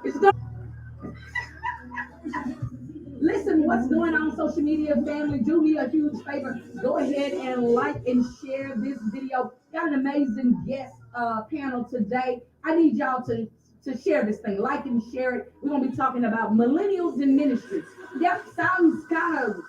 It's going. Listen, what's going on social media family? Do me a huge favor. Go ahead and like and share this video. Got an amazing guest panel today. I need y'all to share this thing. Like and share it. We're gonna be talking about millennials in ministry. Yep, sounds kind of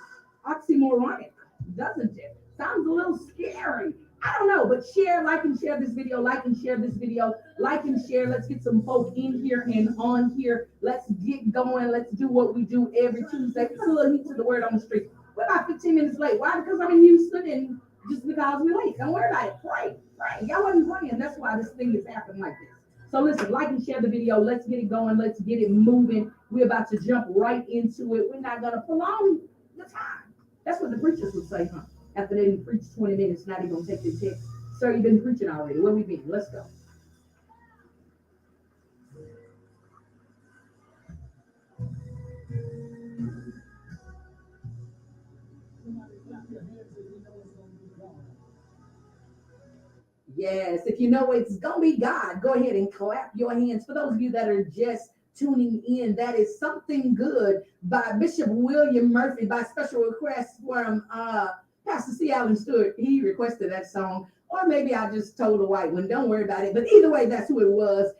oxymoronic, doesn't it? Sounds a little scary. I don't know, but share, like, and share this video, like, and share this video, like, and share. Let's get some folk in here and on here. Let's get going. Let's do what we do every Tuesday. Put a little heat to the word on the street. We're about 15 minutes late. Why? Because I'm in Houston and just because we're late. Don't worry about it. Pray, pray. Y'all wasn't praying. That's why this thing is happening like this. So listen, like and share the video. Let's get it going. Let's get it moving. We're about to jump right into it. We're not going to prolong the time. That's what the preachers would say, huh? After they preach 20 minutes, now they're going to take the text. Sir, you've been preaching already. Where we been? Let's go. Yes, if you know it's going to be God, go ahead and clap your hands. For those of you that are just tuning in, that is Something Good by Bishop William Murphy by special request from Pastor C. Allen Stewart. He requested that song, or maybe I just told a white one. Don't worry about it. But either way, that's who it was.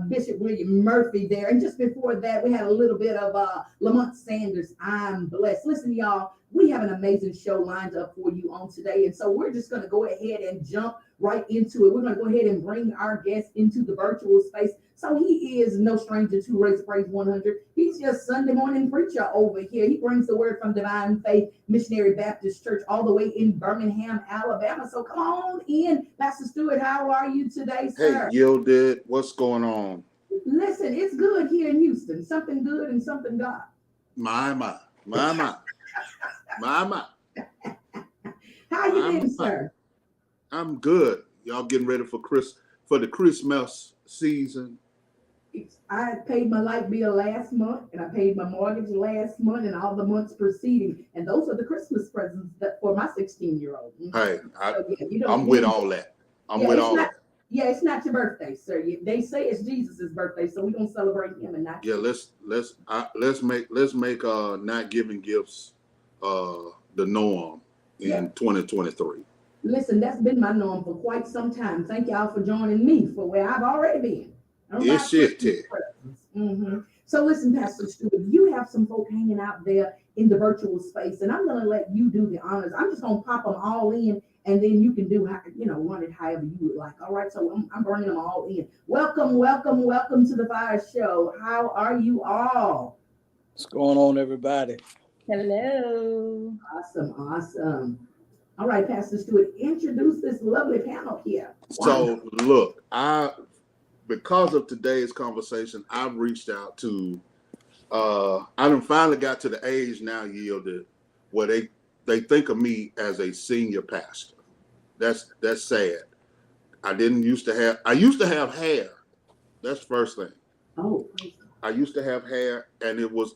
Bishop William Murphy there. And just before that, we had a little bit of Lamont Sanders, I'm Blessed. Listen, y'all, we have an amazing show lined up for you on today. And so we're just going to go ahead and jump right into it. We're going to go ahead and bring our guest into the virtual space. So he is no stranger to Raise Praise 100. He's just Sunday morning preacher over here. He brings the word from Divine Faith Missionary Baptist Church all the way in Birmingham, Alabama. So come on in, Pastor Stewart. How are you today, sir? Hey, Yielded, what's going on? Listen, it's good here in Houston. Something good and something God. My. How you been, sir? I'm good. Y'all getting ready for the Christmas season? I paid my light bill last month, and I paid my mortgage last month, and all the months preceding. And those are the Christmas presents that for my 16-year-old. Hey, So, yeah, I'm with all that. I'm with all that. Yeah, it's not your birthday, sir. They say it's Jesus' birthday, so we're gonna celebrate him and not. Yeah, let's make not giving gifts the norm in 2023. Listen, that's been my norm for quite some time. Thank y'all for joining me for where I've already been. Yes, shit. Mm-hmm. So listen, Pastor Stewart, you have some folk hanging out there in the virtual space, and I'm going to let you do the honors. I'm just going to pop them all in, and then you can do, run it however you would like. All right, so I'm bringing them all in. Welcome to the Fiyah Show. How are you all? What's going on, everybody? Hello. Awesome. All right, Pastor Stewart, introduce this lovely panel here. So look, because of today's conversation, I've reached out to, I done finally got to the age now, Yielded, where they think of me as a senior pastor. That's sad. I used to have hair. That's the first thing. Oh. I used to have hair, and it was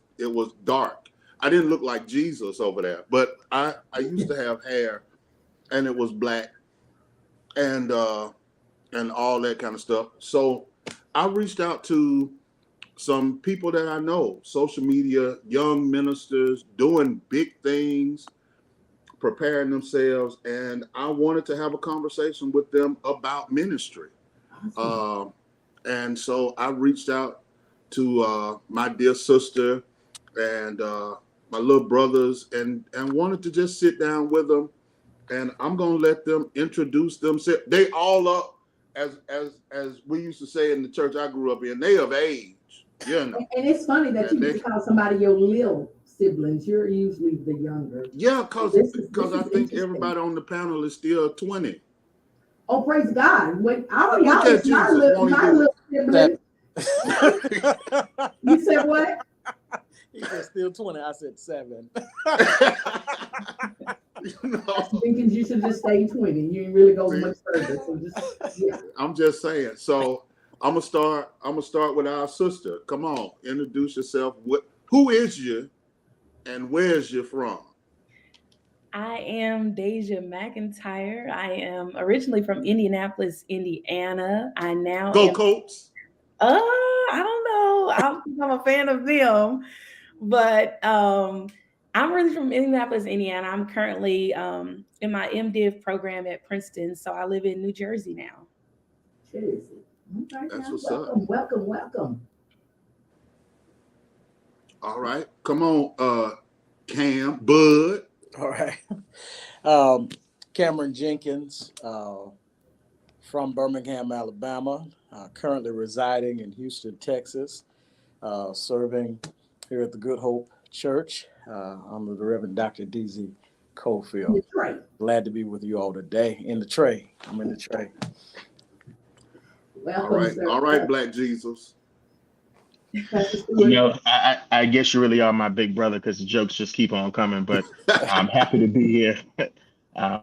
dark. I didn't look like Jesus over there, but I used to have hair, and it was black, and all that kind of stuff. So I reached out to some people that I know, social media, young ministers doing big things, preparing themselves, and I wanted to have a conversation with them about ministry. Awesome. And so I reached out to my dear sister and my little brothers and wanted to just sit down with them, and I'm gonna let them introduce themselves. They all up, as we used to say in the church I grew up in, they of age, you know. And it's funny that you call somebody your little siblings. You're usually the younger. Yeah, because I think everybody on the panel is still 20. Oh, praise God. Wait, my Jesus, little siblings. You said what? He said still 20. I said 7. Thinking you should just stay 20. You ain't really go much further. So I'm just saying. So I'm gonna start with our sister. Come on, introduce yourself. Who is you, and where's you from? I am Deja McIntyre. I am originally from Indianapolis, Indiana. I now Go Colts. I don't know. I'm a fan of them. But I'm really from Indianapolis, Indiana. I'm currently in my MDiv program at Princeton, so I live in New Jersey now. Jersey. Okay, That's now, what's welcome, up. welcome, welcome. All right. Come on, Cam, Bud. All right. Cameron Jenkins, from Birmingham, Alabama, currently residing in Houston, Texas, serving here at the Good Hope Church under the Reverend Dr. D.Z. Cofield. That's right. Glad to be with you all today. In the tray. I'm in the tray. All Welcome, right. sir. All right, Black Jesus. Pastor Stewart. You know, I guess you really are my big brother because the jokes just keep on coming, but I'm happy to be here.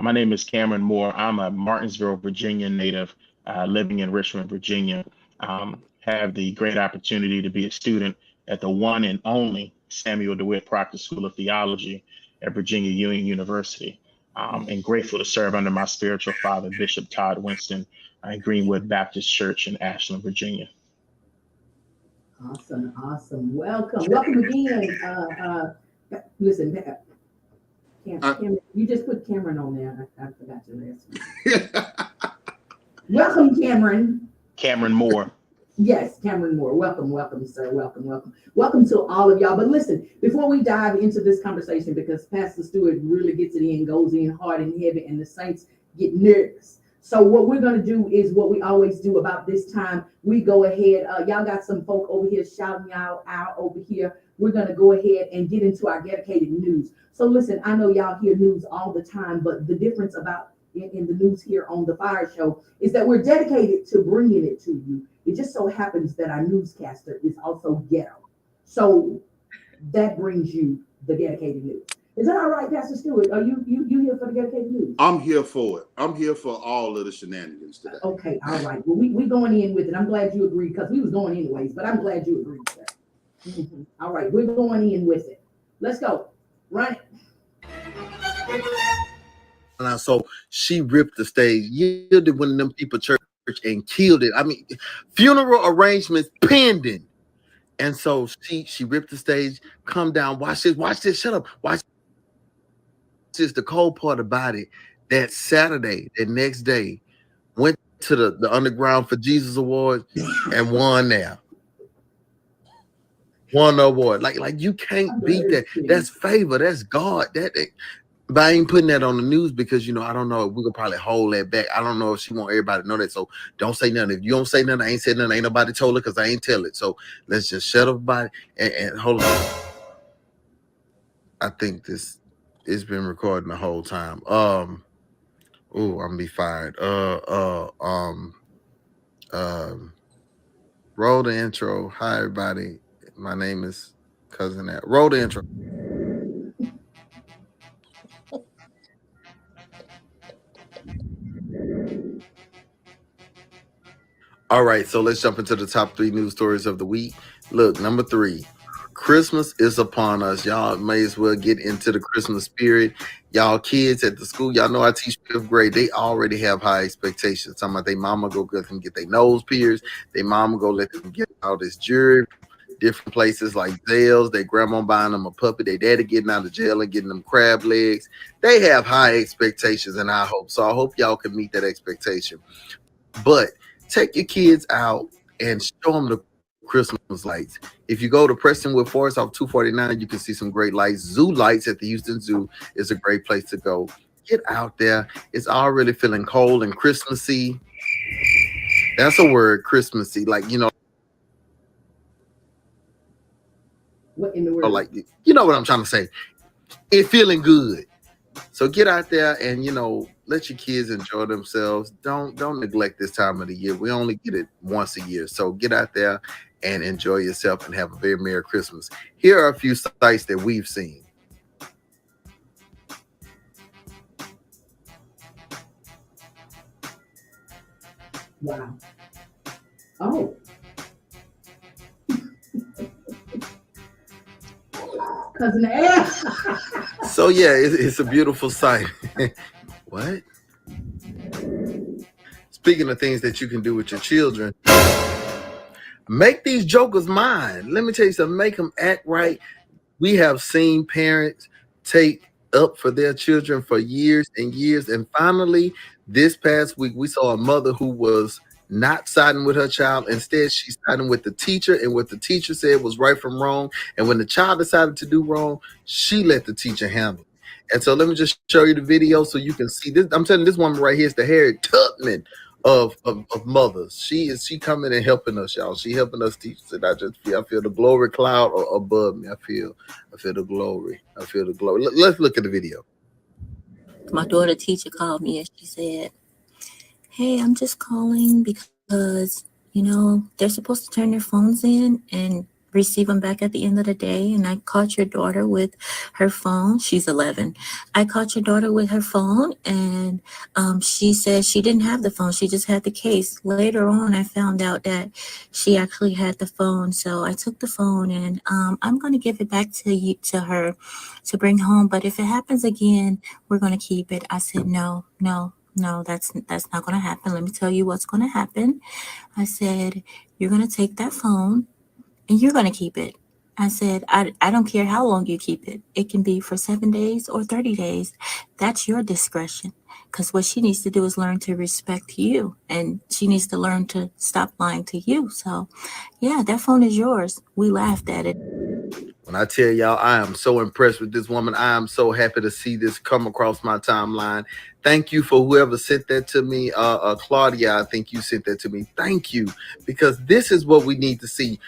My name is Cameron Moore. I'm a Martinsville, Virginia native, living in Richmond, Virginia. Have the great opportunity to be a student at the one and only Samuel DeWitt Proctor School of Theology at Virginia Union University, and grateful to serve under my spiritual father, Bishop Todd Winston, at Greenwood Baptist Church in Ashland, Virginia. Awesome, awesome. Welcome, welcome again. Listen, Cameron, you just put Cameron on there. I forgot your last name. Welcome, Cameron. Cameron Moore. Yes, Cameron Moore. Welcome, welcome, sir. Welcome, welcome. Welcome to all of y'all. But listen, before we dive into this conversation, because Pastor Stewart really gets it in, goes in hard and heavy, and the saints get nervous. So what we're going to do is what we always do about this time. We go ahead. Y'all got some folk over here shouting y'all out over here. We're going to go ahead and get into our dedicated news. So listen, I know y'all hear news all the time, but the difference about in the news here on the Fiyah Show is that we're dedicated to bringing it to you. It just so happens that our newscaster is also ghetto. So that brings you the dedicated news. Is that all right, Pastor Stewart? Are you here for the dedicated news? I'm here for it. I'm here for all of the shenanigans today. Okay, all right. Well, we going in with it. I'm glad you agreed because we was going anyways, but I'm glad you agreed, sir. Mm-hmm. All right, we're going in with it. Let's go. Run it. And so she ripped the stage, yielded one of them people church and killed it. I mean, funeral arrangements pending. And so she ripped the stage, come down, watch this, shut up, watch this. The cold part about it, that Saturday, the next day, went to the Underground for Jesus Awards and won there. Won the award. Like you can't beat that. That's favor. That's God. But I ain't putting that on the news because, you know, I don't know if we could probably hold that back. I don't know if she want everybody to know that. So don't say nothing. If you don't say nothing, I ain't said nothing. Ain't nobody told her because I ain't tell it. So let's just shut up about it and hold on. I think this it's been recording the whole time. I'm gonna be fired. Roll the intro. Hi everybody. My name is Cousin At. Roll the intro. All right, so let's jump into the top 3 news stories of the week. Look, number 3, Christmas is upon us. Y'all may as well get into the Christmas spirit. Y'all kids at the school, y'all know I teach 5th grade. They already have high expectations. Talking about their mama go let them get their nose pierced. Their mama go let them get all this jewelry. Different places like Zales, their grandma buying them a puppy, their daddy getting out of jail and getting them crab legs. They have high expectations, and I hope y'all can meet that expectation. But take your kids out and show them the Christmas lights. If you go to Prestonwood Forest off 249, you can see some great lights. Zoo lights at the Houston Zoo is a great place to go. Get out there. It's already feeling cold and Christmassy. That's a word, Christmassy. Like, you know, What in the world? like, you know what I'm trying to say. It feeling good. So get out there and, you know, let your kids enjoy themselves. Don't neglect this time of the year. We only get it once a year. So get out there and enjoy yourself and have a very Merry Christmas. Here are a few sites that we've seen. Wow. Oh. Cousin Air. So yeah, it's a beautiful sight. What? Speaking of things that you can do with your children, Make these jokers mine. Let me tell you something. Make them act right. We have seen parents take up for their children for years and years. And finally, this past week, we saw a mother who was not siding with her child. Instead, she's siding with the teacher, and what the teacher said was right from wrong. And when the child decided to do wrong, she let the teacher handle it. And so let me just show you the video so you can see this. I'm telling you, this woman right here is the Harriet Tubman of mothers. She coming and helping us, y'all. She helping us teach. And I feel the glory cloud above me. I feel the glory. I feel the glory. Let's look at the video. My daughter teacher called me and she said, "Hey, I'm just calling because, they're supposed to turn their phones in and receive them back at the end of the day. And I caught your daughter with her phone." She's 11. "I caught your daughter with her phone, and she said she didn't have the phone. She just had the case. Later on, I found out that she actually had the phone. So I took the phone, and I'm going to give it back to her to bring home. But if it happens again, we're going to keep it." I said, No, that's not going to happen. Let me tell you what's going to happen. I said, "You're going to take that phone and you're going to keep it." I said, I don't care how long you keep it. It can be for 7 days or 30 days. That's your discretion. Because what she needs to do is learn to respect you. And she needs to learn to stop lying to you. So, yeah, that phone is yours. We laughed at it. When I tell y'all, I am so impressed with this woman. I am so happy to see this come across my timeline. Thank you for whoever sent that to me. Claudia, I think you sent that to me. Thank you. Because this is what we need to see.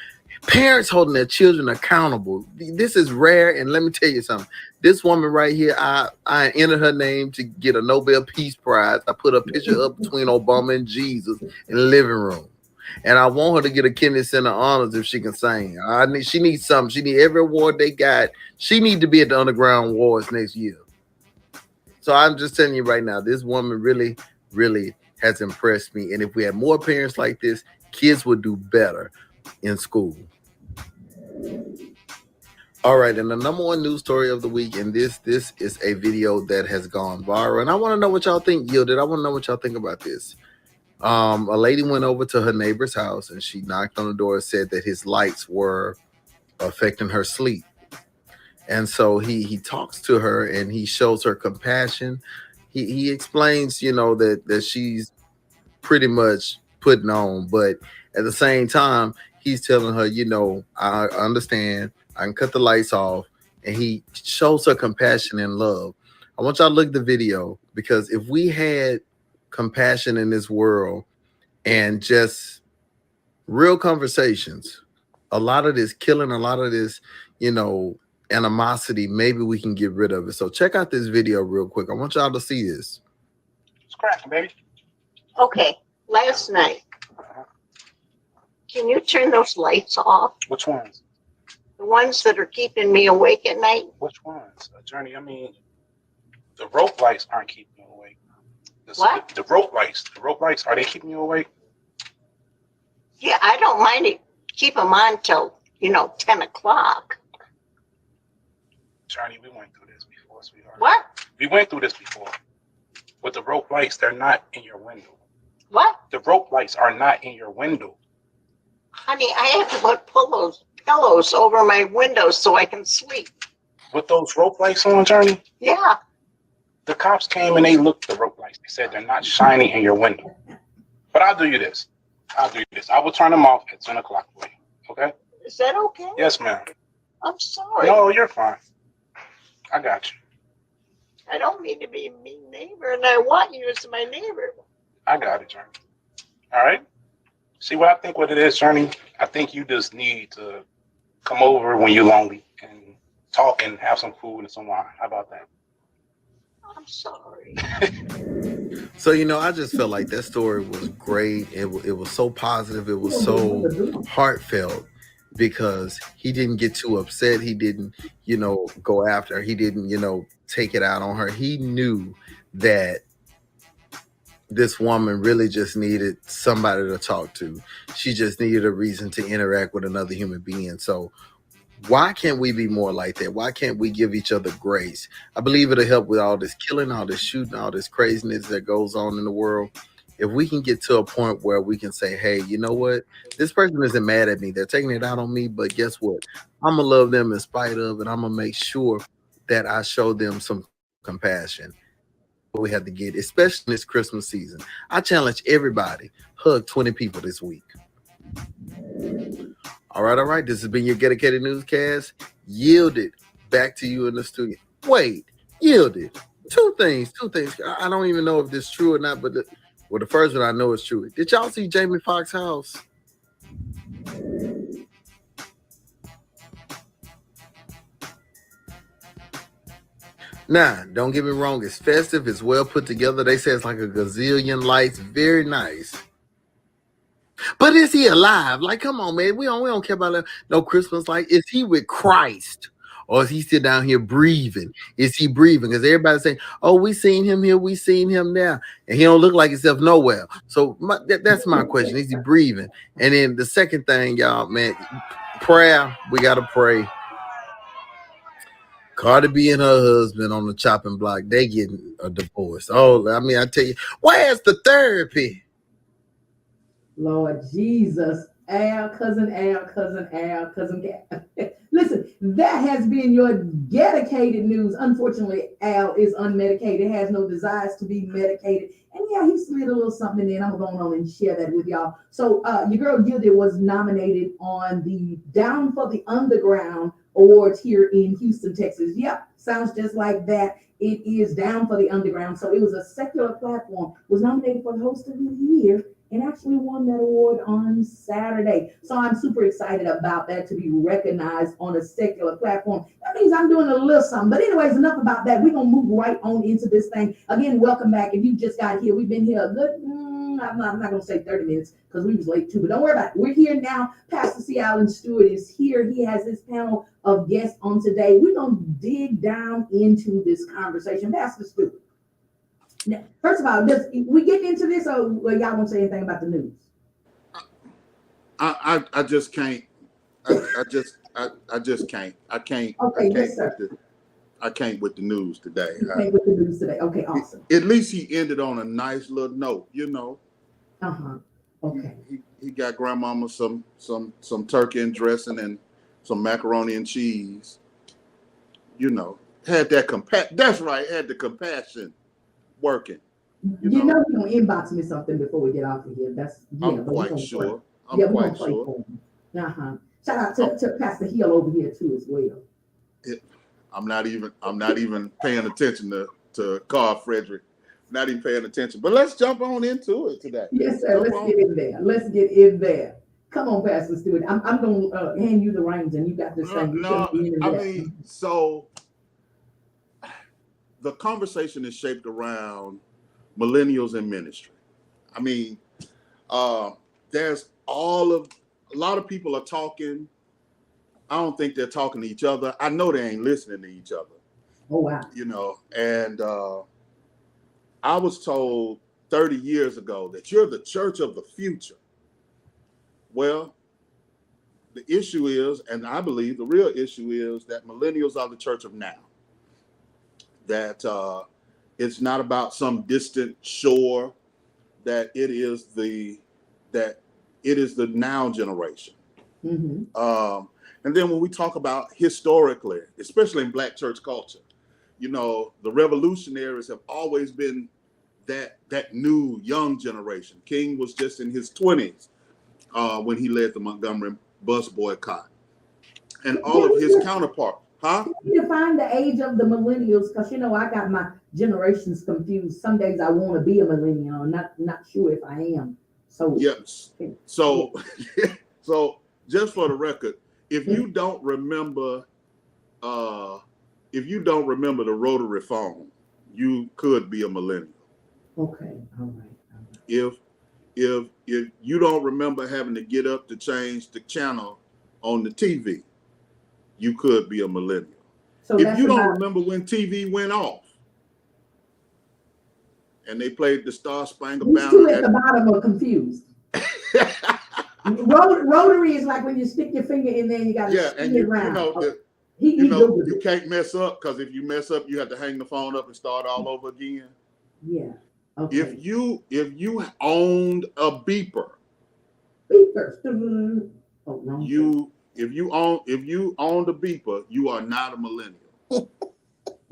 Parents holding their children accountable. This is rare. And let me tell you something. This woman right here, I entered her name to get a Nobel Peace Prize. I put a picture up between Obama and Jesus in the living room. And I want her to get a Kennedy Center honors if she can sing. She needs something. She needs every award they got. She needs to be at the Underground Awards next year. So I'm just telling you right now, this woman really, really has impressed me. And if we had more parents like this, kids would do better in school. All right, and the number one news story of the week, and this is a video that has gone viral. And I want to know what y'all think, Yielded. I want to know what y'all think about this. A lady went over to her neighbor's house and she knocked on the door and said that his lights were affecting her sleep. And so he talks to her and he shows her compassion. He explains, that she's pretty much putting on, but at the same time, he's telling her, I understand, I can cut the lights off. And he shows her compassion and love. I want y'all to look at the video, because if we had compassion in this world and just real conversations, a lot of this killing, a lot of this, animosity, maybe we can get rid of it. So check out this video real quick. I want y'all to see this. It's cracking, baby. Okay, last night. Can you turn those lights off? Which ones? The ones that are keeping me awake at night? Which ones? Journey, I mean, the rope lights aren't keeping you awake. What? The rope lights, are they keeping you awake? Yeah, I don't mind it. Keep them on till, 10 o'clock. Journey, we went through this before, sweetheart. What? We went through this before. With the rope lights, they're not in your window. What? The rope lights are not in your window. Honey, I have to put pillows over my windows so I can sleep. With those rope lights on, Journey, Yeah. the cops came and they looked at the rope lights. They said they're not shining in your window. But I'll do you this. I will turn them off at 10 o'clock for you. Okay? Is that okay? Yes, ma'am. I'm sorry. No, you're fine. I got you. I don't mean to be a mean neighbor, and I want you as my neighbor. I got it, Journey. All right? See what I think what it is, Journey? I think you just need to come over when you're lonely and talk and have some food and some wine. How about that? I'm sorry. So, I just felt like that story was great. It was so positive. It was so heartfelt, because he didn't get too upset. He didn't, go after her. He didn't, take it out on her. He knew that this woman really just needed somebody to talk to. She just needed a reason to interact with another human being. So why can't we be more like that? Why can't we give each other grace? I believe it'll help with all this killing, all this shooting, all this craziness that goes on in the world. if we can get to a point where we can say, hey, you know what? This person isn't mad at me. They're taking it out on me, but guess what? I'm going to love them in spite of, and I'm going to make sure that I show them some compassion. What we have to get, especially in this Christmas season. I challenge everybody, hug 20 people this week. All right. This has been your dedicated newscast. Yielded back to you in the studio. Wait, yielded. Two things. I don't even know if this is true or not, but the first one I know is true. Did y'all see Jamie Foxx's house? Nah, don't get me wrong. It's festive. It's well put together. They say it's like a gazillion lights. Very nice. But is he alive? Like, come on, man. We don't care about that. No Christmas light. Is he with Christ? Or is he still down here breathing? Is he breathing? Because everybody's saying, oh, we seen him here, we seen him there. And he don't look like himself nowhere. So that's my question. Is he breathing? And then the second thing, y'all, man, prayer. We got to pray. Cardi B and her husband on the chopping block, they getting a divorce. Oh, I mean, I tell you, where's the therapy? Lord Jesus, cousin Listen, that has been your dedicated news. Unfortunately, Al is unmedicated, has no desires to be medicated. And yeah, he slid a little something in. I'm going on and share that with y'all. So your girl Gilded was nominated on the Down for the Underground Awards here in Houston, Texas. Yep, sounds just like that. It is Down for the Underground. So it was a secular platform, was nominated for the Host of the Year, and actually won that award on Saturday. So I'm super excited about that, to be recognized on a secular platform. That means I'm doing a little something. But anyways, enough about that. We're going to move right on into this thing. Again, welcome back. If you just got here, we've been here a good, I'm not going to say 30 minutes because we was late too, but don't worry about it. We're here now. Pastor C. Allen Stewart is here. He has his panel of guests on today. We're going to dig down into this conversation. Pastor Stewart. Now, first of all, we get into this, or y'all won't say anything about the news? I just can't. I just can't. I can't. Okay, yes, sir. I can't with the news today. Can't with the news today. Okay, awesome. At least he ended on a nice little note, you know. Okay. He got grandmama some turkey and dressing and some macaroni and cheese. You know, had that That's right. Had the compassion working. You know you're gonna inbox me something before we get off of here. I'm quite sure. I'm quite sure. Shout out to Pastor Hill over here too as well. I'm not even paying attention to Carl Frederick. Not even paying attention. But let's jump on into it today. Yes, sir. Let's get in there. Come on, Pastor Stewart. I'm gonna hand you the reins, and you got this thing. So the conversation is shaped around millennials in ministry. I mean, there's a lot of people are talking. I don't think they're talking to each other. I know they ain't listening to each other. Oh, wow. You know, and I was told 30 years ago that you're the church of the future. Well, the issue is, and I believe the real issue is, that millennials are the church of now. That it's not about some distant shore, that it is the now generation. Mm-hmm. And then when we talk about historically, especially in Black church culture, you know, the revolutionaries have always been that new young generation. King was just in his 20s when he led the Montgomery bus boycott, and all of his counterparts. You define the age of the millennials, because you know I got my generations confused. Some days I want to be a millennial. I'm not sure if I am. So yes. So just for the record, if you don't remember the rotary phone, you could be a millennial. Okay. All right. If you don't remember having to get up to change the channel on the TV, you could be a millennial. So if you don't remember when TV went off and they played the Star Spangled Banner, two at the bottom are confused. Rotary is like when you stick your finger in there, you got to spin it around. You can't mess up, because if you mess up, you have to hang the phone up and start all over again. Yeah. Okay. If you owned a beeper, Beepers. Oh, wrong thing. if you owned a beeper, you are not a millennial.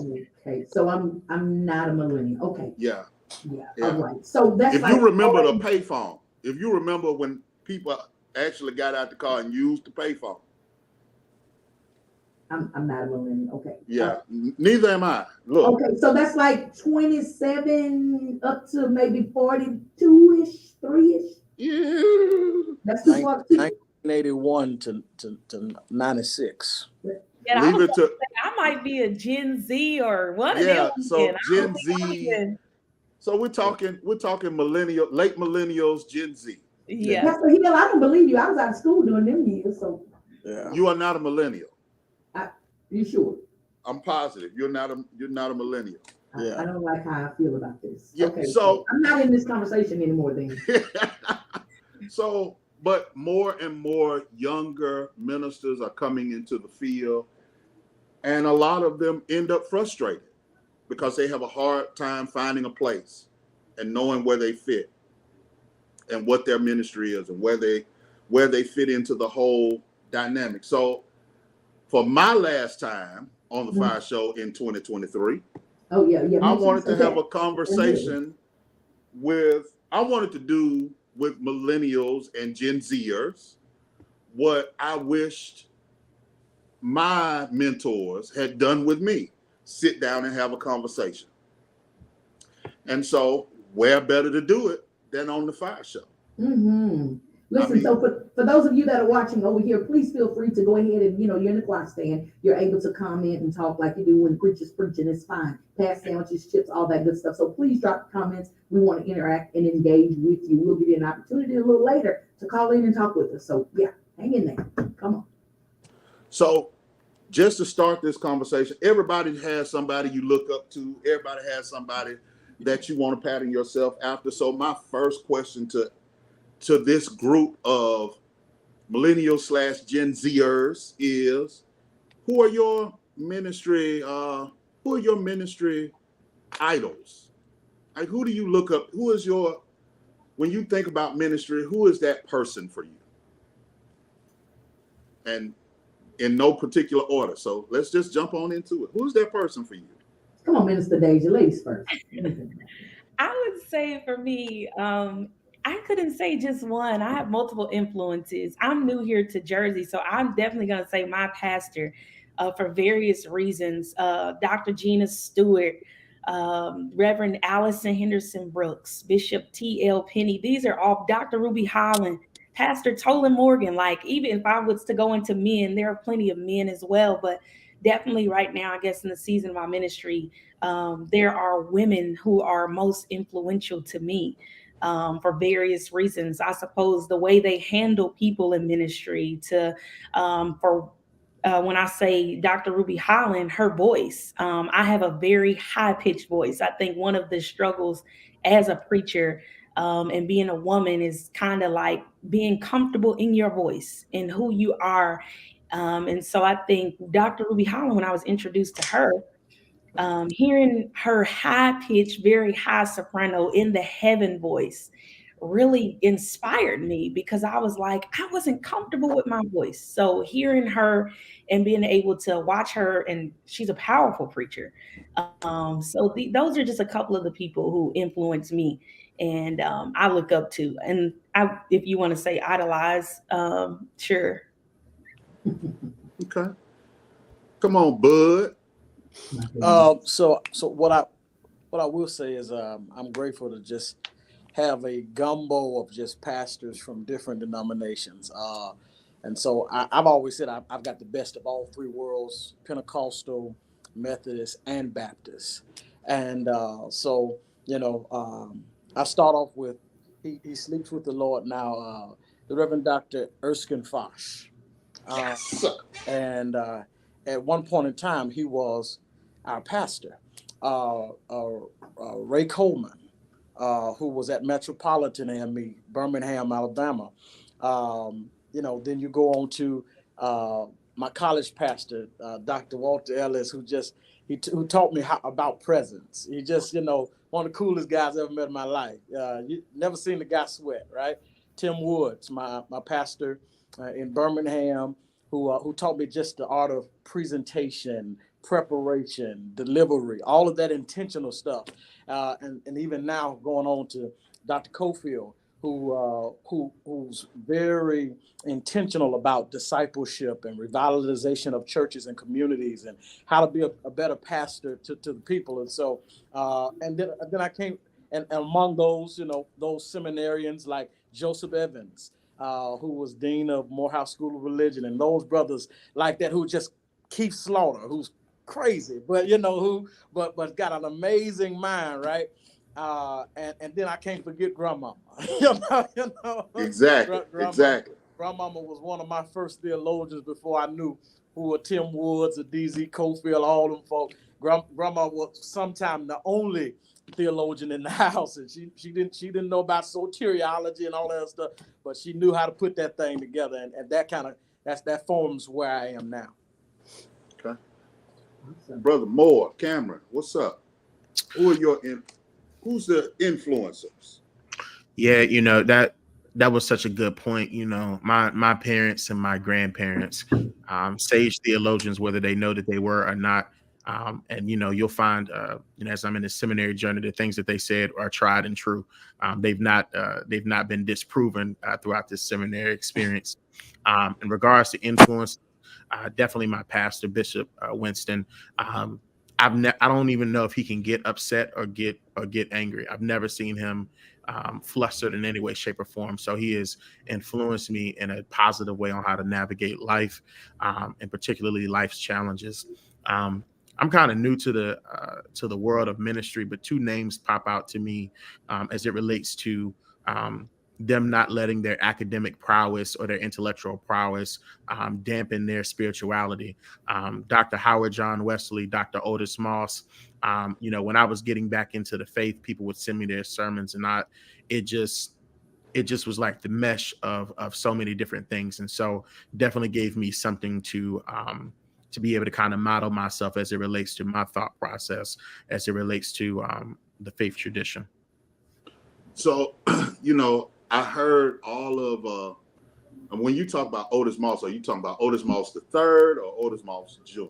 Okay, so I'm not a millennial. Okay, Yeah. yeah, Yeah. all right. So that's If like you remember the payphone, if you remember when people actually got out the car and used the payphone. I'm not a millennial. Okay. Yeah, neither am I. Look. Okay, so that's like 27 up to maybe 42-ish, 3-ish. Yeah. That's too far. 1981 to 96. And Leave it to. I might be a Gen Z or one of Yeah, them. so And Gen Z. So we're talking millennial, late millennials, Gen Z. Yeah. Pastor Hill, I don't believe you. I was out of school during them years, so Yeah. You are not a millennial. you sure? I'm positive you're not a millennial. Yeah. I don't like how I feel about this. Yeah, Okay, so I'm not in this conversation anymore then. So, but more and more younger ministers are coming into the field, and a lot of them end up frustrated because they have a hard time finding a place and knowing where they fit and what their ministry is and where they fit into the whole dynamic. So for my last time on the Fiyah Show in 2023, Oh yeah. I wanted to have a conversation I wanted to do with millennials and Gen Zers what I wished my mentors had done with me. Sit down and have a conversation. And so where better to do it than on the Fiyah Show? Mm-hmm. Listen, so for those of you that are watching over here, please feel free to go ahead and, you're in the choir stand. You're able to comment and talk like you do when preachers preaching. It's fine. Pass sandwiches, chips, all that good stuff. So please drop comments. We want to interact and engage with you. We'll give you an opportunity a little later to call in and talk with us. So yeah, hang in there. Come on. So just to start this conversation, everybody has somebody you look up to. Everybody has somebody that you want to pattern yourself after. So my first question to this group of millennials / Gen Zers is, who are your ministry idols? Like, who do you look up? When you think about ministry, who is that person for you? And in no particular order. So let's just jump on into it. Who's that person for you? Come on, Minister Deja, ladies first. I would say for me, I couldn't say just one. I have multiple influences. I'm new here to Jersey, so I'm definitely going to say my pastor for various reasons. Dr. Gina Stewart, Reverend Allison Henderson Brooks, Bishop T.L. Penny. These are all Dr. Ruby Holland, Pastor Tolan Morgan. Like, even if I was to go into men, there are plenty of men as well, but definitely right now, I guess in the season of my ministry, there are women who are most influential to me for various reasons. I suppose the way they handle people in ministry when I say Dr. Ruby Holland, her voice, I have a very high pitched voice. I think one of the struggles as a preacher and being a woman is kind of like being comfortable in your voice and who you are. And so I think Dr. Ruby Holland, when I was introduced to her, hearing her high-pitched, very high soprano in the heaven voice really inspired me because I was like, I wasn't comfortable with my voice. So hearing her and being able to watch her, and she's a powerful preacher. So those are just a couple of the people who influence me and I look up to. And if you want to say idolize, sure. Okay. Come on, bud. So what I will say is I'm grateful to just have a gumbo of just pastors from different denominations. And so I've always said I've got the best of all three worlds: Pentecostal, Methodist, and Baptist. And so I start off with he sleeps with the Lord now, the Reverend Dr. Erskine Fosh. Yes. And at one point in time, he was our pastor. Ray Coleman, who was at Metropolitan AME, Birmingham, Alabama. Then you go on to my college pastor, Dr. Walter Ellis, who taught me about presence. He just, one of the coolest guys I ever met in my life. You never seen the guy sweat, right? Tim Woods, my pastor in Birmingham, who taught me just the art of presentation, preparation, delivery, all of that intentional stuff. And even now going on to Dr. Cofield, who's very intentional about discipleship and revitalization of churches and communities and how to be a better pastor to the people. And so, and then I came, and among those, those seminarians like Joseph Evans, who was dean of Morehouse School of Religion, and those brothers like that who just Keith Slaughter, who's crazy, but but got an amazing mind, right? And then I can't forget Grandmama. Exactly. Exactly. Grandmama was one of my first theologians before I knew who were Tim Woods or DZ Cofield, all them folks. Grandma was sometimes the only theologian in the house, and she didn't know about soteriology and all that stuff, but she knew how to put that thing together, and that forms where I am now. Okay. Brother Moore, Cameron, what's up? Who's the influencers? Yeah, that was such a good point. My parents and my grandparents, sage theologians, whether they know that they were or not. And you'll find, as I'm in the seminary journey, the things that they said are tried and true. They've not been disproven throughout this seminary experience. In regards to influence, definitely my pastor, Bishop Winston. I don't even know if he can get upset or get angry. I've never seen him flustered in any way, shape, or form. So he has influenced me in a positive way on how to navigate life, and particularly life's challenges. I'm kind of new to the world of ministry, but two names pop out to me as it relates to them not letting their academic prowess or their intellectual prowess dampen their spirituality. Dr. Howard John Wesley, Dr. Otis Moss. When I was getting back into the faith, people would send me their sermons, and it just was like the mesh of so many different things. And so definitely gave me something to be able to kind of model myself as it relates to my thought process, as it relates to the faith tradition. So, I heard all of, when you talk about Otis Moss, are you talking about Otis Moss III or Otis Moss Jr.?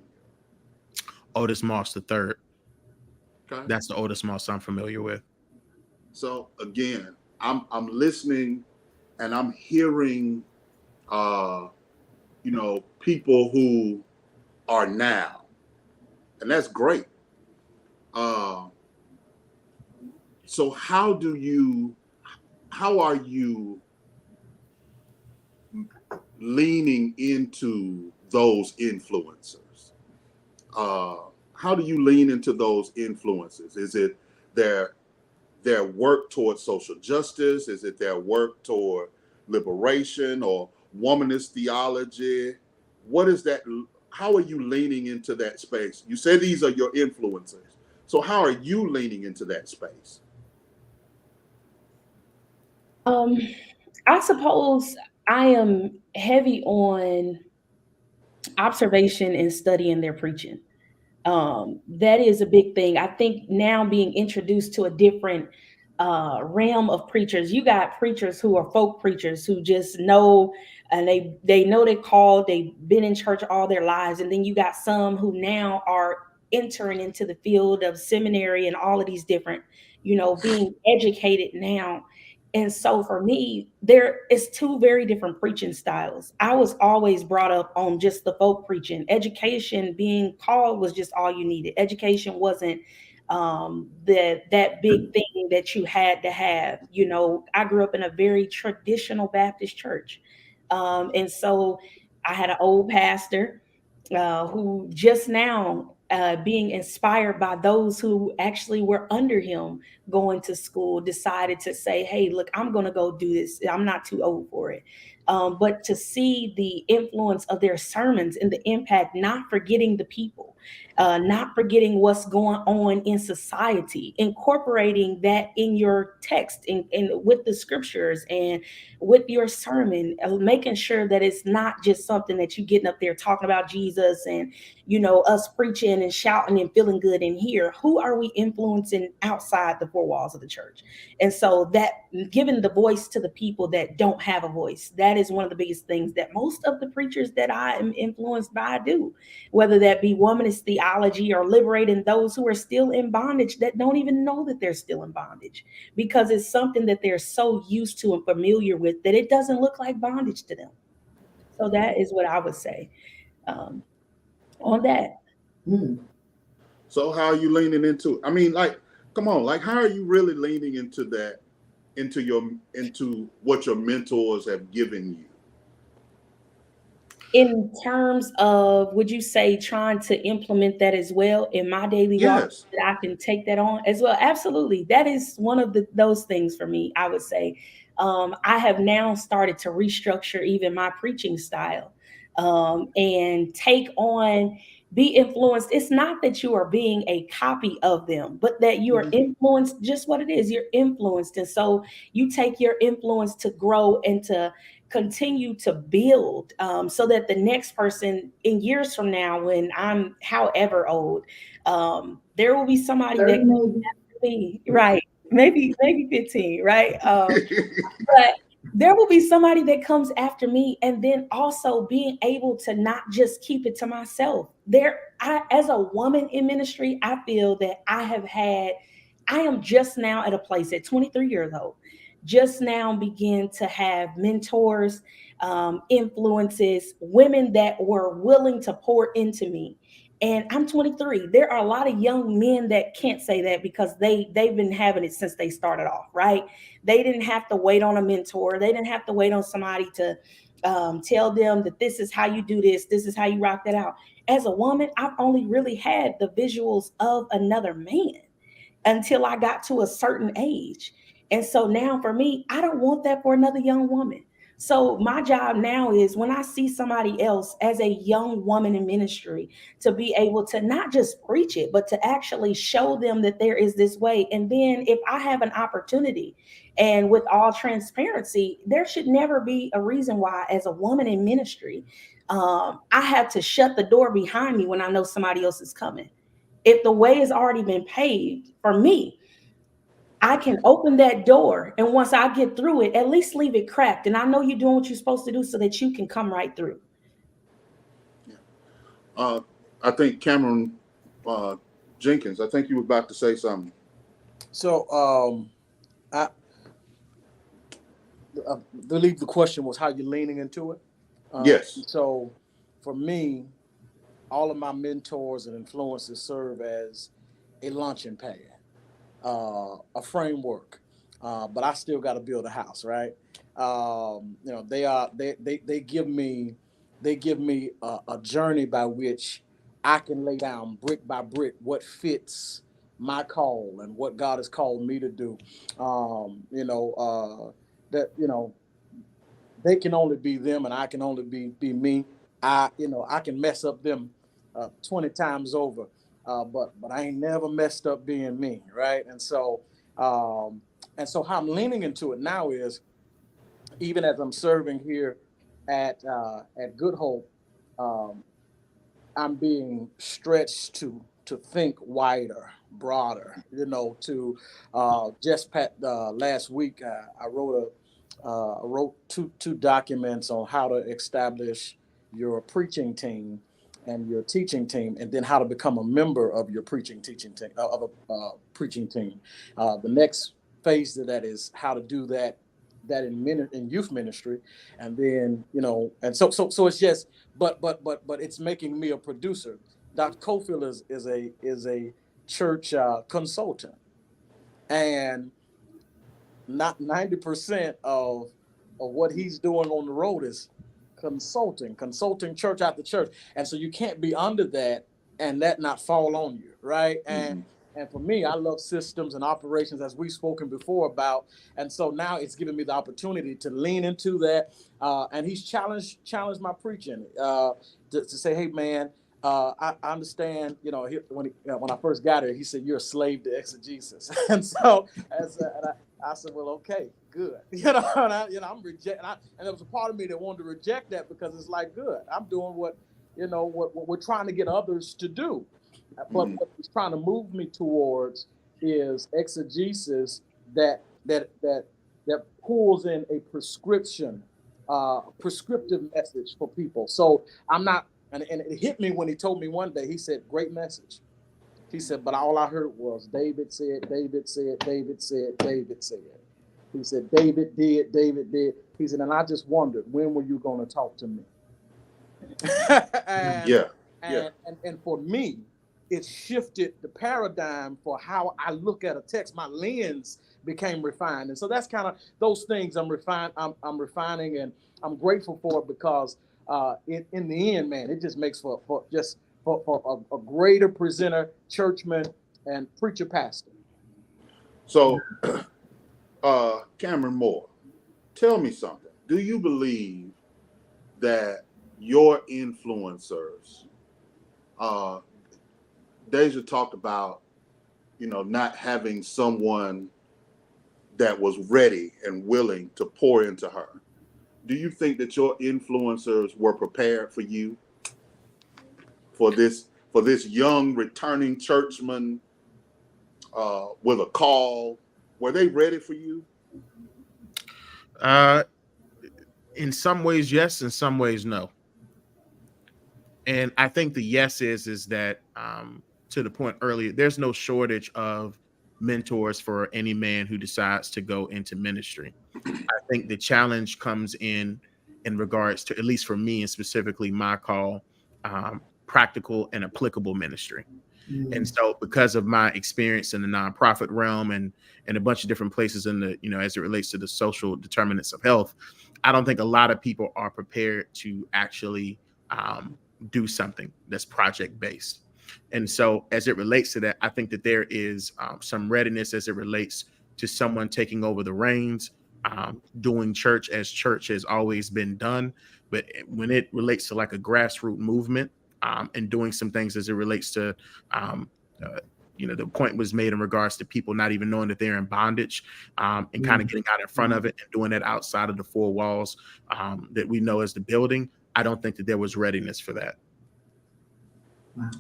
Otis Moss III. Okay. That's the Otis Moss I'm familiar with. So again, I'm listening and I'm hearing, people who are now, and that's great. So how are you leaning into those influencers? How do you lean into those influences? Is it their work towards social justice? Is it their work toward liberation or womanist theology? What is that? How are you leaning into that space? You say these are your influencers. So how are you leaning into that space? I suppose I am heavy on observation and studying their preaching. That is a big thing. I think now being introduced to a different realm of preachers. You got preachers who are folk preachers who just know, and they know they called, they've been in church all their lives. And then you got some who now are entering into the field of seminary and all of these different, being educated now. And so for me, there is two very different preaching styles. I was always brought up on just the folk preaching. Education, being called, was just all you needed. Education wasn't that big thing that you had to have. I grew up in a very traditional Baptist church. And so I had an old pastor who just now being inspired by those who actually were under him going to school, decided to say, hey, look, I'm going to go do this. I'm not too old for it. but to see the influence of their sermons and the impact, not forgetting the people, not forgetting what's going on in society, incorporating that in your text and with the scriptures and with your sermon, making sure that it's not just something that you getting up there talking about Jesus and, us preaching and shouting and feeling good in here. Who are we influencing outside the four walls of the church? And so that giving the voice to the people that don't have a voice, that is one of the biggest things that most of the preachers that I am influenced by do, whether that be womanist theology or liberating those who are still in bondage that don't even know that they're still in bondage, because it's something that they're so used to and familiar with that it doesn't look like bondage to them. So that is what I would say on that. So how are you leaning into it? I mean, like, come on, like, how are you really leaning into that, into what your mentors have given you? In terms of, would you say trying to implement that as well in my daily walk, Yes. that I can take that on as well? Absolutely. That is one of those things for me, I would say. I have now started to restructure even my preaching style, and take on, be influenced. It's not that you are being a copy of them, but that you are influenced, just what it is. You're influenced. And so you take your influence to grow and to continue to build, so that the next person in years from now, when I'm however old, there will be somebody that comes after me, right? Maybe 15, right? But there will be somebody that comes after me, and then also being able to not just keep it to myself. As a woman in ministry, I feel that I am just now at a place at 23 years old, just now begin to have mentors, influences, women that were willing to pour into me. And I'm 23. There are a lot of young men that can't say that because they've been having it since they started off, right? They didn't have to wait on a mentor. They didn't have to wait on somebody to tell them that this is how you do this. This is how you rock that out. As a woman, I've only really had the visuals of another man until I got to a certain age. And so now for me, I don't want that for another young woman. So my job now is, when I see somebody else as a young woman in ministry, to be able to not just preach it, but to actually show them that there is this way. And then if I have an opportunity, and with all transparency, there should never be a reason why, as a woman in ministry, I have to shut the door behind me when I know somebody else is coming. If the way has already been paved for me, I can open that door. And once I get through it, at least leave it cracked. And I know you're doing what you're supposed to do so that you can come right through. I think Cameron Jenkins, I think you were about to say something. So I believe the question was how you're leaning into it. Yes. So for me, all of my mentors and influences serve as a launching pad, a framework, but I still got to build a house, right? They give me a journey by which I can lay down brick by brick what fits my call and what God has called me to do. They can only be them, and I can only be me. I can mess up them 20 times over, but I ain't never messed up being me, right? And so how I'm leaning into it now is, even as I'm serving here at Good Hope, I'm being stretched to think wider, broader. To last week I wrote two documents on how to establish your preaching team and your teaching team, and then how to become a member of your preaching team. The next phase of that is how to do that in youth ministry, and then and so it's just but it's making me a producer. Dr. Cofield is a church consultant, and not 90% of what he's doing on the road is consulting church after church. And so you can't be under that and that not fall on you, right? And And for me, I love systems and operations, as we've spoken before about. And so now it's given me the opportunity to lean into that. And he's challenged my preaching to say, hey, man, I understand, when I first got here, he said, you're a slave to exegesis. And so I said, well, okay, good. I'm rejecting. And there was a part of me that wanted to reject that because it's like, good. I'm doing what we're trying to get others to do. But what he's trying to move me towards is exegesis that pulls in a prescriptive message for people. So I'm not, and it hit me when he told me one day, he said, great message. He said, but all I heard was David said, David said, David said, David said. He said, David did, David did. He said, and I just wondered, when were you going to talk to me? And for me, it shifted the paradigm for how I look at a text. My lens became refined. And so that's kind of those things I'm refining, and I'm grateful for it because in the end, man, it just makes for a greater presenter, churchman, and preacher pastor. So, Cameron Moore, tell me something. Do you believe that your influencers, Deja talked about, not having someone that was ready and willing to pour into her. Do you think that your influencers were prepared for you, for this young returning churchman with a call? Were they ready for you? In some ways, yes. In some ways, no. And I think the yes is that to the point earlier, there's no shortage of mentors for any man who decides to go into ministry. I think the challenge comes in regards to, at least for me and specifically my call, practical and applicable ministry. And so because of my experience in the nonprofit realm and a bunch of different places in the, as it relates to the social determinants of health, I don't think a lot of people are prepared to actually do something that's project based. And so as it relates to that, I think that there is some readiness as it relates to someone taking over the reins, doing church as church has always been done. But when it relates to like a grassroots movement, and doing some things as it relates to, the point was made in regards to people not even knowing that they're in bondage, and kind of getting out in front of it and doing that outside of the four walls that we know as the building. I don't think that there was readiness for that. Wow.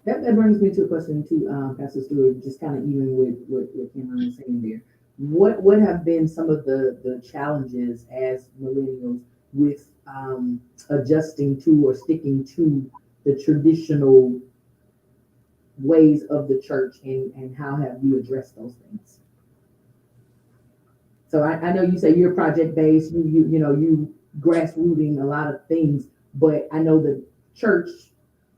That brings me to a question to Pastor Stewart, just kind of even with what Cameron was saying there. What have been some of the challenges as millennials with adjusting to or sticking to the traditional ways of the church, and how have you addressed those things? So I know you say you're project based, you grassrooting a lot of things, but I know the church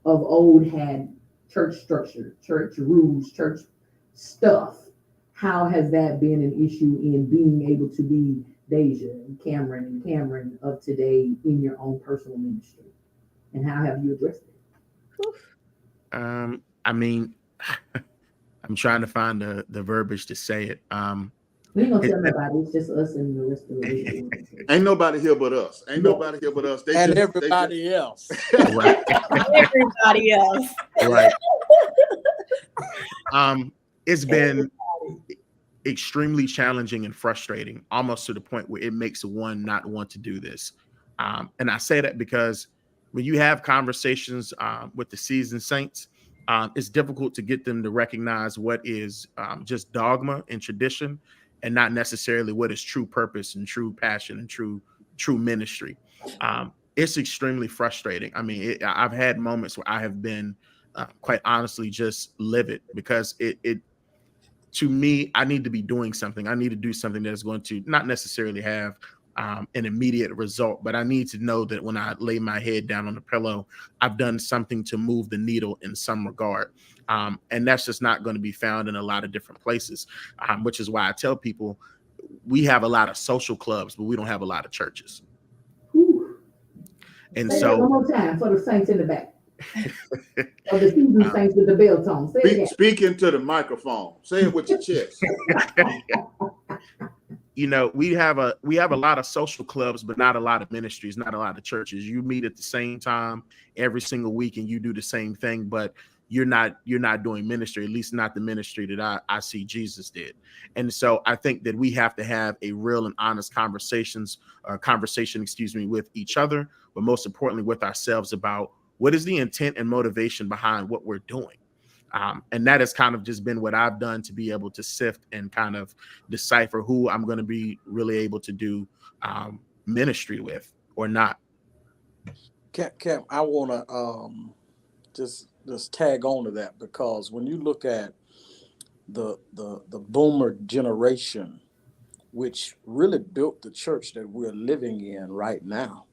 of old had church structure, church rules, church stuff. How has that been an issue in being able to be Deja and Cameron of today in your own personal ministry? And how have you addressed it? I mean, I'm trying to find the verbiage to say it. We ain't gonna tell nobody. It's just us and the rest of the world. Ain't nobody here but us. Nobody here but us. Everybody else. Right. Everybody else. Right. It's been extremely challenging and frustrating, almost to the point where it makes one not want to do this. And I say that because when you have conversations with the seasoned saints, it's difficult to get them to recognize what is just dogma and tradition, and not necessarily what is true purpose and true passion and true ministry. It's extremely frustrating. I mean, I've had moments where I have been quite honestly just livid, because it to me, I need to be doing something. I need to do something that is going to not necessarily have an immediate result, but I need to know that when I lay my head down on the pillow, I've done something to move the needle in some regard. And that's just not going to be found in a lot of different places, which is why I tell people we have a lot of social clubs, but we don't have a lot of churches. Whew. And Say so that one more time for the saints in the back. Of the Hebrew saints with the bell tone. Say it again. Speak into the microphone. Say it with your chest. You know, we have a lot of social clubs, but not a lot of ministries, not a lot of churches. You meet at the same time every single week and you do the same thing, but you're not doing ministry, at least not the ministry that I see Jesus did. And so I think that we have to have a real and honest conversation, with each other, but most importantly with ourselves about what is the intent and motivation behind what we're doing. And that has kind of just been what I've done to be able to sift and kind of decipher who I'm going to be really able to do ministry with or not. Cam, I want to just tag on to that, because when you look at the boomer generation, which really built the church that we're living in right now,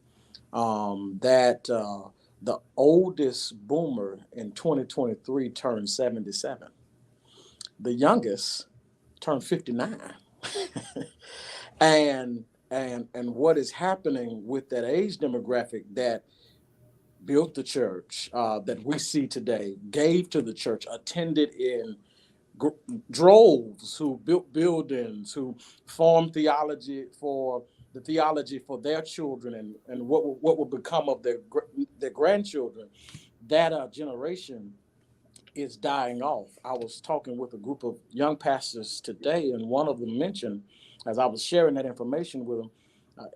the oldest boomer in 2023 turned 77. The youngest turned 59. and what is happening with that age demographic that built the church, that we see today, gave to the church, attended in droves, who built buildings, who formed theology for their children and what will become of their grandchildren. That generation is dying off. I was talking with a group of young pastors today, and one of them mentioned, as I was sharing that information with him,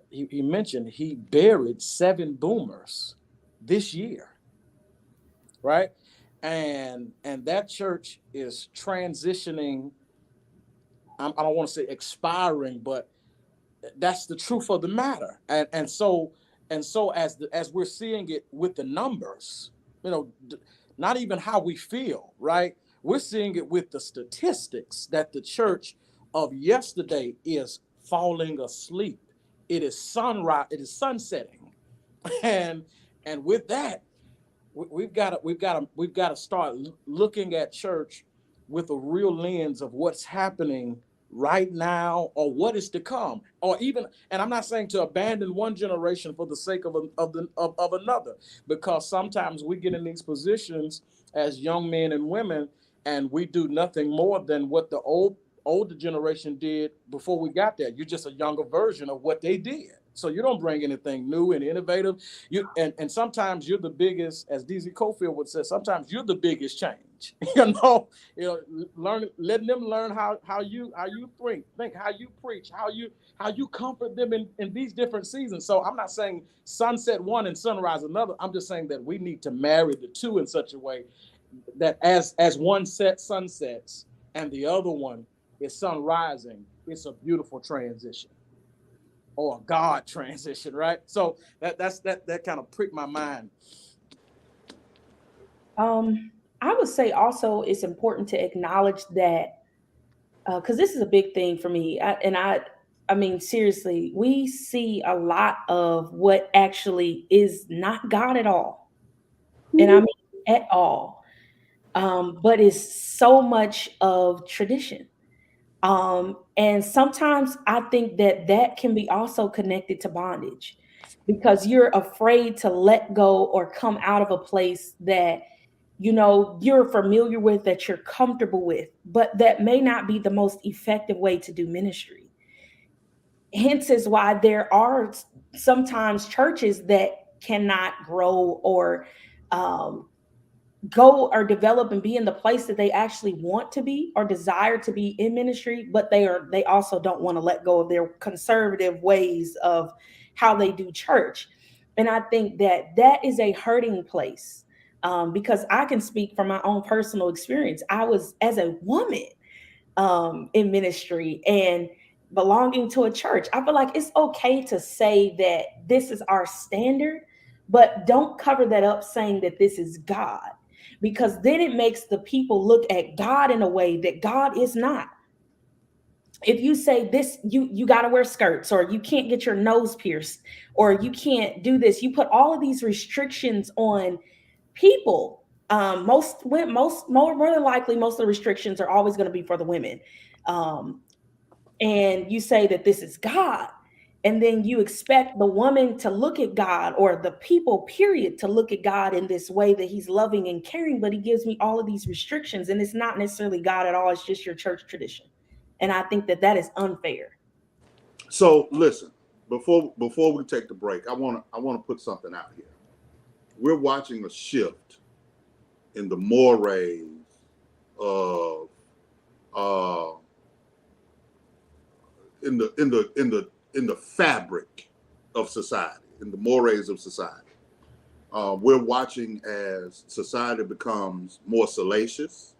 he mentioned he buried 7 boomers this year, right? And that church is transitioning. I don't want to say expiring, but that's the truth of the matter. And so as we're seeing it with the numbers, not even how we feel, right? We're seeing it with the statistics that the church of yesterday is falling asleep. It is sunrise. It is sunsetting, and with that, we've got to start looking at church with a real lens of what's happening right now or what is to come, or even, and I'm not saying to abandon one generation for the sake of another, because sometimes we get in these positions as young men and women and we do nothing more than what the older generation did before we got there. You're just a younger version of what they did. So you don't bring anything new and innovative. And sometimes you're the biggest, as DZ Cofield would say, sometimes you're the biggest change. Letting them learn how you think, how you preach, how you comfort them in these different seasons. So I'm not saying sunset one and sunrise another. I'm just saying that we need to marry the two in such a way that as one set sunsets and the other one is sun rising, it's a beautiful transition. Or a God transition, right? So that kind of pricked my mind. I would say also it's important to acknowledge that, because this is a big thing for me. I mean, seriously, we see a lot of what actually is not God at all. And I mean at all. But it's so much of tradition. And sometimes I think that can be also connected to bondage, because you're afraid to let go or come out of a place that you're familiar with, that you're comfortable with, but that may not be the most effective way to do ministry. Hence is why there are sometimes churches that cannot grow or go or develop and be in the place that they actually want to be or desire to be in ministry, but they also don't want to let go of their conservative ways of how they do church. And I think that is a hurting place, because I can speak from my own personal experience. I was, as a woman, in ministry and belonging to a church, I feel like it's okay to say that this is our standard, but don't cover that up saying that this is God, because then it makes the people look at God in a way that God is not. If you say this, you got to wear skirts, or you can't get your nose pierced, or you can't do this, you put all of these restrictions on people. More than likely, most of the restrictions are always going to be for the women. And you say that this is God. And then you expect the woman to look at God, or the people, period, to look at God in this way that he's loving and caring, but he gives me all of these restrictions, and it's not necessarily God at all. It's just your church tradition. And I think that that is unfair. So listen, before we take the break, I want to put something out here. We're watching a shift in the mores of in the fabric of society, in the mores of society. We're watching as society becomes more salacious.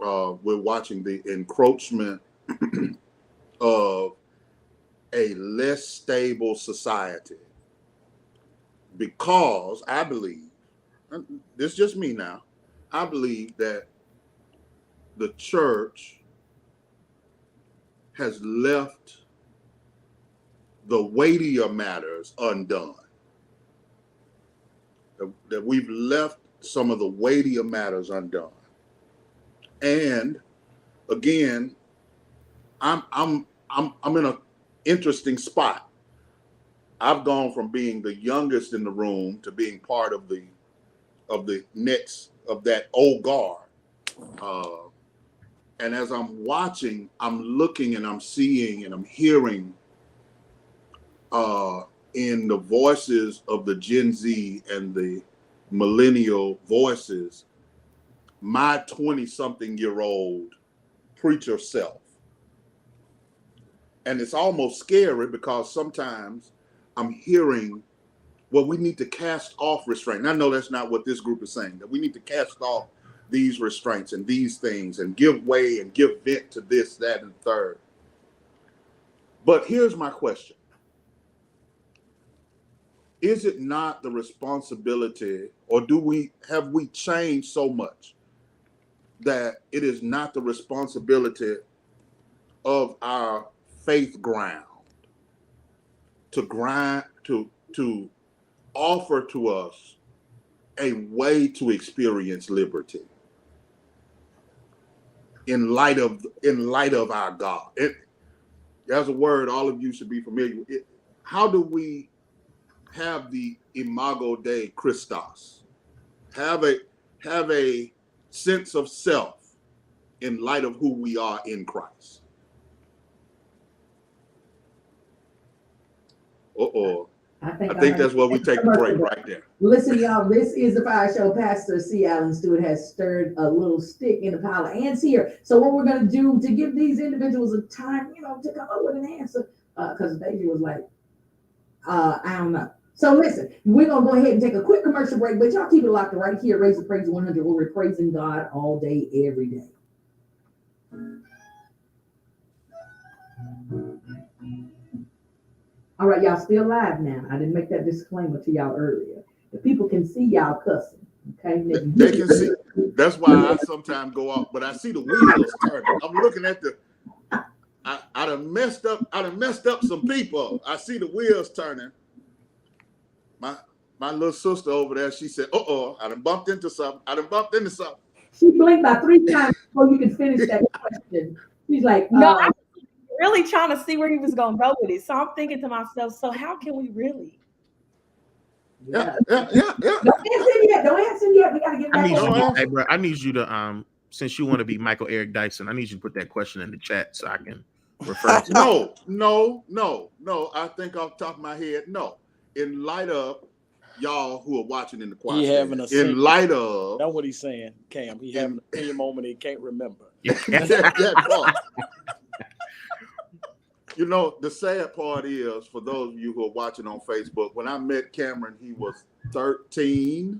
We're watching the encroachment of a less stable society, because I believe, this is just me now, I believe that the church has left the weightier matters undone. That we've left some of the weightier matters undone. And again, I'm in an interesting spot. I've gone from being the youngest in the room to being part of the next of that old guard. And as I'm watching, I'm looking and I'm seeing and I'm hearing in the voices of the Gen Z and the millennial voices, my 20-something-year-old preacher self. And it's almost scary, because sometimes I'm hearing, well, we need to cast off restraint. And I know that's not what this group is saying, that we need to cast off these restraints and these things and give way and give vent to this, that, and third. But here's my question. Is it not the responsibility, or have we changed so much that it is not the responsibility of our faith ground to offer to us a way to experience liberty in light of our God? There's a word all of you should be familiar with. How do we have the imago Dei Christos, have a sense of self in light of who we are in Christ? I think that's where we take the break right there. Listen, y'all, this is the Fiyah Show. Pastor C. Allen Stewart has stirred a little stick in the pile of ants here. So what we're going to do to give these individuals a time, to come up with an answer, because Daisy was like, I don't know. So listen, we're going to go ahead and take a quick commercial break, but y'all keep it locked right here. Raise the Praise 100, where we're praising God all day, every day. All right, y'all still live now. I didn't make that disclaimer to y'all earlier. The people can see y'all cussing, okay? They can see. That's why I sometimes go off, but I see the wheels turning. I'm looking at I done messed up some people. I see the wheels turning. My little sister over there, she said, I done bumped into something. She blinked by 3 times before you could finish that question. She's like, no, I was really trying to see where he was going to go with it. So I'm thinking to myself, so how can we really? Yeah. Don't answer yet. We got to get back. I need you to, since you want to be Michael Eric Dyson, I need you to put that question in the chat so I can refer to it. No. I think off the top of my head, no. In light of y'all who are watching in the quiet, in light of, that's what he's saying, Cam. He having a senior moment he can't remember. that part. The sad part is, for those of you who are watching on Facebook, when I met Cameron, he was 13.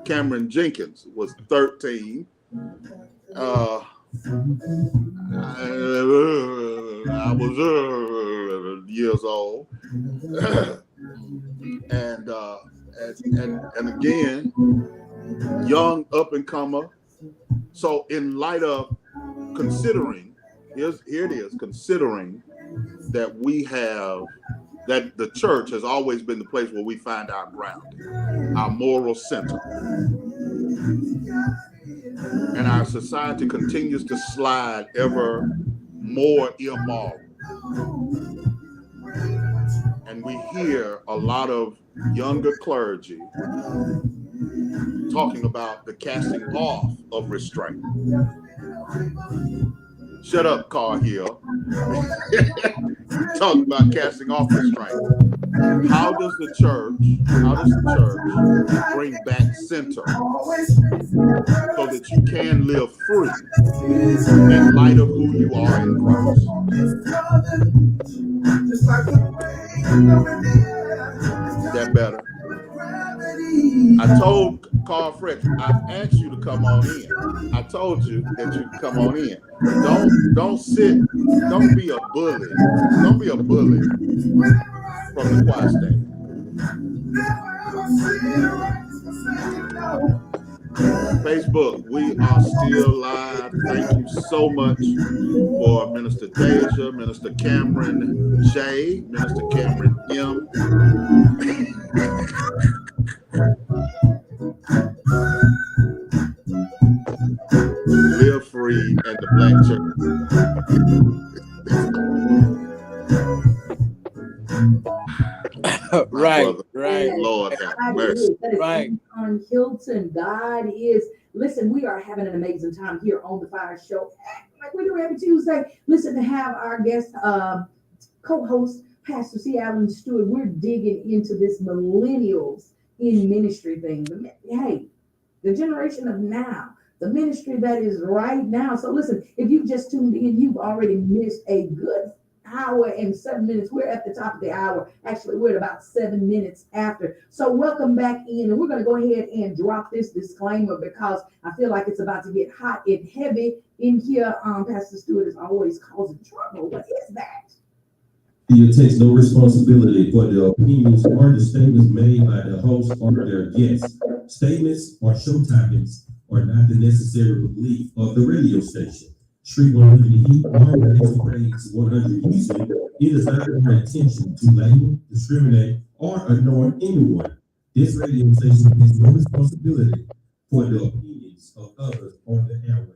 Cameron Jenkins was 13. I was years old. and again, young up and comer. So in light of considering, here it is, considering that that the church has always been the place where we find our ground, our moral center. And our society continues to slide ever more immoral. and we hear a lot of younger clergy talking about the casting off of restraint. Shut up, Carl Hill. Talk about casting off restraint. How does the church bring back center so that you can live free in light of who you are in Christ? Is that better? I told Carl Frederick, I asked you to come on in. I told you that you could come on in. Don't sit, don't be a bully. Don't be a bully from the choir stand. Facebook, we are still live. Thank you so much for Minister Deja, Minister Cameron J, Minister Cameron M. Live free and the Black Church. Right. Lord have mercy. Right. On Hilton, God is. Listen, we are having an amazing time here on the Fiyah Show, like we do every Tuesday. Listen, to have our guest co-host, Pastor C. Allen Stewart. We're digging into this millennials in ministry thing. Hey, the generation of now, the ministry that is right now. So listen, if you've just tuned in, you've already missed a good hour and 7 minutes. We're at the top of the hour. Actually, we're at about 7 minutes after. So welcome back in, and we're going to go ahead and drop this disclaimer because I feel like it's about to get hot and heavy in here. Pastor Stewart is always causing trouble. What is that? It takes no responsibility for the opinions or the statements made by the host or their guests. Statements or show topics are not the necessary belief of the radio station. Street 100 Heat or praise 100 using it is not our intention to label, discriminate, or ignore anyone. This radio station has no responsibility for the opinions of others on the airwaves.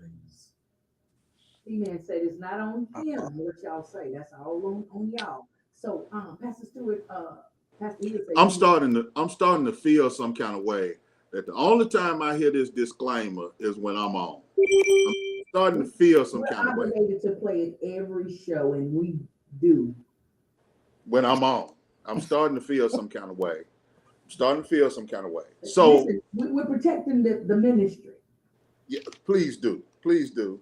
Amen. Said it's not on him. What y'all say? That's all on y'all. So, Pastor Stewart, Pastor Hill said, I'm starting to feel some kind of way that the only time I hear this disclaimer is when I'm on. I'm starting to feel some kind of way. We're obligated to play it every show, and we do. When I'm on, I'm starting to feel some kind of way. So listen, we're protecting the ministry. Yeah, please do. Please do.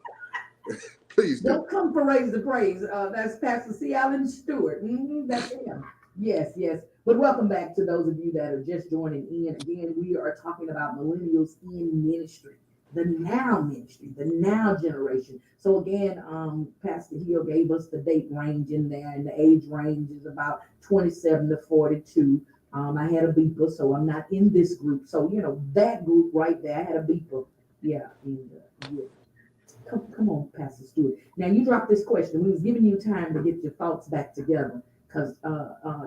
Don't come for raise the praise. That's Pastor C. Allen Stewart. That's him. Yes. But welcome back to those of you that are just joining in. Again, we are talking about millennials in ministry, the now ministry, the now generation. So again, Pastor Hill gave us the date range in there, and the age range is about 27 to 42. I had a beeper, so I'm not in this group. So, that group right there, I had a beeper. Yeah. Come on, Pastor Stewart. Now, you dropped this question. We was giving you time to get your thoughts back together because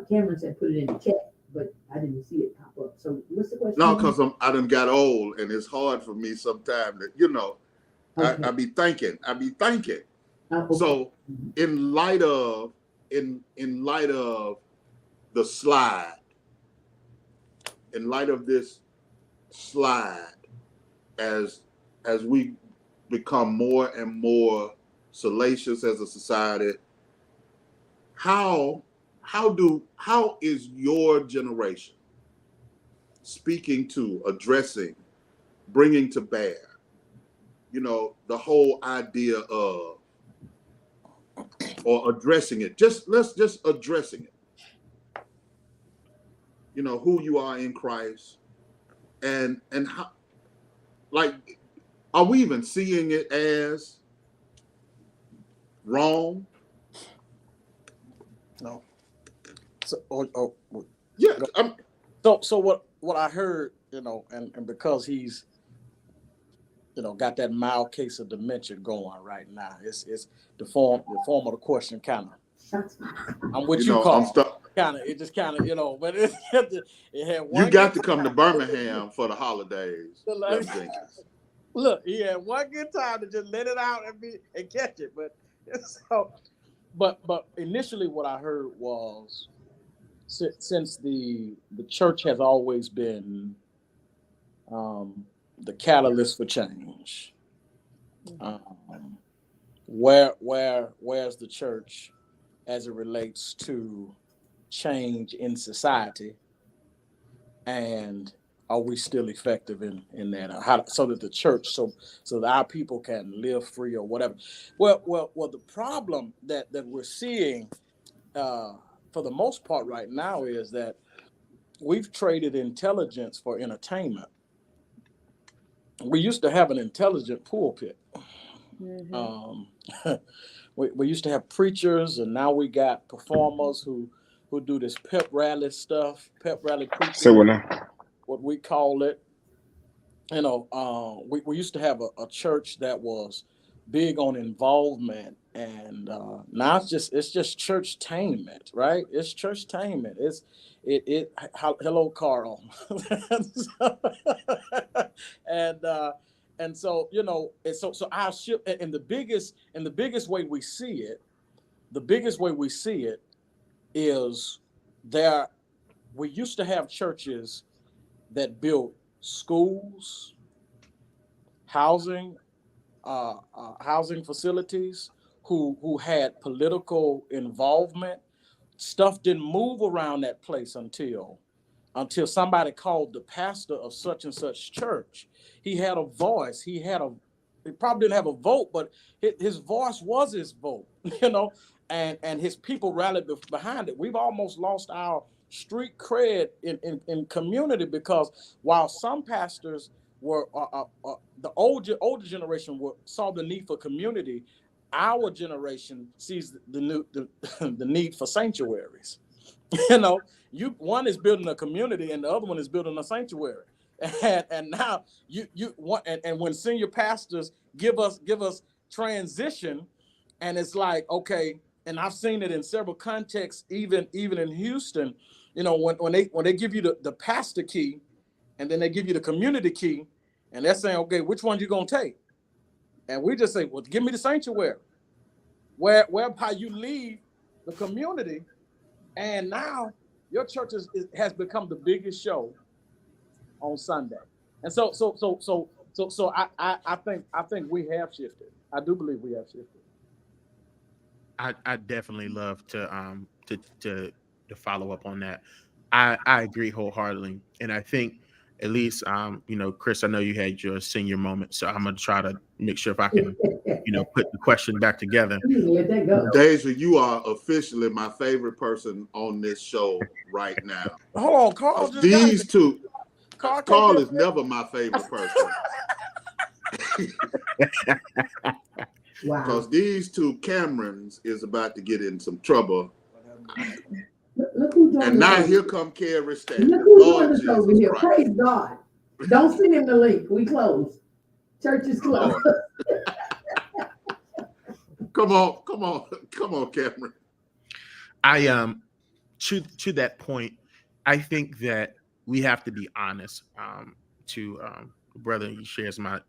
Cameron said put it in the chat, but I didn't see it pop up. So what's the question? No, because I done got old, and it's hard for me sometimes that, okay. I be thinking. Okay. So in light of the slide, in light of this slide, as we become more and more salacious as a society, how is your generation speaking to, addressing, bringing to bear, the whole idea of, or addressing it, let's addressing it, who you are in Christ, and how, like, are we even seeing it as wrong? No. So, yeah. So what I heard, and because he's, got that mild case of dementia going right now, it's the form of the question kind of. I'm with you, Carl. It just kind of, but it had one. You got to come to Birmingham for the holidays. Look, he had one good time to just let it out and catch it, but initially what I heard was since the church has always been the catalyst for change. Where's the church as it relates to change in society, and are we still effective in that? How so that the church, so that our people can live free or whatever? Well, the problem that we're seeing for the most part right now is that we've traded intelligence for entertainment. We used to have an intelligent pulpit. Mm-hmm. We used to have preachers, and now we got performers who do this pep rally stuff, pep rally preaching. So what we call it. We used to have a church that was big on involvement, and now it's just church-tainment, right? It's church-tainment. Hello, Carl. and so so our ship, and the biggest way we see it is we used to have churches that built schools, housing facilities, who had political involvement. Stuff didn't move around that place until somebody called the pastor of such and such church. He had a voice. He probably didn't have a vote, but his voice was his vote, and his people rallied behind it. We've almost lost our street cred in community, because while some pastors were the older generation saw the need for community, our generation sees the need for sanctuaries. One is building a community and the other one is building a sanctuary. And now you want, and when senior pastors give us transition, and it's like, okay, and I've seen it in several contexts, even in Houston, when they give you the pastor key, and then they give you the community key, and they're saying, okay, which one you gonna take? And we just say, well, give me the sanctuary, whereby you leave the community, and now your church has become the biggest show on Sunday. And so I think we have shifted. I do believe we have shifted. I definitely love to follow up on that. I agree wholeheartedly, and I think at least Chris, I know you had your senior moment, so I'm gonna try to make sure if I can put the question back together. Deja, you are officially my favorite person on this show right now. Hold on, Carl. These two, Carl is never my favorite person. Wow. Because these two Camerons is about to get in some trouble. Look who's and now here come Carrie Stan. Look who's doing this over here. Praise God. Don't send him the link. We closed. Church is closed. Come on, Cameron. I to that point, I think that we have to be honest. To brother, he shares my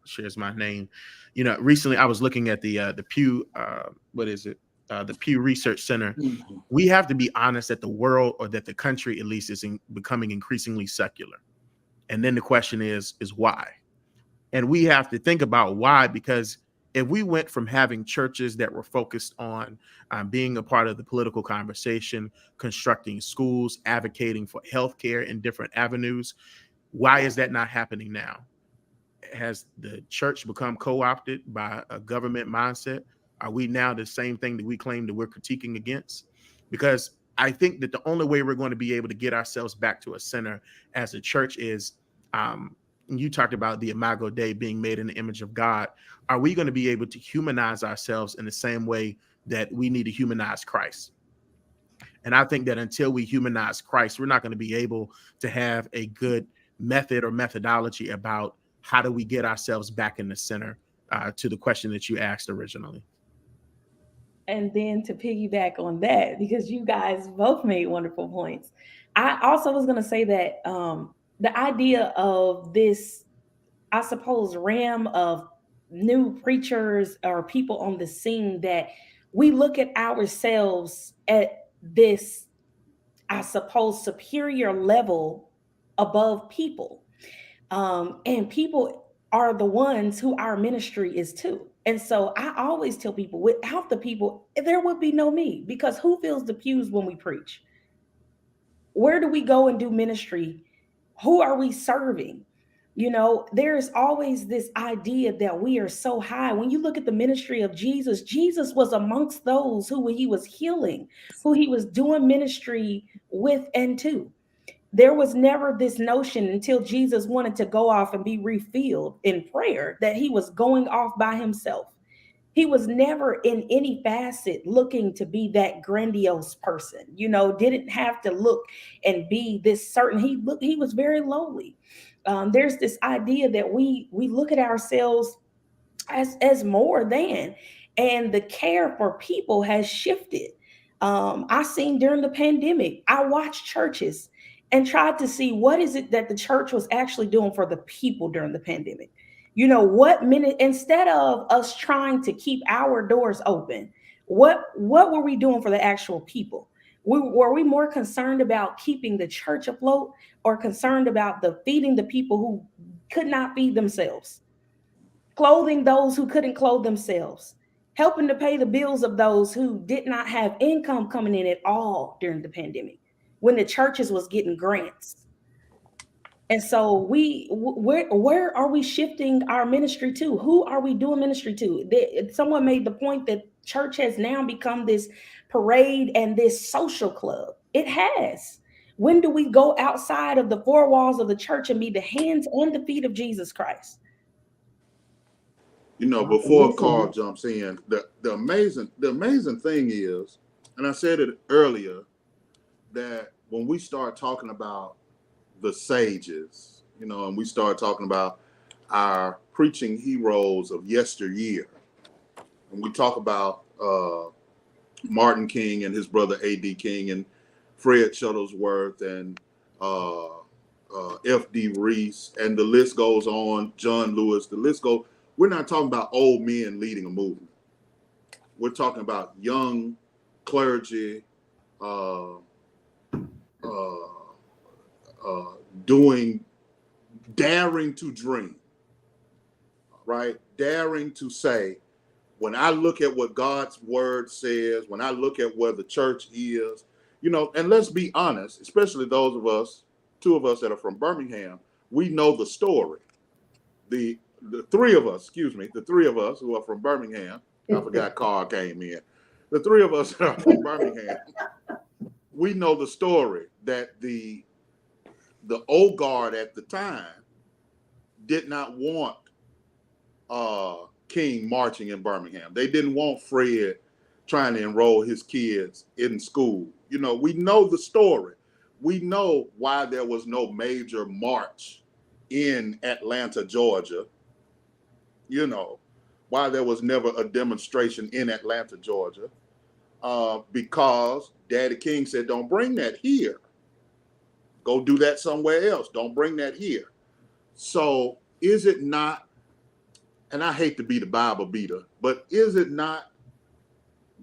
name. Recently I was looking at the Pew the Pew Research Center. Mm-hmm. We have to be honest that the world, or that the country at least, is becoming increasingly secular. And then the question is why? And we have to think about why, because if we went from having churches that were focused on being a part of the political conversation, constructing schools, advocating for healthcare in different avenues, why is that not happening now? Has the church become co-opted by a government mindset? Are we now the same thing that we claim that we're critiquing against? Because I think that the only way we're going to be able to get ourselves back to a center as a church is, you talked about the Imago Dei being made in the image of God. Are we going to be able to humanize ourselves in the same way that we need to humanize Christ? And I think that until we humanize Christ, we're not going to be able to have a good method or methodology about how do we get ourselves back in the center, to the question that you asked originally. And then to piggyback on that, because you guys both made wonderful points, I also was going to say that the idea of this, I suppose, ram of new preachers or people on the scene, that we look at ourselves at this I suppose, superior level above people. And people are the ones who our ministry is to. And so I always tell people, without the people, there would be no me, because who fills the pews when we preach? Where do we go and do ministry? Who are we serving? You know, there's always this idea that we are so high. When you look at the ministry of Jesus, Jesus was amongst those who he was healing, who he was doing ministry with and to. There was never this notion until Jesus wanted to go off and be refilled in prayer that he was going off by himself. He was never in any facet looking to be that grandiose person, you know, didn't have to look and be this certain. He was very lowly. There's this idea that we look at ourselves as more than, and the care for people has shifted. I seen during the pandemic, I watched churches and tried to see what is it that the church was actually doing for the people during the pandemic. You know, what minute, instead of us trying to keep our doors open, what were we doing for the actual people? Were we more concerned about keeping the church afloat, or concerned about the feeding the people who could not feed themselves, clothing those who couldn't clothe themselves, helping to pay the bills of those who did not have income coming in at all during the pandemic, when the churches was getting grants? And so where are we shifting our ministry to? Who are we doing ministry to? Someone made the point that church has now become this parade and this social club. It has. When do we go outside of the four walls of the church and be the hands and the feet of Jesus Christ? You know, before Carl jumps in, the amazing thing is, and I said it earlier, that when we start talking about the sages, you know, and we start talking about our preaching heroes of yesteryear, and we talk about Martin King and his brother A.D. King and Fred Shuttlesworth and F.D. Reese, and the list goes on, John Lewis, the list goes. We're not talking about old men leading a movement. We're talking about young clergy daring to dream, right? Daring to say, when I look at what God's word says, when I look at where the church is, you know, and let's be honest, especially those of us, two of us that are from Birmingham, we know the story. The three of us who are from Birmingham, I forgot Carl came in. The three of us that are from Birmingham, we know the story that the old guard at the time did not want King marching in Birmingham. They didn't want Fred trying to enroll his kids in school. You know, we know the story. We know why there was no major march in Atlanta, Georgia. You know, why there was never a demonstration in Atlanta, Georgia, because Daddy King said, don't bring that here. Go do that somewhere else. Don't bring that here. So is it not, and I hate to be the Bible beater, but is it not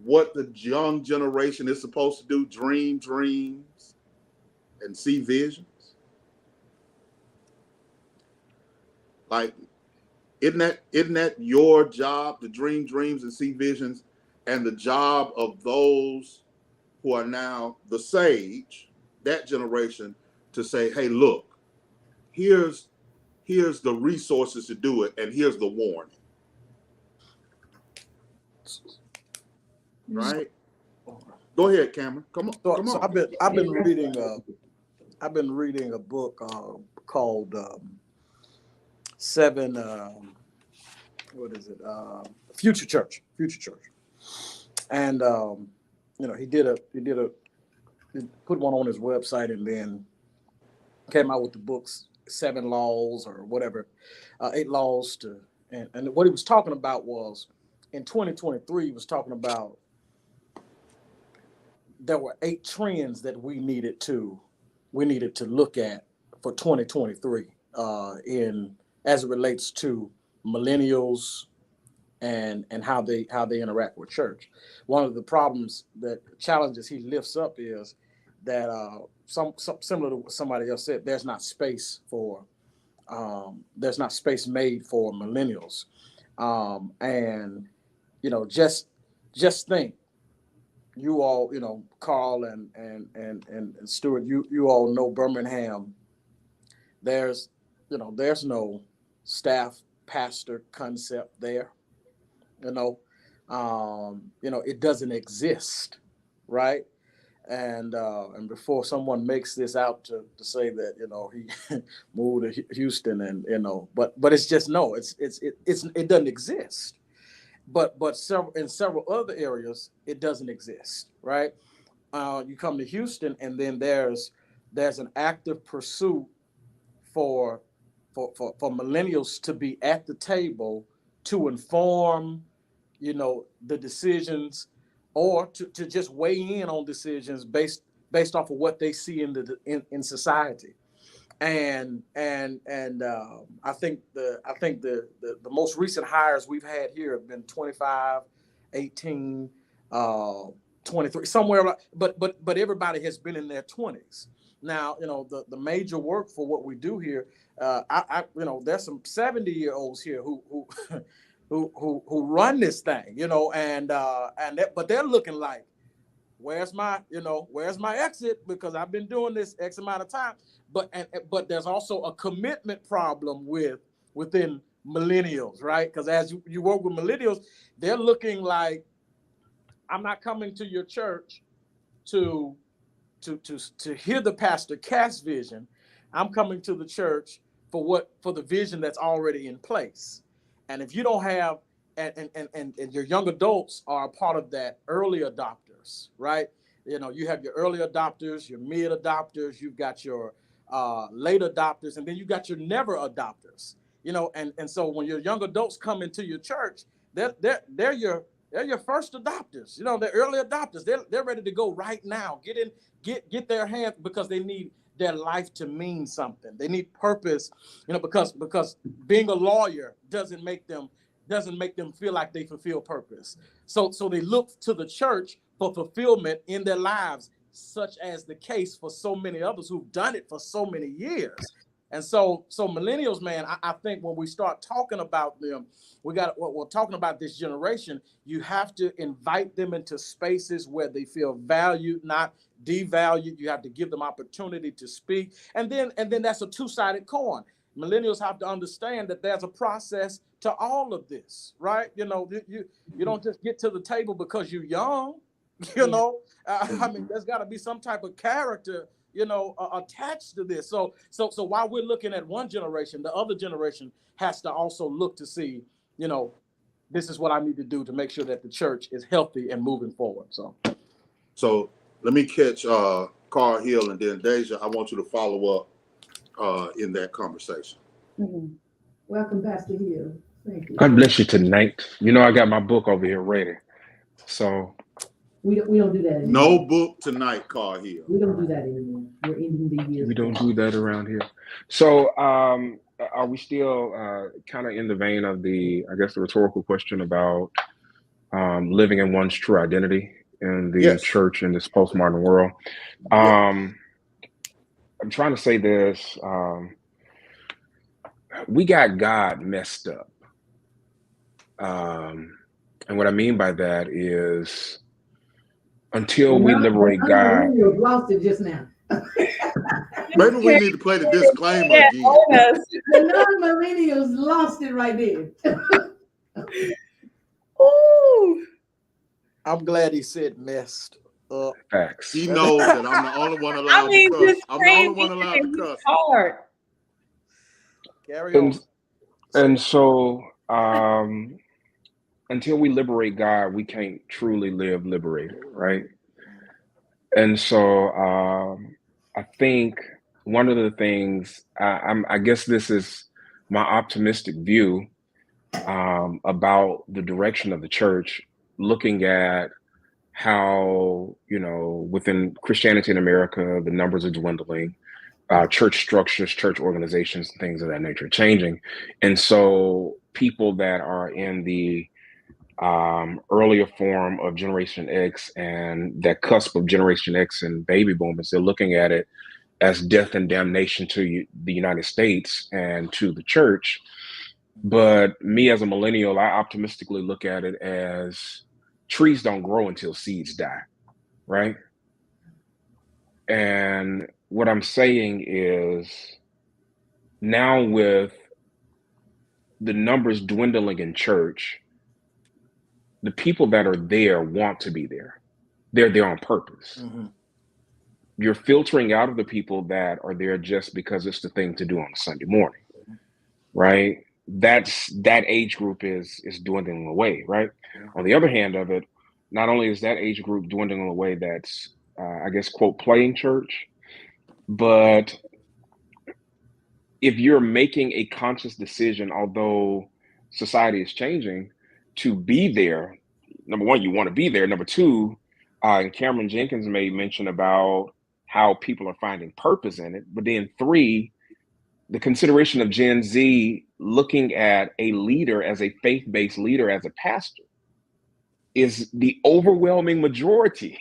what the young generation is supposed to do? Dream dreams and see visions? Like, isn't that your job, to dream dreams and see visions, and the job of those who are now the sage, that generation, to say, hey, look, here's the resources to do it, and here's the warning. Right? Go ahead, Cameron. Come on. So I've been reading a book called Seven. What is it? Future Church. And you know, he put one on his website, and then came out with the books, 7 laws or whatever, 8 laws to, and what he was talking about was, in 2023, he was talking about there were 8 trends that we needed to look at for 2023 as it relates to millennials and how they interact with church. One of the challenges he lifts up is some similar to what somebody else said, there's not space made for millennials. And just think, you all, Carl and Stewart, you all know Birmingham. There's no staff pastor concept there. It doesn't exist, right? And before someone makes this out to say that he moved to Houston, and but it's just no, it doesn't exist. But in several other areas it doesn't exist, right? You come to Houston, and then there's an active pursuit for millennials to be at the table to inform the decisions, or to just weigh in on decisions based off of what they see in society. And I think the most recent hires we've had here have been 25, 18, 23, somewhere, but everybody has been in their 20s. Now, the major work for what we do here, there's some 70-year-olds here who who run this thing, but they're looking like, where's my exit? Because I've been doing this X amount of time. But there's also a commitment problem within millennials, right? Because as you work with millennials, they're looking like, I'm not coming to your church to hear the pastor cast vision. I'm coming to the church for the vision that's already in place. And if you don't have, and your young adults are a part of that early adopters, right? You have your early adopters, your mid adopters, you've got your late adopters, and then you got your never adopters. And so when your young adults come into your church, they're your first adopters. They're early adopters. They're ready to go right now. Get their hands, because they need their life to mean something. They need purpose, because being a lawyer doesn't make them feel like they fulfill purpose. So they look to the church for fulfillment in their lives, such as the case for so many others who've done it for so many years. And so millennials, man, I think when we start talking about them, we're talking about this generation, you have to invite them into spaces where they feel valued, not devalued. You have to give them opportunity to speak. And then that's a two-sided coin. Millennials have to understand that there's a process to all of this, right? You don't just get to the table because you're young, I mean, there's got to be some type of character attached to this. So while we're looking at one generation, the other generation has to also look to see, this is what I need to do to make sure that the church is healthy and moving forward. So let me catch Carl Hill, and then Deja, I want you to follow up in that conversation. Mm-hmm. Welcome, Pastor Hill. Thank you. God bless you tonight. I got my book over here ready. So we don't do that anymore. No book tonight, Carl Hill. We don't do that anymore. We're ending the year. we don't do that around here. So are we still kind of in the vein of the rhetorical question about living in one's true identity in the church in this postmodern world? I'm trying to say this. We got God messed up. And what I mean by that is, until we liberate God. You lost it just now. Maybe we need to play the disclaimer again. The non-millennials lost it right there. Ooh. I'm glad he said messed up. Facts. He knows that I'm the only one allowed to cuss. I'm the only one allowed to cuss. Hard. Carry on. And so until we liberate God, we can't truly live liberated, right? And so I think one of the things, I guess this is my optimistic view about the direction of the church, looking at how, within Christianity in America, the numbers are dwindling, church structures, church organizations, things of that nature changing. And so people that are in the earlier form of Generation X and that cusp of Generation X and baby boomers. They're looking at it as death and damnation to the United States and to the church. But me as a millennial, I optimistically look at it as trees don't grow until seeds die, right? And what I'm saying is now with the numbers dwindling in church, the people that are there want to be there. They're there on purpose. Mm-hmm. You're filtering out of the people that are there just because it's the thing to do on a Sunday morning, right? That age group is dwindling away, right? On the other hand of it, not only is that age group dwindling away that's, I guess, quote, playing church, but if you're making a conscious decision, although society is changing, to be there, number one, you want to be there. Number two, and Cameron Jenkins made mention about how people are finding purpose in it. But then three, the consideration of Gen Z looking at a leader as a faith-based leader, as a pastor, is the overwhelming majority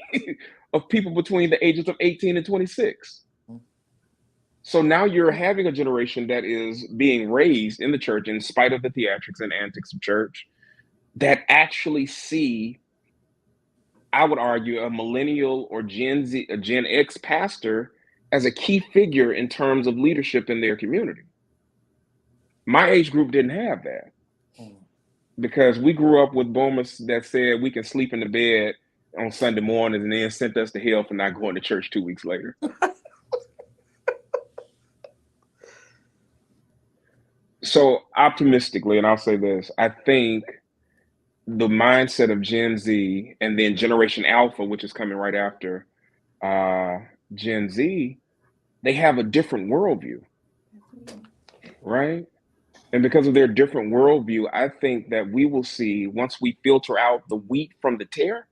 of people between the ages of 18 and 26. So now you're having a generation that is being raised in the church in spite of the theatrics and antics of church that actually see, I would argue, a millennial or Gen Z, a Gen X pastor as a key figure in terms of leadership in their community. My age group didn't have that because we grew up with boomers that said we can sleep in the bed on Sunday mornings and then sent us to hell for not going to church 2 weeks later. So optimistically, and I'll say this, I think the mindset of Gen Z and then Generation Alpha, which is coming right after Gen Z, they have a different worldview, right? And because of their different worldview, I think that we will see, once we filter out the wheat from the tare,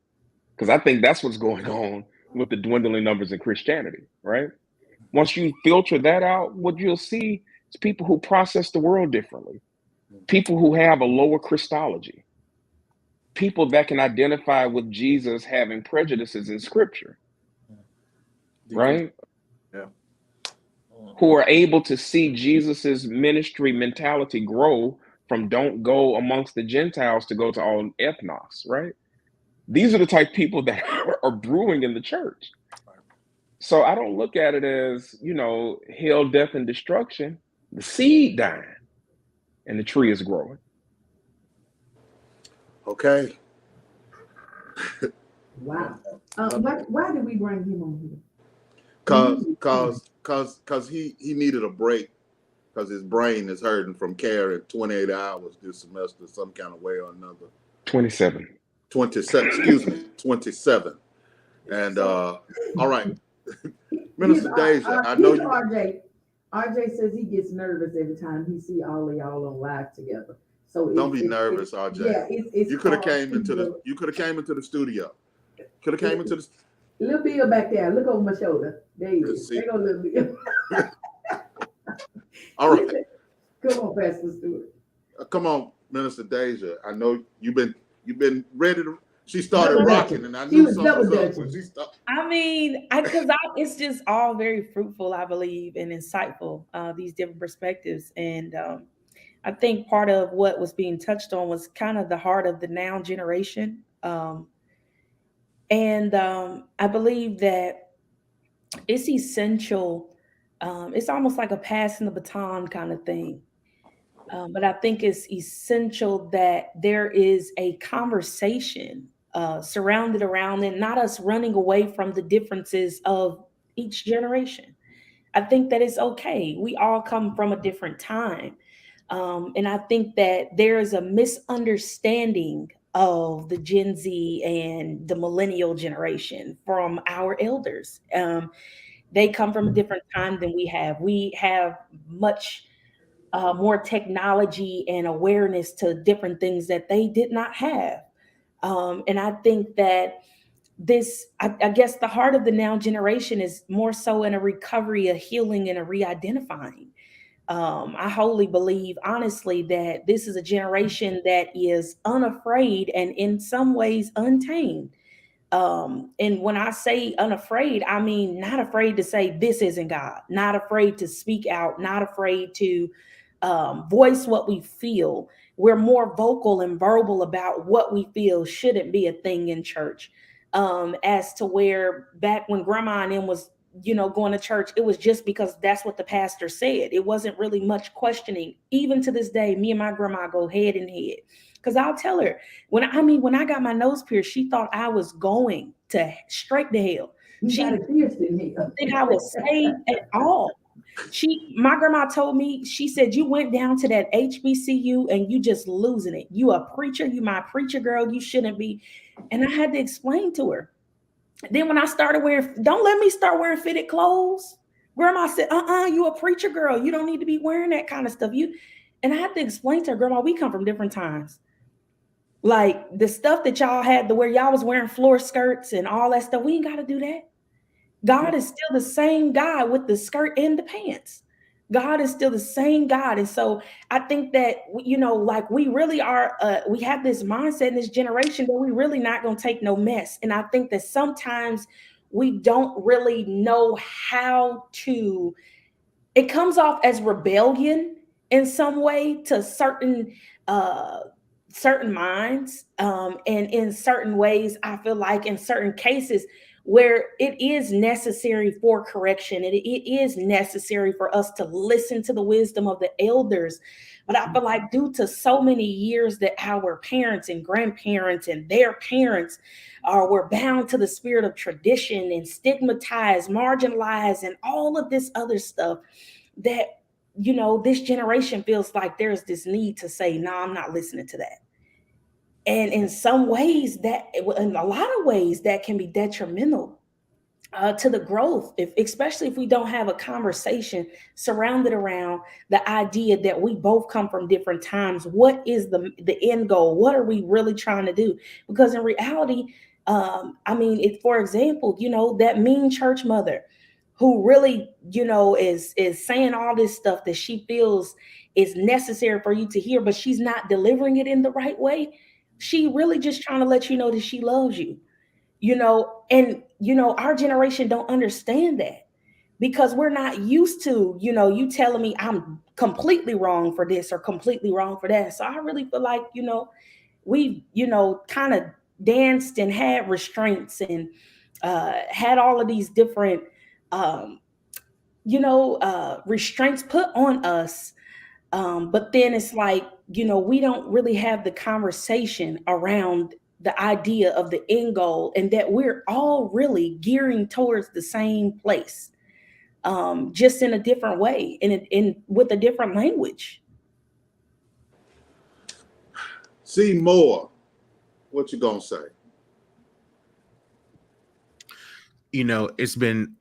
because I think that's what's going on with the dwindling numbers in Christianity, right? Once you filter that out, what you'll see is people who process the world differently, people who have a lower Christology, people that can identify with Jesus having prejudices in Scripture, right? Yeah. Who are able to see Jesus's ministry mentality grow from don't go amongst the Gentiles to go to all ethnos, right? These are the type of people that are brewing in the church. So I don't look at it as, hell, death, and destruction. The seed dying and the tree is growing. Okay. Wow. Why did we bring him on here? Cause he needed a break because his brain is hurting from carrying 28 hours this semester some kind of way or another. 27. 27. And all right. Minister Deja, I know you. RJ says he gets nervous every time he see all of y'all on live together. So don't be nervous, RJ. Yeah, it's you could have came into the studio. Could have came into the Little Bill back there. Look over my shoulder. There you go. There go Little Bill. All right. Come on, Pastor Stewart. Come on, Minister Deja. I know you've been ready to. She started rocking, and I knew something was up when she started. I mean, it's just all very fruitful, I believe, and insightful. These different perspectives, and I think part of what was being touched on was kind of the heart of the now generation. And I believe that it's essential. It's almost like a passing the baton kind of thing. But I think it's essential that there is a conversation surrounded around it, not us running away from the differences of each generation. I think that it's okay. We all come from a different time. And I think that there is a misunderstanding of the Gen Z and the millennial generation from our elders. They come from a different time than we have. We have much more technology and awareness to different things that they did not have. And I think that I guess the heart of the now generation is more so in a recovery, a healing, and a re-identifying. I wholly believe, honestly, that this is a generation that is unafraid and in some ways untamed. And when I say unafraid, I mean not afraid to say this isn't God, not afraid to speak out, not afraid to voice what we feel. We're more vocal and verbal about what we feel shouldn't be a thing in church. As to where back when grandma and them was, going to church, it was just because that's what the pastor said. It wasn't really much questioning. Even to this day, me and my grandma go head and head. Because I'll tell her, when I got my nose pierced, she thought I was going to straight to hell. You She got it pierced in here. didn't think I was saved at all. My grandma told me, she said, you went down to that HBCU and you just losing it. You a preacher, you my preacher girl, you shouldn't be. And I had to explain to her. Then when I started wearing, don't let me start wearing fitted clothes. Grandma said, you a preacher girl. You don't need to be wearing that kind of stuff. And I had to explain to her, grandma, we come from different times. Like the stuff that y'all had to wear, y'all was wearing floor skirts and all that stuff. We ain't got to do that. God is still the same God with the skirt and the pants. God is still the same God. And so I think that, like we really are, we have this mindset in this generation that we really not going to take no mess. And I think that sometimes we don't really know how to, it comes off as rebellion in some way to certain minds, and in certain ways, I feel like in certain cases where it is necessary for correction and it is necessary for us to listen to the wisdom of the elders. But I feel like due to so many years that our parents and grandparents and their parents were bound to the spirit of tradition and stigmatized, marginalized, and all of this other stuff, that this generation feels like there's this need to say, no, I'm not listening to that. And in some ways, in a lot of ways, that can be detrimental to the growth, especially if we don't have a conversation surrounded around the idea that we both come from different times. What is the end goal? What are we really trying to do? Because in reality, for example, that mean church mother who really, is saying all this stuff that she feels is necessary for you to hear, but she's not delivering it in the right way. She really just trying to let you know that she loves you, and our generation don't understand that because we're not used to, you telling me I'm completely wrong for this or completely wrong for that. So I really feel like, we've, kind of danced and had restraints and had all of these different restraints put on us. But then it's like, we don't really have the conversation around the idea of the end goal and that we're all really gearing towards the same place, just in a different way and with a different language. See more. What you gonna say? It's been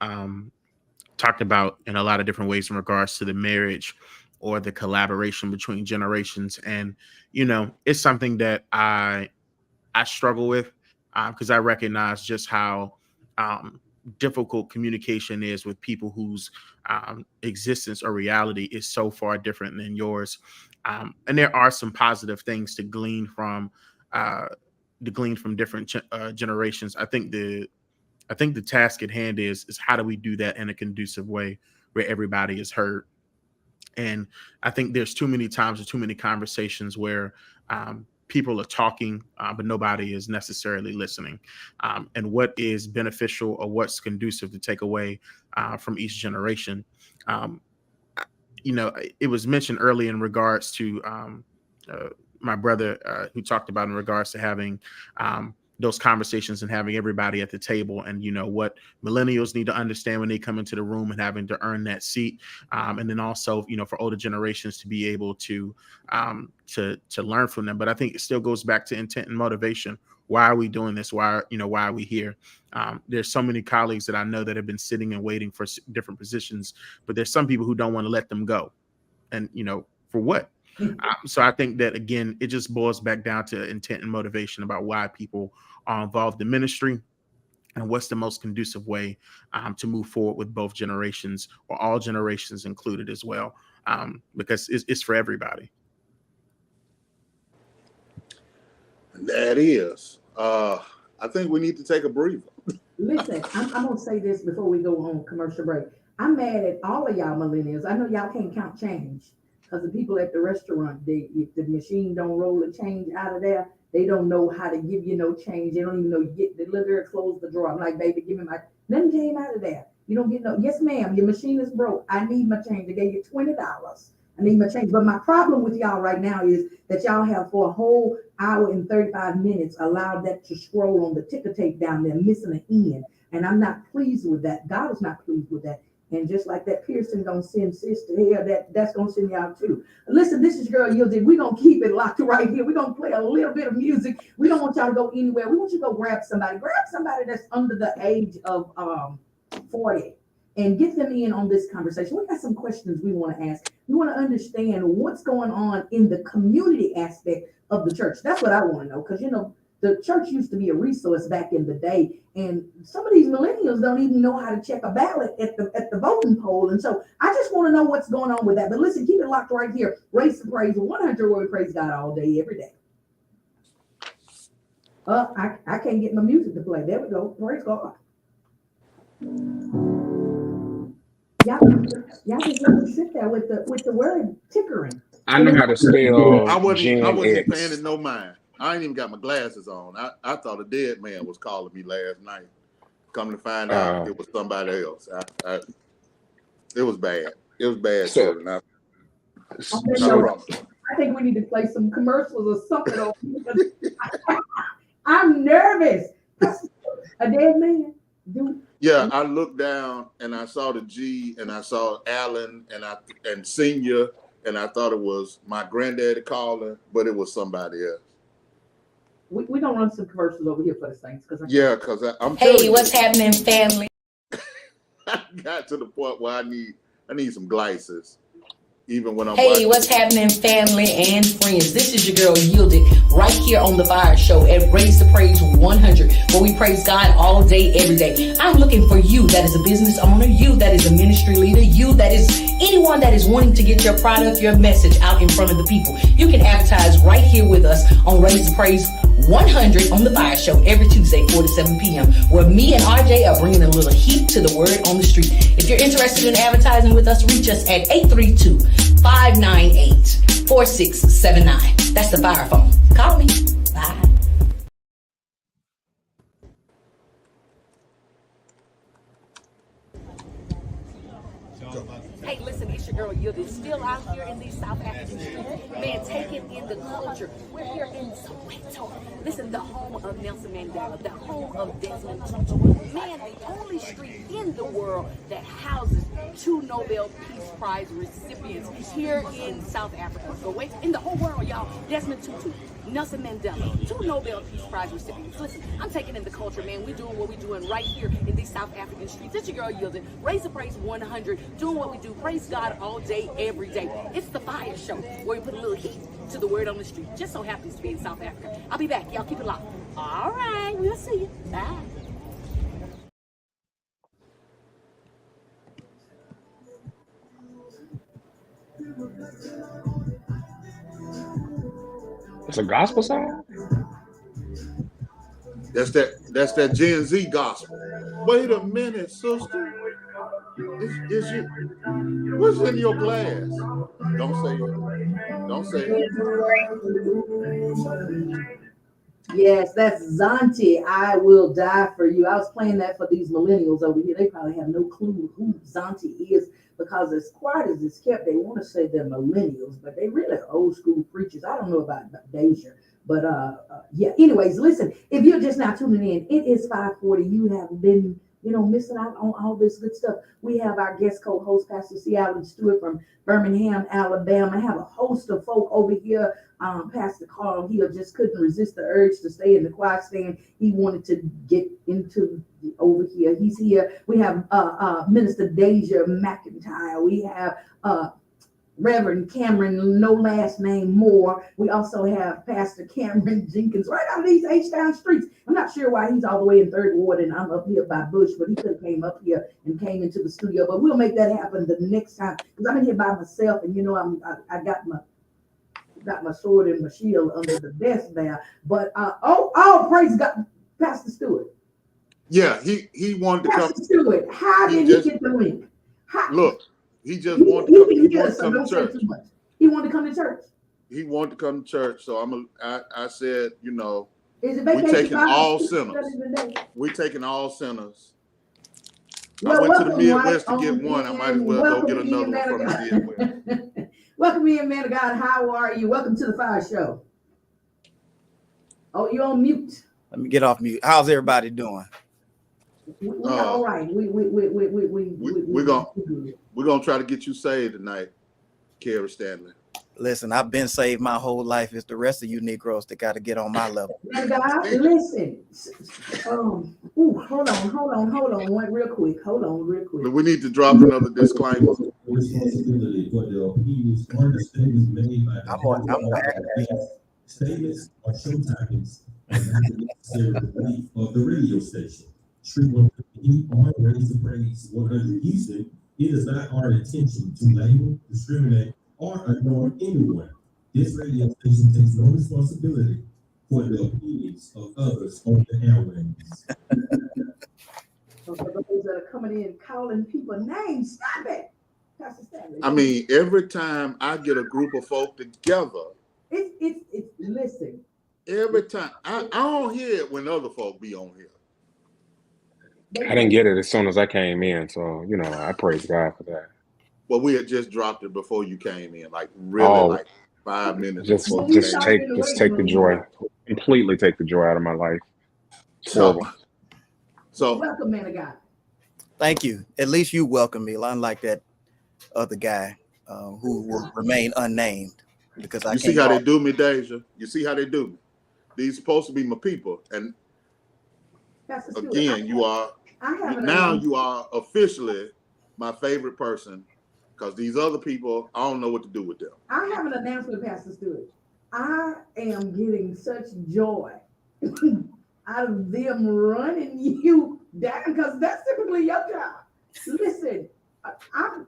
talked about in a lot of different ways in regards to the marriage or the collaboration between generations. And, it's something that I struggle with because I recognize just how difficult communication is with people whose existence or reality is so far different than yours. And there are some positive things to glean from different generations. I think the task at hand is how do we do that in a conducive way where everybody is heard. And I think there's too many times or too many conversations where people are talking, but nobody is necessarily listening. And what is beneficial or what's conducive to take away from each generation. It was mentioned earlier in regards to my brother who talked about in regards to having those conversations and having everybody at the table, and what millennials need to understand when they come into the room and having to earn that seat, and then also for older generations to be able to learn from them. But I think it still goes back to intent and motivation. Why are we doing this? Why are we here? There's so many colleagues that I know that have been sitting and waiting for different positions, but there's some people who don't want to let them go, and for what? So I think that, again, it just boils back down to intent and motivation about why people are involved in ministry and what's the most conducive way to move forward with both generations or all generations included as well. because it's for everybody. That is. I think we need to take a breather. Listen, I'm gonna say this before we go on commercial break. I'm mad at all of y'all millennials. I know y'all can't count change because the people at the restaurant, if the machine don't roll the change out of there, they don't know how to give you no change. They don't even know you get the little girl close the drawer. I'm like, baby, give me my nothing came out of there. You don't get no. Yes, ma'am. Your machine is broke. I need my change. They gave you $20. I need my change. But my problem with y'all right now is that y'all have for a whole hour and 35 minutes allowed that to scroll on the ticker tape down there, missing an end. And I'm not pleased with that. God is not pleased with that. And just like that Pearson don't send sis to hell, that's gonna send y'all too. Listen, this is your girl Yielded. We're gonna keep it locked right here. We're gonna play a little bit of music. We don't want y'all to go anywhere. We want you to go grab somebody that's under the age of 40 and get them in on this conversation. We got some questions we want to ask. We want to understand what's going on in the community aspect of the church. That's what I want to know, because the church used to be a resource back in the day, and some of these millennials don't even know how to check a ballot at the voting poll. And so I just want to know what's going on with that. But listen, keep it locked right here. Raise the Praise 100, where we praise God all day, every day. I can't get my music to play. There we go. Praise God. Y'all just let me sit there with the word tickering. I know how to spell I wasn't Gen paying X. it no mind. I ain't even got my glasses on. I thought a dead man was calling me last night. Come to find out it was somebody else. It was bad. It was bad. So, I think we need to play some commercials or something. I'm nervous. A dead man. Yeah, I looked down and I saw the G and I saw Allen and Senior, and I thought it was my granddaddy calling, but it was somebody else. We're gonna run some commercials over here for the Saints, because I'm Hey, what's happening, family? I got to the point where I need some glasses. Even when I'm Hey, what's happening, family and friends? This is your girl Yielded, right here on the Fiyah Show at Raise the Praise 100, where we praise God all day, every day. I'm looking for you that is a business owner, you that is a ministry leader, you that is anyone that is wanting to get your product, your message out in front of the people. You can advertise right here with us on Raise the Praise 100 on the Fiyah Show every Tuesday, 4 to 7 p.m., where me and RJ are bringing a little heat to the word on the street. If you're interested in advertising with us, reach us at 832-598-4679. That's the Fiyah phone. Call me. Bye. Hey, listen, it's your girl Yielded, still out here in these South African streets. Man, taking in the culture. We're here in Soweto. Listen, the home of Nelson Mandela, the home of Desmond Tutu. Man, the only street in the world that houses 2 Nobel Peace Prize recipients here in South Africa. So wait, in the whole world, y'all, Desmond Tutu, Nelson Mandela, 2 Nobel Peace Prize recipients. Listen, I'm taking in the culture, man. We're doing what we're doing right here in these South African streets. It's your girl Yielded, Raise the Praise 100, doing what we do. Praise God all day, every day. It's the Fiyah Show, where we put a little heat to the word on the street. Just so happens to be in South Africa. I'll be back. Y'all keep it locked. All right, we'll see you. Bye. It's a gospel song? That's that Gen Z gospel. Wait a minute, sister. Is you? What's in your glass? Don't say it. Don't say it. Yes, that's Zanti. I Will Die For You. I was playing that for these millennials over here. They probably have no clue who Zanti is, because as quiet as it's kept, they want to say they're millennials, but they really old school preachers. I don't know about Deja, but yeah. Anyways, listen, if you're just now tuning in, it is 5:40. You have been missing out on all this good stuff. We have our guest co-host, Pastor Stewart from Birmingham, Alabama. I have a host of folk over here. Pastor Carl here just couldn't resist the urge to stay in the choir stand. He wanted to get into over here. He's here. We have Minister Deja McIntyre. We have Reverend Cameron, no last name Moore. We also have Pastor Cameron Jenkins right out of these H-Town streets. I'm not sure why he's all the way in Third Ward and I'm up here by Bush, but he could have came up here and came into the studio. But we'll make that happen the next time because I'm in here by myself, and I got my sword and my shield under the desk there. But praise God, Pastor Stewart. Yeah, he wanted to come. Pastor Stewart, how did he get the link? Look, he just wanted to come. He wanted to come to church. He wanted to come to church. He wanted to come to church. So I said, Is it we're taking Bible all study sinners. today? We're taking all sinners. Well, I went to the welcome, Midwest to Mike, get one. I might as well go get another one from the Midwest. Welcome in, man of God. How are you? Welcome to the Fiyah Show. Oh, you're on mute. Let me get off mute. How's everybody doing? We all right. We're gonna try to get you saved tonight, Kerry Stanley. Listen, I've been saved my whole life. It's the rest of you Negroes that got to get on my level. Man of God, listen. Hold on, one real quick. Hold on, real quick. We need to drop another disclaimer. Responsibility for the opinions or the statements made by the statements or show topics are not the necessary belief of the radio station. True 150 or Raise the Praise 100 Houston, it is not our intention to label, discriminate, or ignore anyone. This radio station takes no responsibility for the opinions of others on the airwaves. So for those that are coming in calling people names, stop it. Pastor Stanley. I mean, every time I get a group of folk together, it's listen. Every time I don't hear it when other folk be on here. I didn't get it as soon as I came in, so I praise God for that. Well, we had just dropped it before you came in, like really, like 5 minutes. Just take the joy, completely take the joy out of my life. So welcome, man of God. Thank you. At least you welcome me, unlike that other guy who will remain unnamed because I. You see how they do me, Deja? You see how they do me? These supposed to be my people, and again, you are officially my favorite person. Because these other people, I don't know what to do with them. I have an announcement, Pastor Stewart. I am getting such joy out of them running you down because that's typically your job. Listen, I'm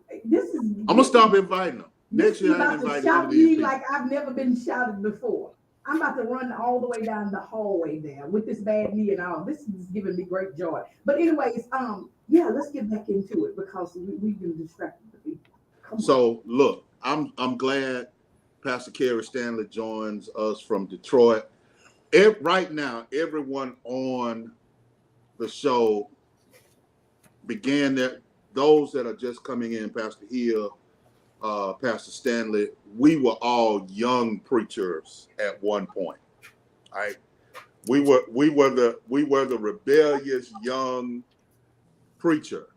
gonna stop inviting them. Next year, I invite shout me like I've never been shouted before. I'm about to run all the way down the hallway there with this bad knee and all. This is giving me great joy. But anyways, let's get back into it because we've been distracted the people. So look, I'm glad Pastor Kerry Stanley joins us from Detroit. Right now, everyone on the show began that. Those that are just coming in, Pastor Hill, Pastor Stanley, we were all young preachers at one point. Right? We were the rebellious young preacher.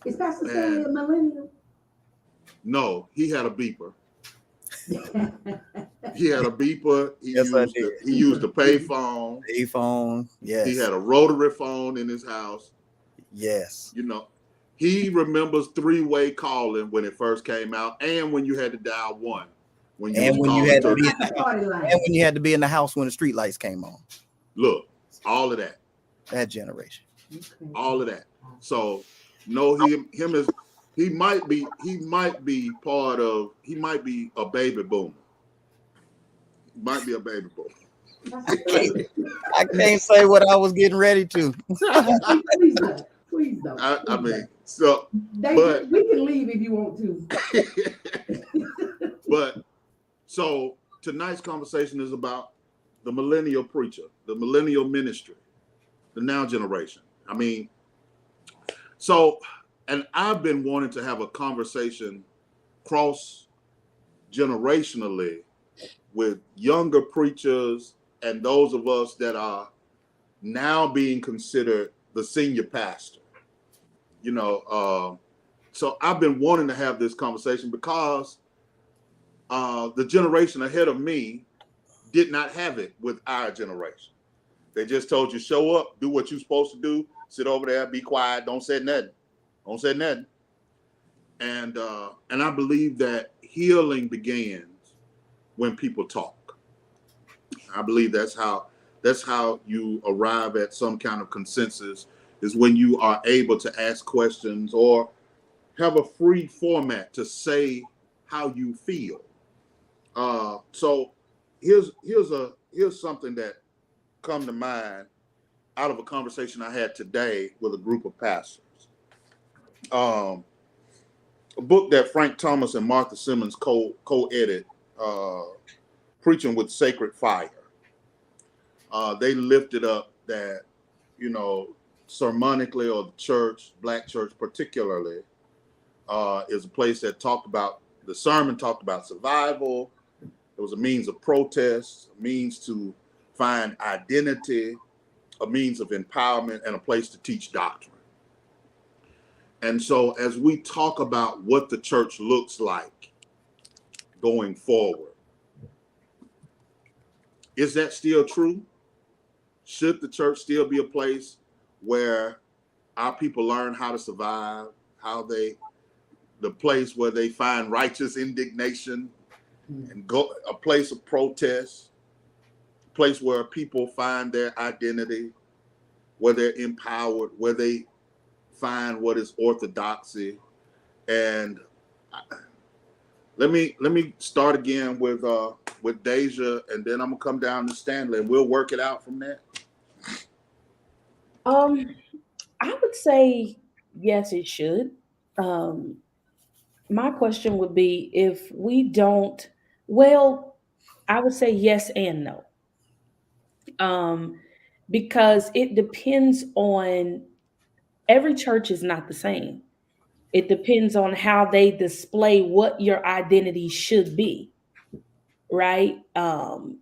Is Pastor Stanley a millennial? No, he had a beeper. He had a beeper. He used a pay phone. Payphone, yes. He had a rotary phone in his house. Yes. He remembers three-way calling when it first came out, and when you had to dial one. When you had to be in the house when the street lights came on. Look, all of that. That generation. All of that. So he might be a baby boomer. He might be a baby boomer. I can't say what I was getting ready to. Please don't. I mean, so David, we can leave if you want to. But so tonight's conversation is about the millennial preacher, the millennial ministry, the now generation. I mean, and I've been wanting to have a conversation cross-generationally with younger preachers and those of us that are now being considered the senior pastor. So I've been wanting to have this conversation because the generation ahead of me did not have it with our generation. They just told you, show up, do what you're supposed to do, sit over there, be quiet, don't say nothing. Don't say nothing. And I believe that healing begins when people talk. I believe that's how you arrive at some kind of consensus, is when you are able to ask questions or have a free format to say how you feel. So here's something that come to mind out of a conversation I had today with a group of pastors. A book that Frank Thomas and Martha Simmons co-edit, Preaching with Sacred Fire. They lifted up that, sermonically, or the church, black church particularly, is a place that the sermon talked about survival. It was a means of protest, a means to find identity, a means of empowerment, and a place to teach doctrine. And so as we talk about what the church looks like going forward, is that still true? Should the church still be a place where our people learn how to survive, the place where they find righteous indignation and go, a place of protest, a place where people find their identity, where they're empowered, where they find what is orthodoxy? And let me start again with Deja, and then I'm gonna come down to Stanley, and we'll work it out from there. I would say yes, it should. My question would be, if we don't, well, I would say yes and no. Because it depends on, every church is not the same. It depends on how they display what your identity should be, right? In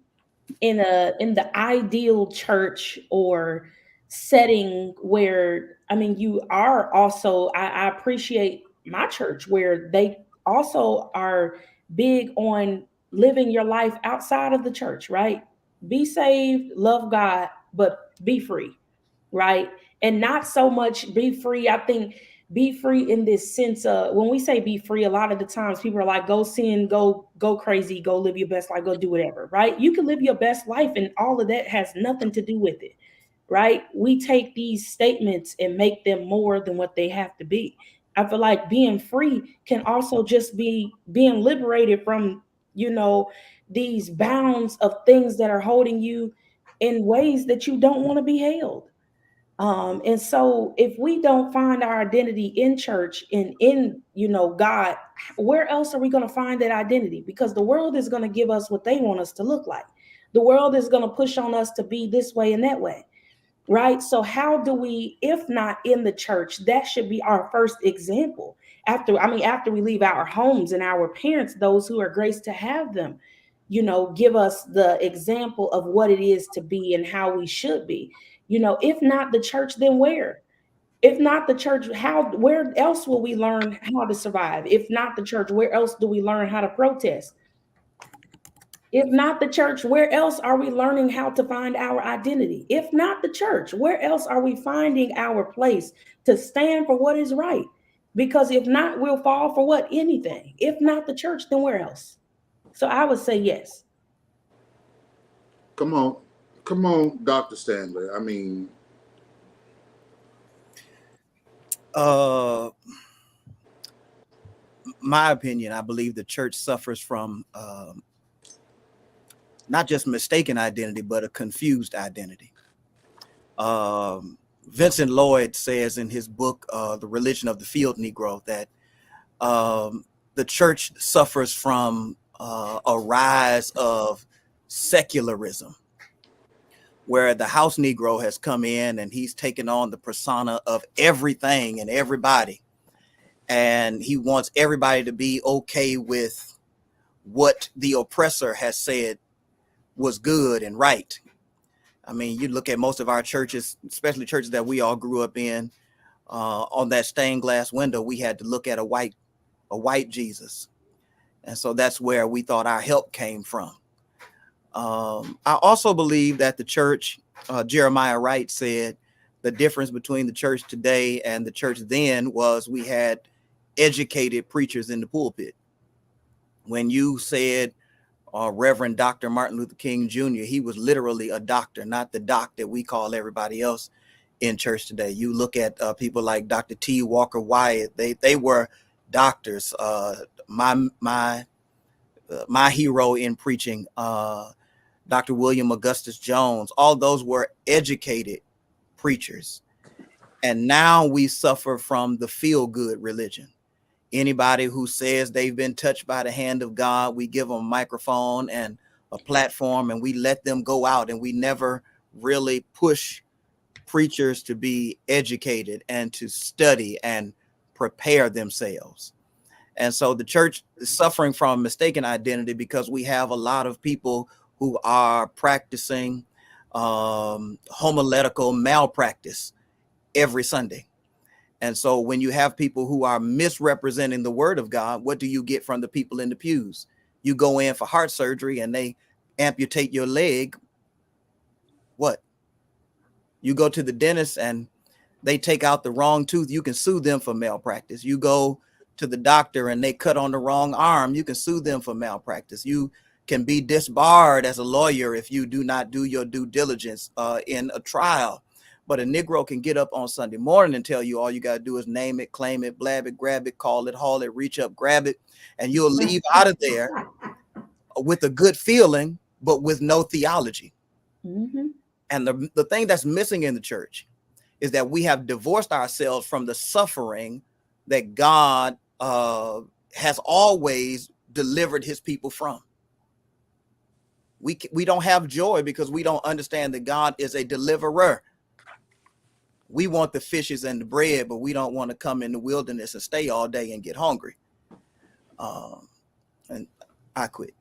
the ideal church or setting where, I mean, you are also, I appreciate my church where they also are big on living your life outside of the church, right? Be saved, love God, but be free, right? And not so much be free. I think be free in this sense of, when we say be free, a lot of the times people are like, go sin, go crazy, go live your best life, go do whatever, right? You can live your best life and all of that has nothing to do with it, right? We take these statements and make them more than what they have to be. I feel like being free can also just be being liberated from, these bounds of things that are holding you in ways that you don't want to be held. And so if we don't find our identity in church and in, God, where else are we going to find that identity? Because the world is going to give us what they want us to look like. The world is going to push on us to be this way and that way. Right. So how do we, if not in the church, that should be our first example after we leave our homes, and our parents, those who are graced to have them, give us the example of what it is to be and how we should be. If not the church, then where? If not the church, where else will we learn how to survive? If not the church, where else do we learn how to protest? If not the church, where else are we learning how to find our identity? If not the church, where else are we finding our place to stand for what is right? Because if not, we'll fall for what? Anything. If not the church, then where else? So I would say yes. Come on, Dr. Stanley. I mean, my opinion, I believe the church suffers from not just mistaken identity, but a confused identity. Vincent Lloyd says in his book, The Religion of the Field Negro, that the church suffers from a rise of secularism, where the house Negro has come in and he's taken on the persona of everything and everybody. And he wants everybody to be okay with what the oppressor has said was good and right. I mean, you look at most of our churches, especially churches that we all grew up in, on that stained glass window, we had to look at a white Jesus. And so that's where we thought our help came from. I also believe that the church, Jeremiah Wright said, the difference between the church today and the church then was we had educated preachers in the pulpit. When you said Reverend Dr. Martin Luther King Jr., he was literally a doctor, not the doc that we call everybody else in church today. You look at people like Dr. T. Walker Wyatt; they were doctors. My hero in preaching, Dr. William Augustus Jones. All those were educated preachers, and now we suffer from the feel-good religion. Anybody who says they've been touched by the hand of God, we give them a microphone and a platform, and we let them go out, and we never really push preachers to be educated and to study and prepare themselves. And so the church is suffering from mistaken identity because we have a lot of people who are practicing homiletical malpractice every Sunday. And so when you have people who are misrepresenting the word of God, what do you get from the people in the pews? You go in for heart surgery and they amputate your leg. What? You go to the dentist and they take out the wrong tooth. You can sue them for malpractice. You go to the doctor and they cut on the wrong arm. You can sue them for malpractice. You can be disbarred as a lawyer if you do not do your due diligence in a trial. But a Negro can get up on Sunday morning and tell you all you got to do is name it, claim it, blab it, grab it, call it, haul it, reach up, grab it, and you'll leave out of there with a good feeling, but with no theology. Mm-hmm. And the thing that's missing in the church is that we have divorced ourselves from the suffering that God has always delivered his people from. We don't have joy because we don't understand that God is a deliverer. We want the fishes and the bread, but we don't want to come in the wilderness and stay all day and get hungry. And I quit.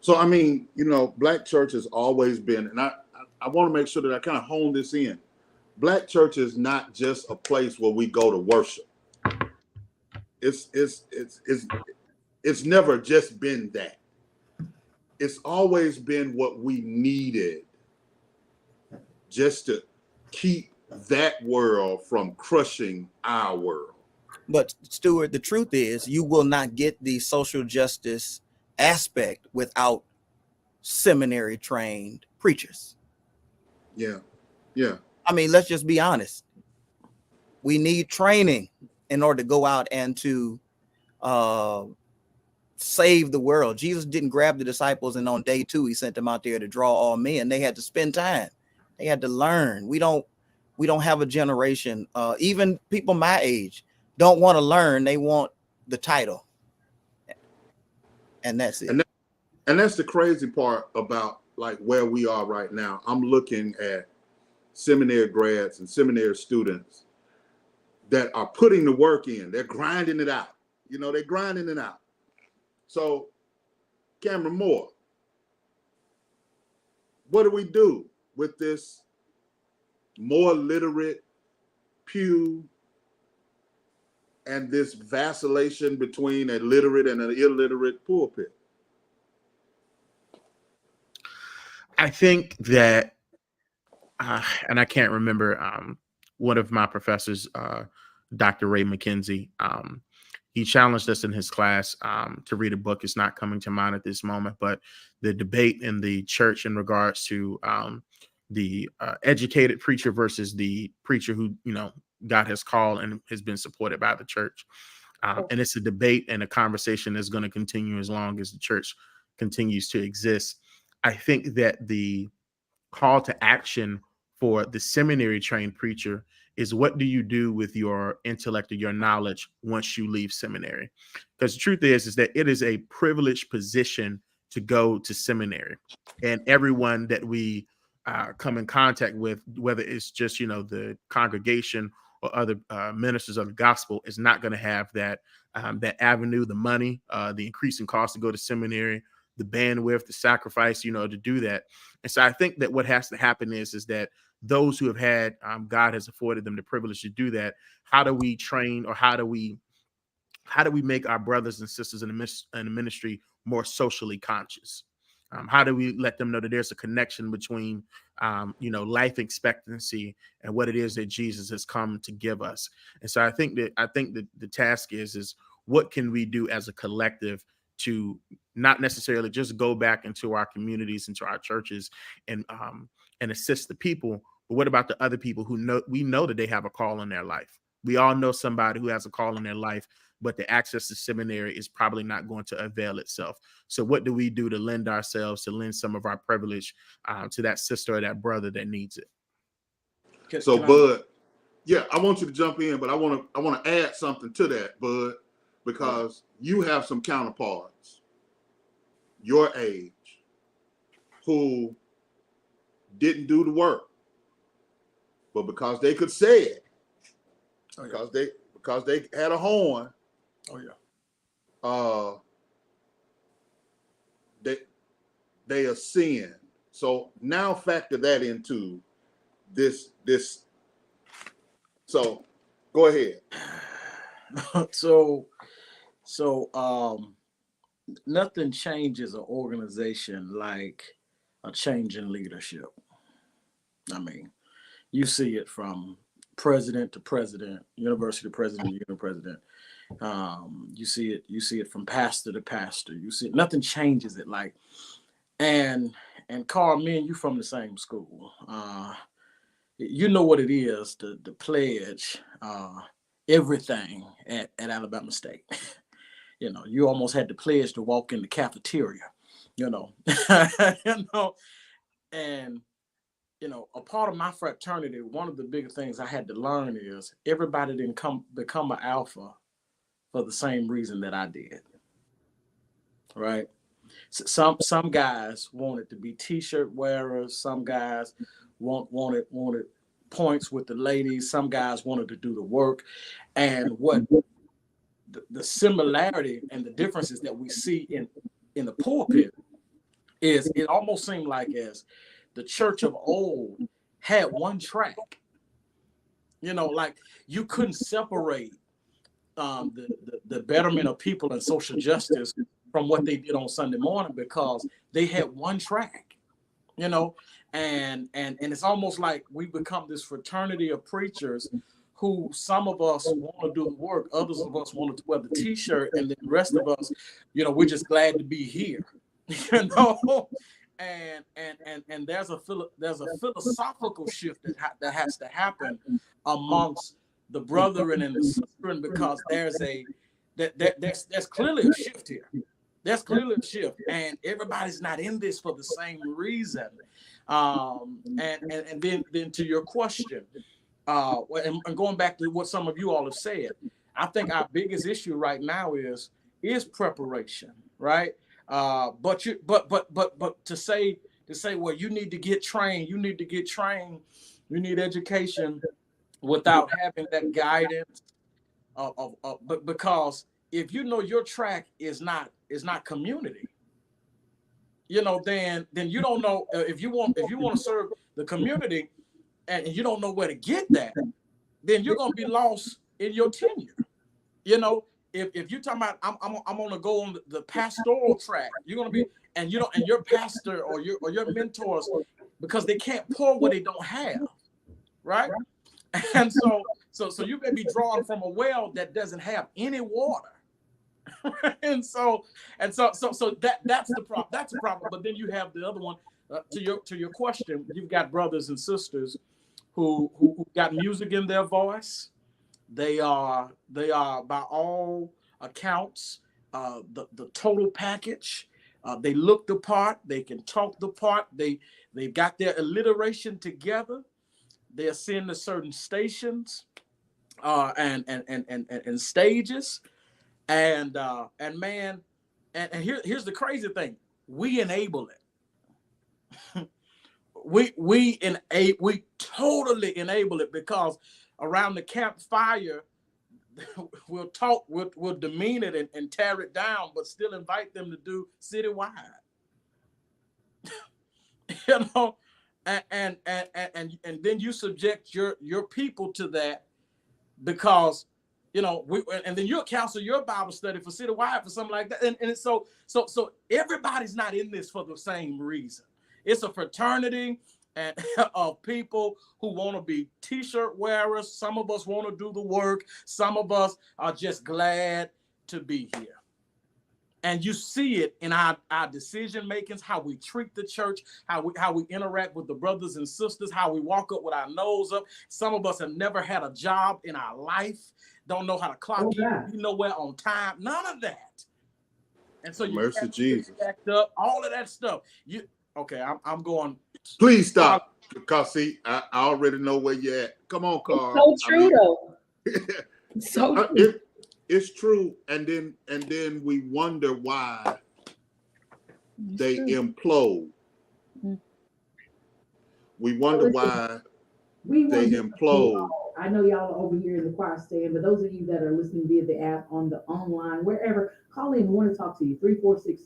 So, I mean, you know, Black church has always been, and I want to make sure that I kind of hone this in. Black church is not just a place where we go to worship. It's never just been that. It's always been what we needed just to keep that world from crushing our world. But Stewart, the truth is you will not get the social justice aspect without seminary trained preachers. Yeah. I mean, let's just be honest. We need training in order to go out and to save the world. Jesus didn't grab the disciples and on day 2 he sent them out there to draw all men. They had to spend time. They had to learn. We don't have a generation, even people my age don't want to learn. They want the title. And that's it. And that's the crazy part about like where we are right now. I'm looking at seminary grads and seminary students that are putting the work in. They're grinding it out. You know, they're grinding it out. So, Cameron Moore, what do we do with this more literate pew and this vacillation between a literate and an illiterate pulpit? I think that, and I can't remember, one of my professors, Dr. Ray McKenzie, he challenged us in his class to read a book. It's not coming to mind at this moment, but the debate in the church in regards to the educated preacher versus the preacher who, you know, God has called and has been supported by the church. And it's a debate and a conversation that's going to continue as long as the church continues to exist. I think that the call to action for the seminary trained preacher is, what do you do with your intellect or your knowledge once you leave seminary? Because the truth is that it is a privileged position to go to seminary, and everyone that we come in contact with, whether it's just, you know, the congregation or other ministers of the gospel, is not going to have that that avenue, the money, the increasing cost to go to seminary, the bandwidth, the sacrifice, you know, to do that. And so I think that what has to happen is that those who have had, God has afforded them the privilege to do that. How do we train, or how do we make our brothers and sisters in the ministry more socially conscious? How do we let them know that there's a connection between, life expectancy and what it is that Jesus has come to give us? And so I think that the task is what can we do as a collective to not necessarily just go back into our communities, into our churches, and assist the people, but what about the other people who we know that they have a call in their life? We all know somebody who has a call in their life, but the access to seminary is probably not going to avail itself. So what do we do to lend some of our privilege to that sister or that brother that needs it? So, Bud, yeah, I want you to jump in, but I want to add something to that, Bud, because you have some counterparts your age who didn't do the work, but because they could say it, because they had a horn. They ascend. So now factor that into this. So go ahead. So nothing changes an organization like a change in leadership. I mean, you see it from president to president, university president, union president. You see it from pastor to pastor. You see it, nothing changes it like. And Carl, me and you from the same school. You know what it is to pledge everything at Alabama State. You almost had to pledge to walk in the cafeteria, and a part of my fraternity, one of the bigger things I had to learn is everybody didn't become an alpha for the same reason that I did. Right? So some guys wanted to be t-shirt wearers, some guys wanted points with the ladies, some guys wanted to do the work. And what the similarity and the differences that we see in the pulpit is it almost seemed like as the church of old had one track. Like you couldn't separate the betterment of people and social justice from what they did on Sunday morning because they had one track, and it's almost like we become this fraternity of preachers who some of us want to do the work, others of us want to wear the t-shirt, and then the rest of us, we're just glad to be here, and there's a philosophical shift that has to happen amongst the brethren and the sisters, because there's clearly a shift here. There's clearly a shift, and everybody's not in this for the same reason. And then to your question, and going back to what some of you all have said, I think our biggest issue right now is preparation, right? But to say, well, you need to get trained, you need education without having that guidance but because if your track is not community, then you don't know if you want to serve the community and you don't know where to get that, then you're gonna be lost in your tenure. If you're talking about I'm gonna go on the pastoral track, you're gonna be and your pastor or your mentors, because they can't pour what they don't have, right? And so you may be drawing from a well that doesn't have any water. and so that's the problem. That's the problem. But then you have the other one. To your question, you've got brothers and sisters who got music in their voice. They are by all accounts the total package. They look the part. They can talk the part. They've got their alliteration together. They ascend to certain stations and stages, and man, and here's the crazy thing: we enable it. we totally enable it, because around the campfire we'll talk, we'll demean it and tear it down, but still invite them to do citywide. And then you subject your people to that, because You know, and then you'll counsel your Bible study for citywide for something like that. And so everybody's not in this for the same reason. It's a fraternity and of people who want to be t-shirt wearers. Some of us want to do the work. Some of us are just glad to be here. And you see it in our decision makings, how we treat the church, how we interact with the brothers and sisters, how we walk up with our nose up. Some of us have never had a job in our life, don't know how to clock in, be nowhere on time, none of that. And so you Mercy Jesus. Backed up, all of that stuff. I'm going. Please stop, because see, I already know where you're at. Come on, Carl. It's so true, though. So true. It's true, and then we wonder why they implode. We wonder why they implode. I know y'all are over here in the choir stand, but those of you that are listening via the app, on the online, wherever, call in. We want to talk to you.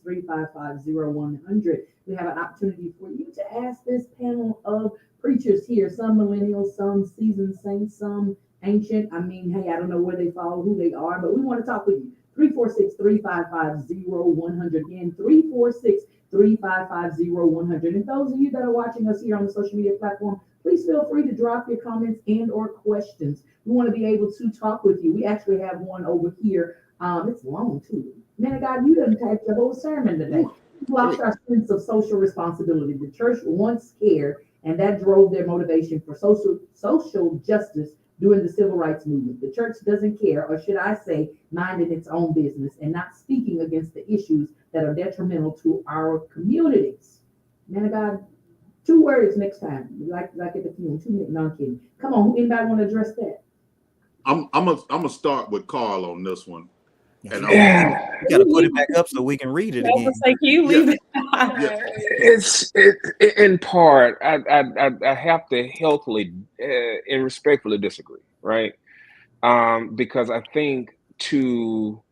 346-355-0100. We have an opportunity for you to ask this panel of preachers here, some millennials, some seasoned saints, some ancient. I mean, hey, I don't know where they fall, who they are, but we want to talk with you. 346-355-0100. Again, 346-355-0100. And those of you that are watching us here on the social media platform, please feel free to drop your comments and or questions. We want to be able to talk with you. We actually have one over here. It's long too. Man of God, you done typed the whole sermon today. We lost our sense of social responsibility. The church once cared, and that drove their motivation for social justice during the civil rights movement. The church doesn't care, or should I say, minding its own business and not speaking against the issues that are detrimental to our communities. Man of God, 2 words next time. Like at the funeral. 2 minutes. No, I'm kidding. Come on, anybody want to address that? I'm gonna start with Carl on this one. And you gotta put it back up so we can read it again. Like you leave it. It's in part. I have to healthily and respectfully disagree, right? Because I think to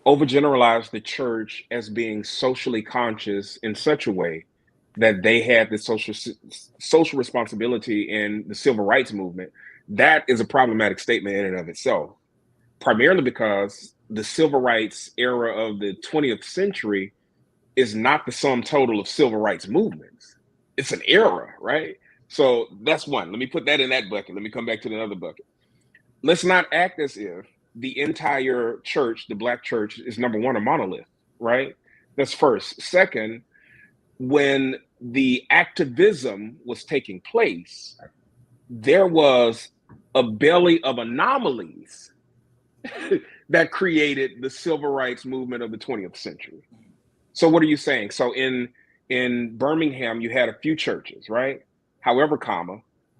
overgeneralize the church as being socially conscious in such a way that they had the social responsibility in the civil rights movement, that is a problematic statement in and of itself. Primarily because the civil rights era of the 20th century is not the sum total of civil rights movements. It's an era, right? So that's one. Let me put that in that bucket. Let me come back to the other bucket. Let's not act as if the entire church, the Black church, is number one, a monolith, right? That's first. Second, when the activism was taking place, there was a belly of anomalies that created the civil rights movement of the 20th century. So what are you saying? So in Birmingham, you had a few churches, right? However,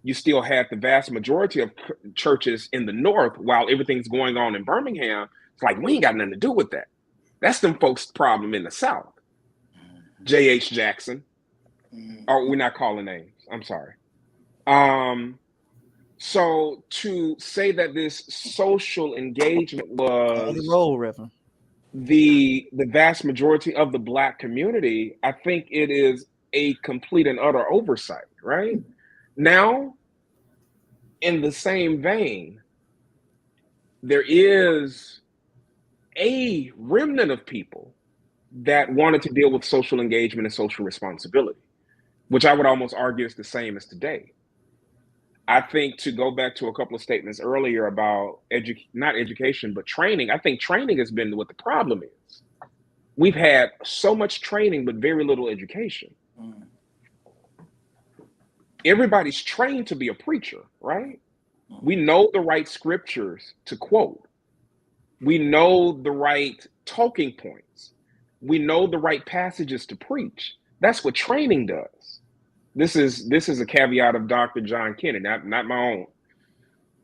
you still had the vast majority of churches in the North. While everything's going on in Birmingham, it's like, we ain't got nothing to do with that. That's them folks' problem in the South. J.H. Jackson. Oh, we're not calling names. I'm sorry. So to say that this social engagement was the vast majority of the Black community, I think it is a complete and utter oversight, right? Now, in the same vein, there is a remnant of people that wanted to deal with social engagement and social responsibility, which I would almost argue is the same as today. I think, to go back to a couple of statements earlier about not education, but training, I think training has been what the problem is. We've had so much training, but very little education. Everybody's trained to be a preacher, right? We know the right scriptures to quote. We know the right talking points. We know the right passages to preach. That's what training does. This is a caveat of Dr. John Kennedy, not my own.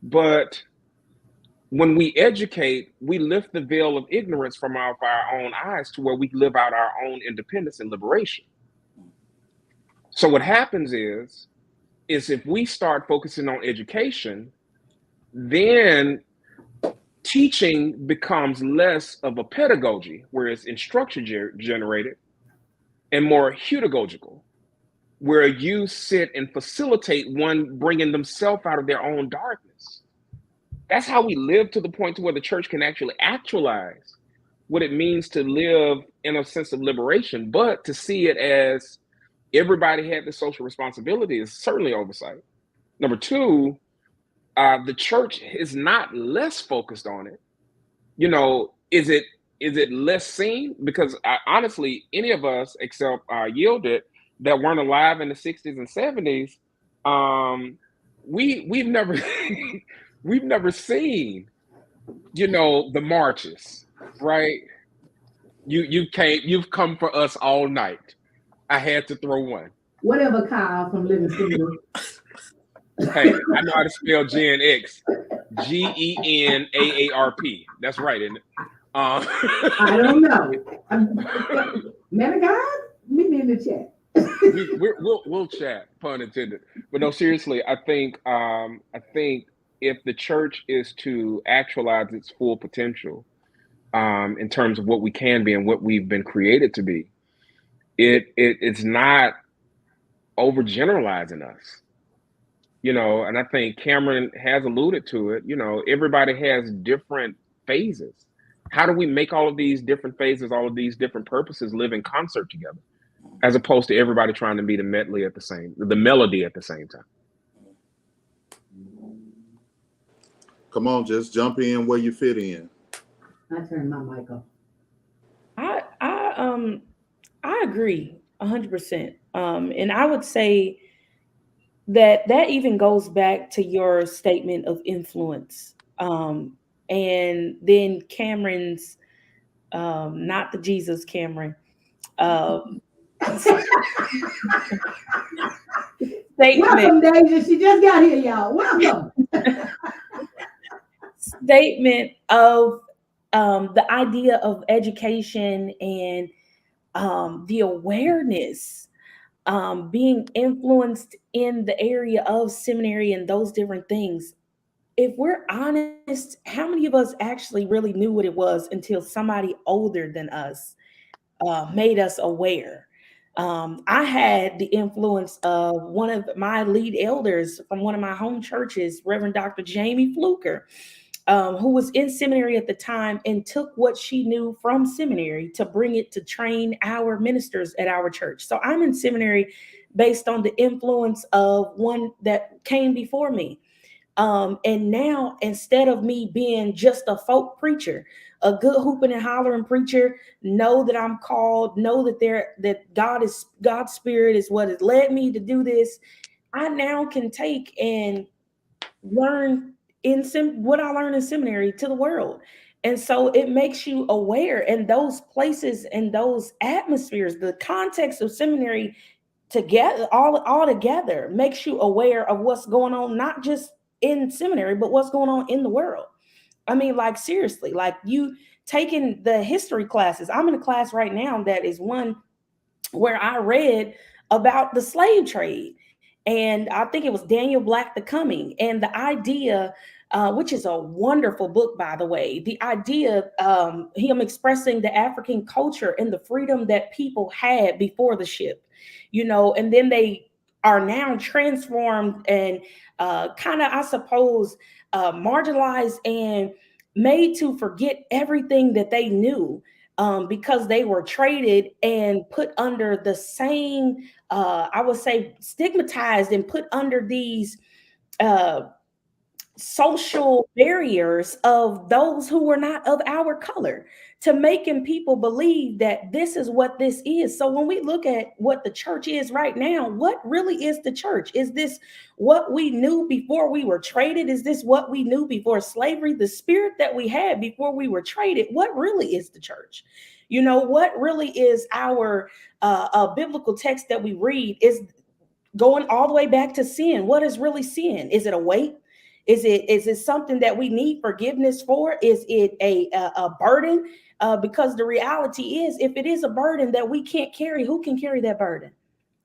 But when we educate, we lift the veil of ignorance from our own eyes to where we live out our own independence and liberation. So what happens is if we start focusing on education, then teaching becomes less of a pedagogy, where it's instruction generated, and more heutagogical, where you sit and facilitate one bringing themselves out of their own darkness. that's how we live to the point to where the church can actually actualize what it means to live in a sense of liberation. But to see it as everybody had the social responsibility is certainly oversight. Number two, the church is not less focused on it. You know, is it less seen? Because honestly, any of us except Yielded that weren't alive in the 60s and 70s, we've never we've never seen, you know, the marches, right? You've come for us all night. I had to throw one. Whatever, Kyle from Living Single. Hey, I know how to spell Gen X. GENAARP. That's right, isn't it? I don't know. Man of God, meet me in the chat. We'll chat, pun intended. But no, seriously, I think if the church is to actualize its full potential, in terms of what we can be and what we've been created to be, it's not overgeneralizing us. You know, and I think Cameron has alluded to it. You know, everybody has different phases. How do we make all of these different phases, all of these different purposes live in concert together, as opposed to everybody trying to be the melody at the same time? Come on, just jump in where you fit in. I turned my mic off. I agree 100%. And I would say that even goes back to your statement of influence. And then Cameron's, not the Jesus Cameron, Welcome, Deja. She just got here, y'all. Welcome. Statement of the idea of education and the awareness, being influenced in the area of seminary and those different things. If we're honest, how many of us actually really knew what it was until somebody older than us made us aware? I had the influence of one of my lead elders from one of my home churches, Reverend Dr. Jamie Fluker, who was in seminary at the time and took what she knew from seminary to bring it to train our ministers at our church. So I'm in seminary based on the influence of one that came before me. And now, instead of me being just a folk preacher, a good hooping and hollering preacher, know that I'm called, know that God's spirit is what has led me to do this. I now can take and learn what I learned in seminary to the world. And so it makes you aware, and those places and those atmospheres, the context of seminary together, all together makes you aware of what's going on, not just in seminary, but what's going on in the world. I mean, like, seriously, like, you taking the history classes. I'm in a class right now that is one where I read about the slave trade. And I think it was Daniel Black, The Coming, and the idea, which is a wonderful book, by the way, the idea, him expressing the African culture and the freedom that people had before the ship, you know, and then they are now transformed and kind of, I suppose, marginalized and made to forget everything that they knew, because they were traded and put under the same, I would say, stigmatized and put under these social barriers of those who were not of our color, to making people believe that this is what this is. So when we look at what the church is right now, what really is the church? Is this what we knew before we were traded? Is this what we knew before slavery? The spirit that we had before we were traded? What really is the church? You know, what really is our biblical text that we read is going all the way back to sin. What is really sin? Is it a weight? Is it something that we need forgiveness for? Is it a burden? Because the reality is, if it is a burden that we can't carry, who can carry that burden?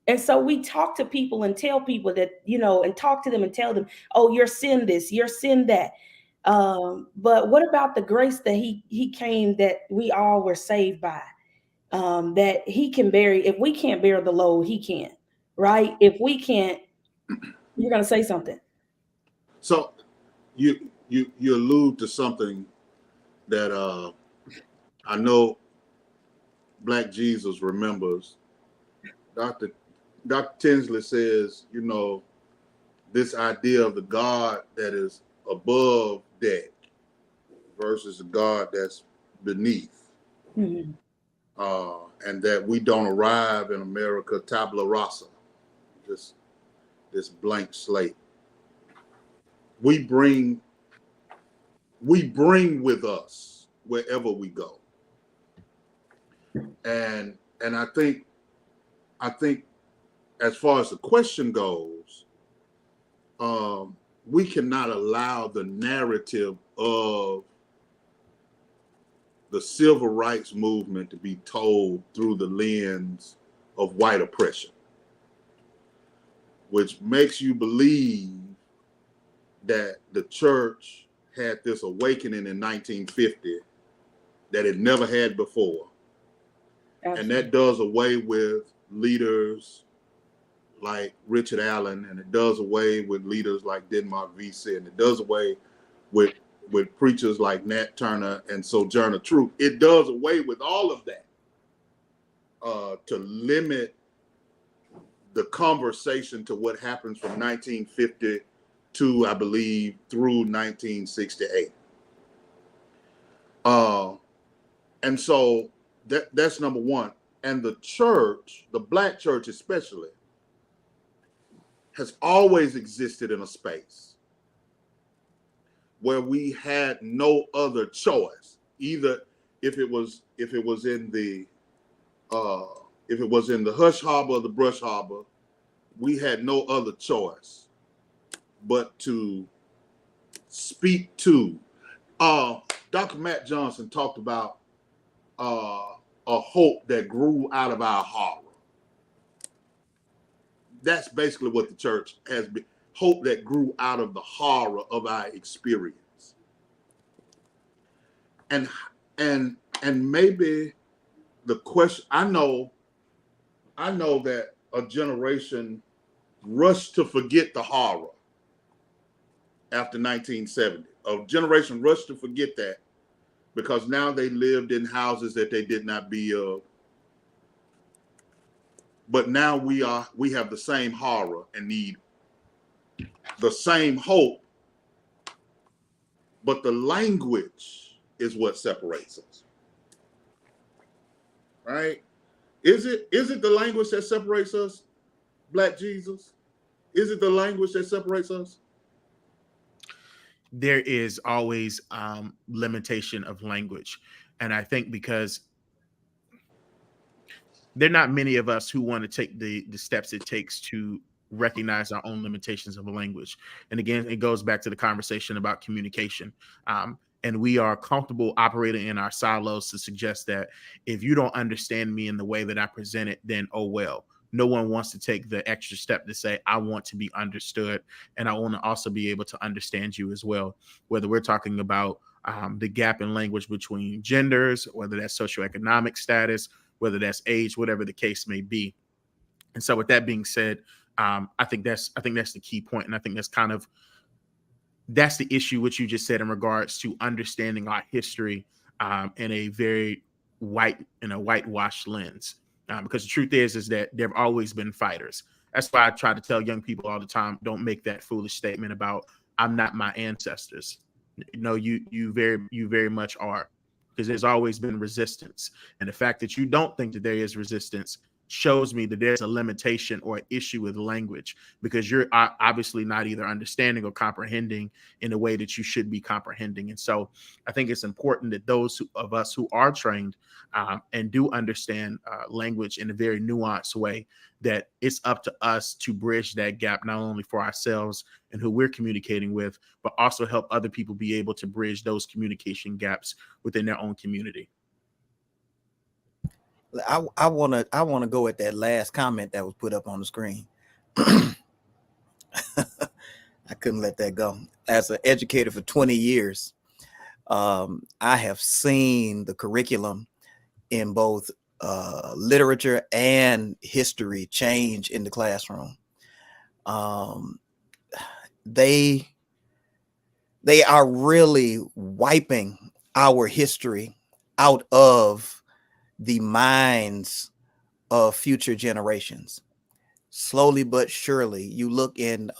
And so we talk to people and tell people that, you know, and talk to them and tell them, oh, you're sin this, you're sin that. But what about the grace that he came, that we all were saved by? That he can bear. If we can't bear the load, he can, right? If we can't, you're going to say something. So you allude to something that I know Black Jesus remembers. Dr. Tinsley says, you know, this idea of the God that is above deck versus the God that's beneath. Mm-hmm. And that we don't arrive in America tabula rasa, just this blank slate. We bring with us wherever we go. And I think as far as the question goes, we cannot allow the narrative of the civil rights movement to be told through the lens of white oppression, which makes you believe that the church had this awakening in 1950 that it never had before. Absolutely. And that does away with leaders like Richard Allen, and it does away with leaders like Denmark Vesey, and it does away with preachers like Nat Turner and Sojourner Truth. It does away with all of that to limit the conversation to what happens from 1950 to, I believe, through 1968. And so that's number one. And the church, the Black church especially, has always existed in a space where we had no other choice. Either if it was in the hush harbor or the brush harbor, we had no other choice but to speak to. Dr. Matt Johnson talked about a hope that grew out of our horror. That's basically what the church has been. Hope that grew out of the horror of our experience. And maybe the question, I know that a generation rushed to forget the horror after 1970. A generation rushed to forget that because now they lived in houses that they did not be of. But now we have the same horror and need the same hope, but the language is what separates us. Right? Is it the language that separates us, Black Jesus? Is it the language that separates us? There is always limitation of language. And I think because there are not many of us who want to take the steps it takes to recognize our own limitations of language. And again, it goes back to the conversation about communication. And we are comfortable operating in our silos to suggest that if you don't understand me in the way that I present it, then oh well. No one wants to take the extra step to say, I want to be understood, and I want to also be able to understand you as well. Whether we're talking about the gap in language between genders, whether that's socioeconomic status, whether that's age, whatever the case may be. And so with that being said, I think that's the key point. And I think that's the issue which you just said in regards to understanding our history in a very whitewashed lens. Because the truth is that there have always been fighters. That's why I try to tell young people all the time, don't make that foolish statement about I'm not my ancestors. No, you very much are, because there's always been resistance. And the fact that you don't think that there is resistance shows me that there's a limitation or an issue with language, because you're obviously not either understanding or comprehending in the way that you should be comprehending. And so I think it's important that those of us who are trained and do understand language in a very nuanced way, that it's up to us to bridge that gap, not only for ourselves and who we're communicating with, but also help other people be able to bridge those communication gaps within their own community. I want to go at that last comment that was put up on the screen. I couldn't let that go. As an educator for 20 years, I have seen the curriculum in both literature and history change in the classroom. They they are really wiping our history out of the minds of future generations. Slowly but surely, you look in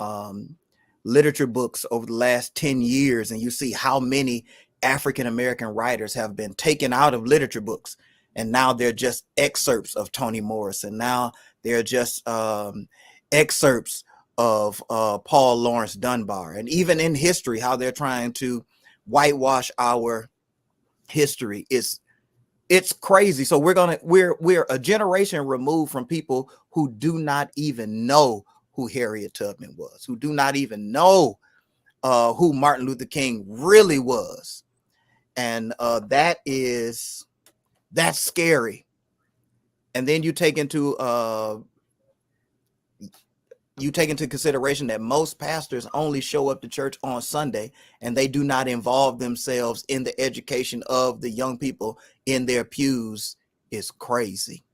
literature books over the last 10 years and you see how many African-American writers have been taken out of literature books. And now they're just excerpts of Toni Morris. And now they're just excerpts of Paul Laurence Dunbar. And even in history, how they're trying to whitewash our history. It's crazy. So we're a generation removed from people who do not even know who Harriet Tubman was, who do not even know who Martin Luther King really was. And that's scary. And then you take into consideration that most pastors only show up to church on Sunday, and they do not involve themselves in the education of the young people in their pews. Is crazy.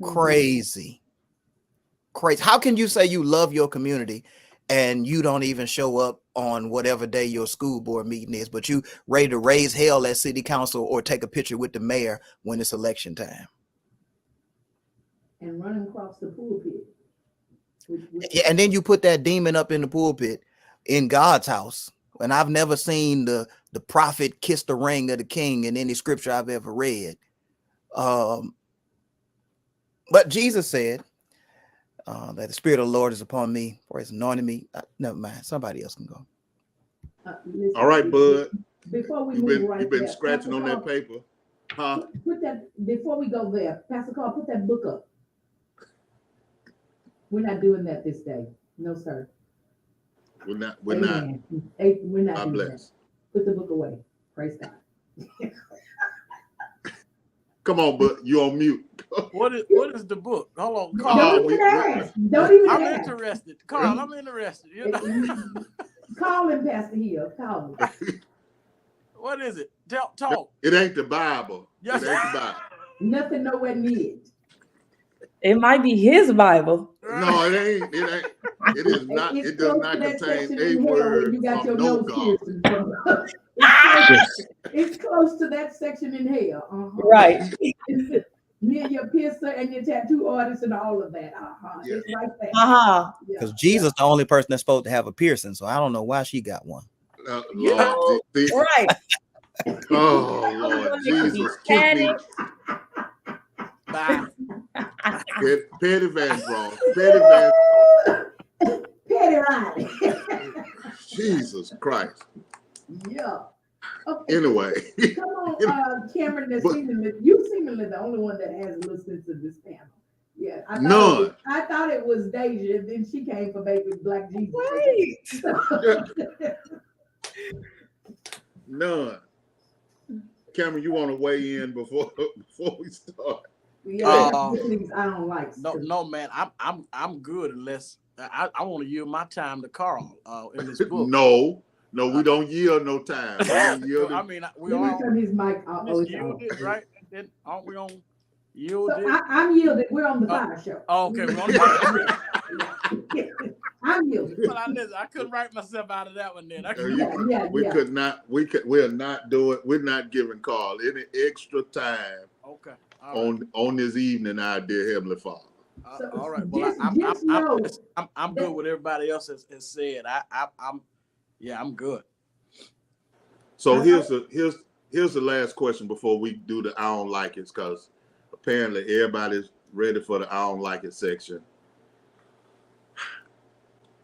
Crazy. How can you say you love your community and you don't even show up on whatever day your school board meeting is, but you ready to raise hell at city council or take a picture with the mayor when it's election time? And running across the pulpit. Yeah, and then you put that demon up in the pulpit in God's house. And I've never seen the prophet kiss the ring of the king in any scripture I've ever read. But Jesus said that the Spirit of the Lord is upon me, for He's anointed me. Never mind. Somebody else can go. Listen, All right, Bud. Before we You've move been, right you've been there, scratching Pastor on that Carl, paper. Huh? Put that, before we go there, Pastor Carl, put that book up. We're not doing that this day. No, sir. We're not. We're not God doing bless. that. Put the book away. Praise God. Come on, Bud. You on mute. What is the book? Hold on, Carl. Don't even ask. Don't even I'm ask. interested. Carl, I'm interested. You know? Call him, Pastor Hill. Call him. What is it? Talk. It ain't the Bible. Yes. It ain't the Bible. Nothing nowhere near it. It might be his Bible. No, it ain't. It ain't. It is not. It's It does close not to that contain section a in hell where word you got from your no nose God. piercing from. It's close to that section in hell. Right. Near your piercer and your tattoo artist and all of that. Yeah. It's right there. Because Jesus the only person that's supposed to have a piercing, so I don't know why she got one. Lord, Right. Oh Lord Jesus, keep me. Bye. Petty Van Bron. Petty Van. Petty Riley. Jesus Christ. Yeah. Okay. Anyway. Come on, Cameron. You seemingly the only one that has listened to this panel. Yeah. I thought it was Deja. Then she came for baby Black Jesus. Right. None. Cameron, you want to weigh in before we start? Yeah, things I don't like. No, man. I'm good unless I want to yield my time to Carl in this book. No, we don't yield no time. I mean, we all turn his mic off. Yielded, right? Then aren't we on yielded? So I'm yielded. We're on the Fiyah Show. Oh, okay, we're on the Fiyah Show. I'm yielded. But I couldn't write myself out of that one then. We could not. We're not doing. We're not giving Carl any extra time. Okay. On this evening, our dear Heavenly Father. All right. Well, I'm good with everybody else has said. I'm good. So here's the last question before we do the I don't like it, because apparently everybody's ready for the I don't like it section.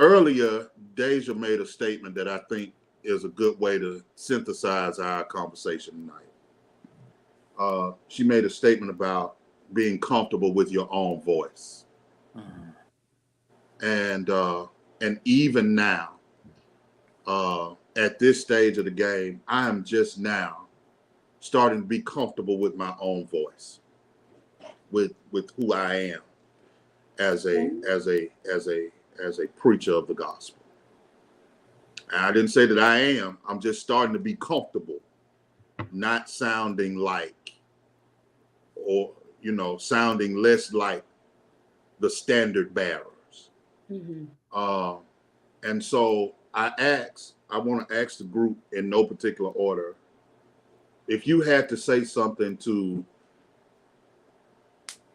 Earlier, Deja made a statement that I think is a good way to synthesize our conversation tonight. She made a statement about being comfortable with your own voice. And even now, at this stage of the game, I am just now starting to be comfortable with my own voice, with who I am as a preacher of the gospel. And I didn't say that I am. I'm just starting to be comfortable, not sounding like, or sounding less like the standard bearers. And so I want to ask the group in no particular order. If you had to say something to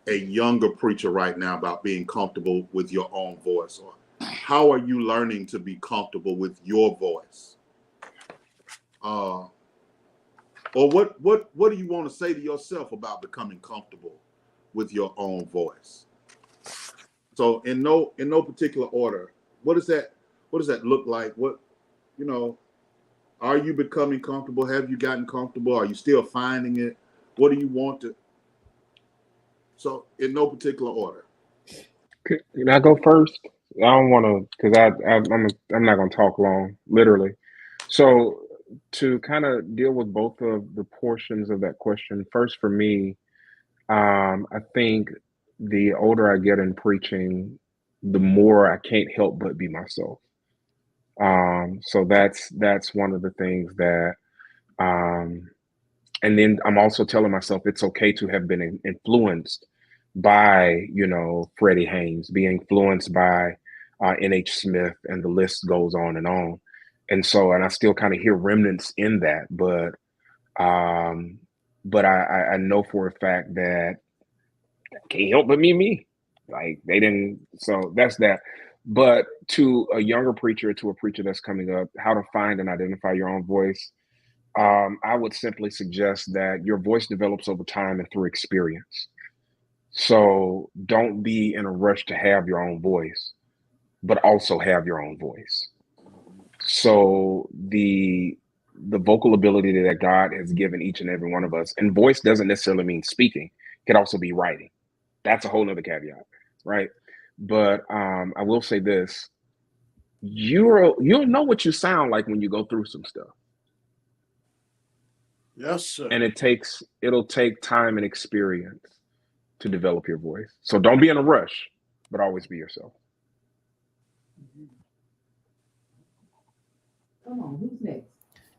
a younger preacher right now about being comfortable with your own voice, or how are you learning to be comfortable with your voice? Or what do you want to say to yourself about becoming comfortable with your own voice? So in no particular order, what does that look like? What, are you becoming comfortable? Have you gotten comfortable? Are you still finding it? What do you want to? So in no particular order. Can I go first? I don't want to, because I'm not going to talk long, literally. So to kind of deal with both of the portions of that question, first for me, I think the older I get in preaching, the more I can't help but be myself. So that's one of the things that, and then I'm also telling myself it's okay to have been influenced by, Freddie Haynes, be influenced by N.H. Smith, and the list goes on and on. And so, and I still kind of hear remnants in that, but I know for a fact that I can't help but be me. Like they didn't, so that's that. But to a younger preacher, to a preacher that's coming up, how to find and identify your own voice, I would simply suggest that your voice develops over time and through experience. So don't be in a rush to have your own voice, but also have your own voice. So the vocal ability that God has given each and every one of us, and voice doesn't necessarily mean speaking, it could also be writing. That's a whole nother caveat, right? But I will say this: you'll know what you sound like when you go through some stuff. Yes, sir. And it'll take time and experience to develop your voice. So don't be in a rush, but always be yourself. Come on, who's next?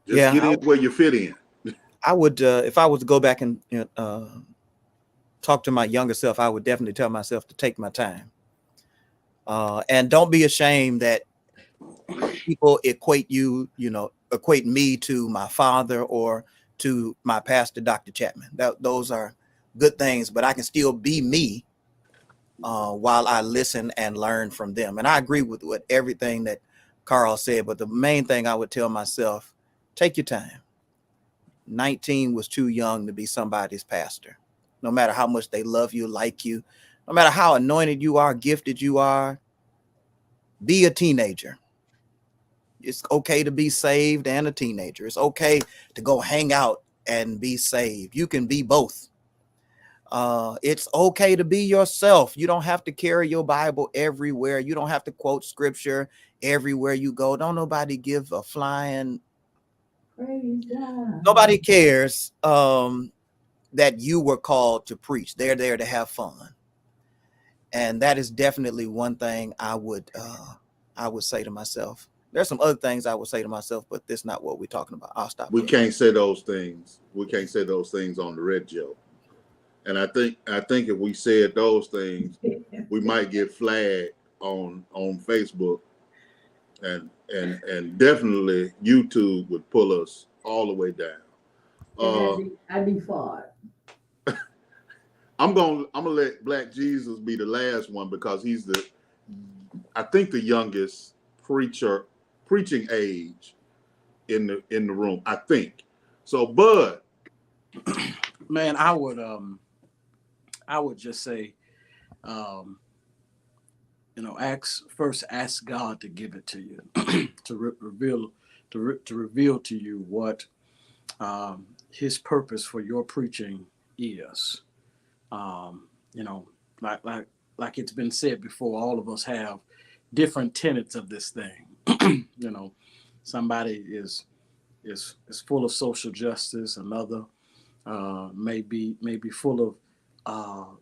Just get in where you fit in. I would, if I was to go back and talk to my younger self, I would definitely tell myself to take my time. And don't be ashamed that people equate me to my father or to my pastor, Dr. Chapman. Those are good things, but I can still be me while I listen and learn from them. And I agree with everything that Carl said, but the main thing I would tell myself, take your time. 19 was too young to be somebody's pastor. No matter how much they love you, like you, no matter how anointed you are, gifted you are, be a teenager. It's okay to be saved and a teenager. It's okay to go hang out and be saved. You can be both. It's okay to be yourself. You don't have to carry your Bible everywhere. You don't have to quote scripture everywhere you go. Don't nobody give a flying. Nobody cares that you were called to preach. They're there to have fun. And that is definitely one thing I would say to myself. There's some other things I would say to myself, but this is not what we're talking about. I'll stop. We can't say those things. We can't say those things on the radio. And I think if we said those things, we might get flagged on Facebook, and definitely YouTube would pull us all the way down. I'd be far. I'm gonna let Black Jesus be the last one because he's I think the youngest preaching age in the room. I think so. Bud, man, I would just say, ask God to give it to you, to reveal to you what His purpose for your preaching is. Like it's been said before, all of us have different tenets of this thing. Somebody is full of social justice. Another may be full of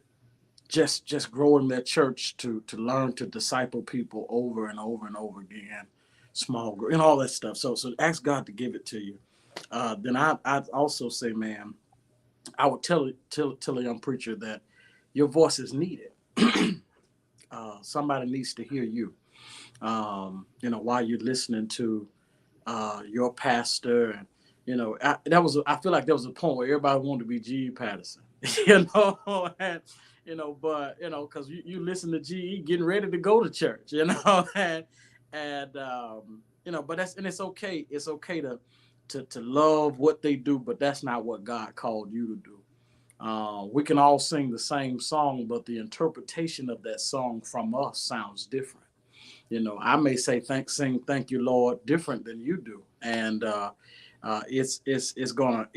just growing their church to learn to disciple people over and over and over again, small group and all that stuff. So ask God to give it to you. Then I'd also say, man, I would tell a young preacher that your voice is needed. Somebody needs to hear you. while you're listening to your pastor. And, I feel like there was a point where everybody wanted to be G.E. Patterson, and, but, because you listen to G.E. getting ready to go to church, and but it's okay. It's okay to love what they do, but that's not what God called you to do. We can all sing the same song, but the interpretation of that song from us sounds different. I may say thank you, Lord, different than you do, and it's gonna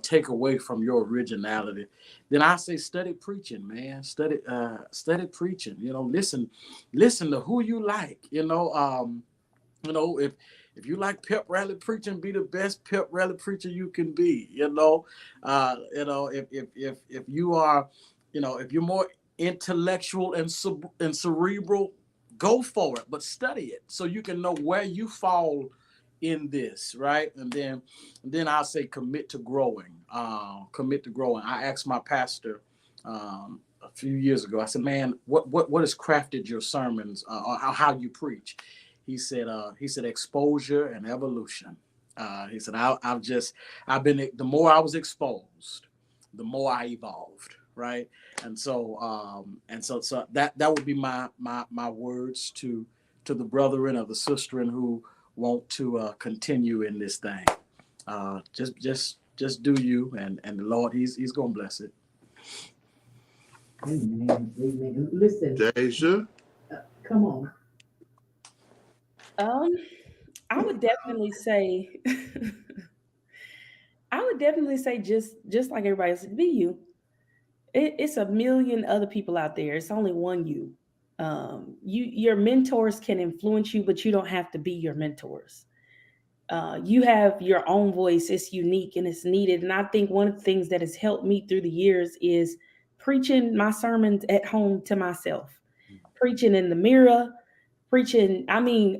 take away from your originality. Then I say study preaching, man. Study preaching. Listen to who you like. If you like pep rally preaching, be the best pep rally preacher you can be. If you are, if you're more intellectual and cerebral, go for it, but study it so you can know where you fall in this, right? And then I'll say commit to growing. Commit to growing. I asked my pastor a few years ago. I said, man, what has crafted your sermons or how you preach? He said exposure and evolution. He said I've been, the more I was exposed, the more I evolved, right? And so that would be my words to the brethren or the sisterin who want to continue in this thing. Just do you, and the Lord, he's gonna bless it. Amen. Amen. Listen, Deja, come on. I would definitely say, just like everybody else, be you. It's a million other people out there. It's only one you. Your mentors can influence you, but you don't have to be your mentors. You have your own voice. It's unique and it's needed. And I think one of the things that has helped me through the years is preaching my sermons at home to myself, preaching in the mirror, preaching,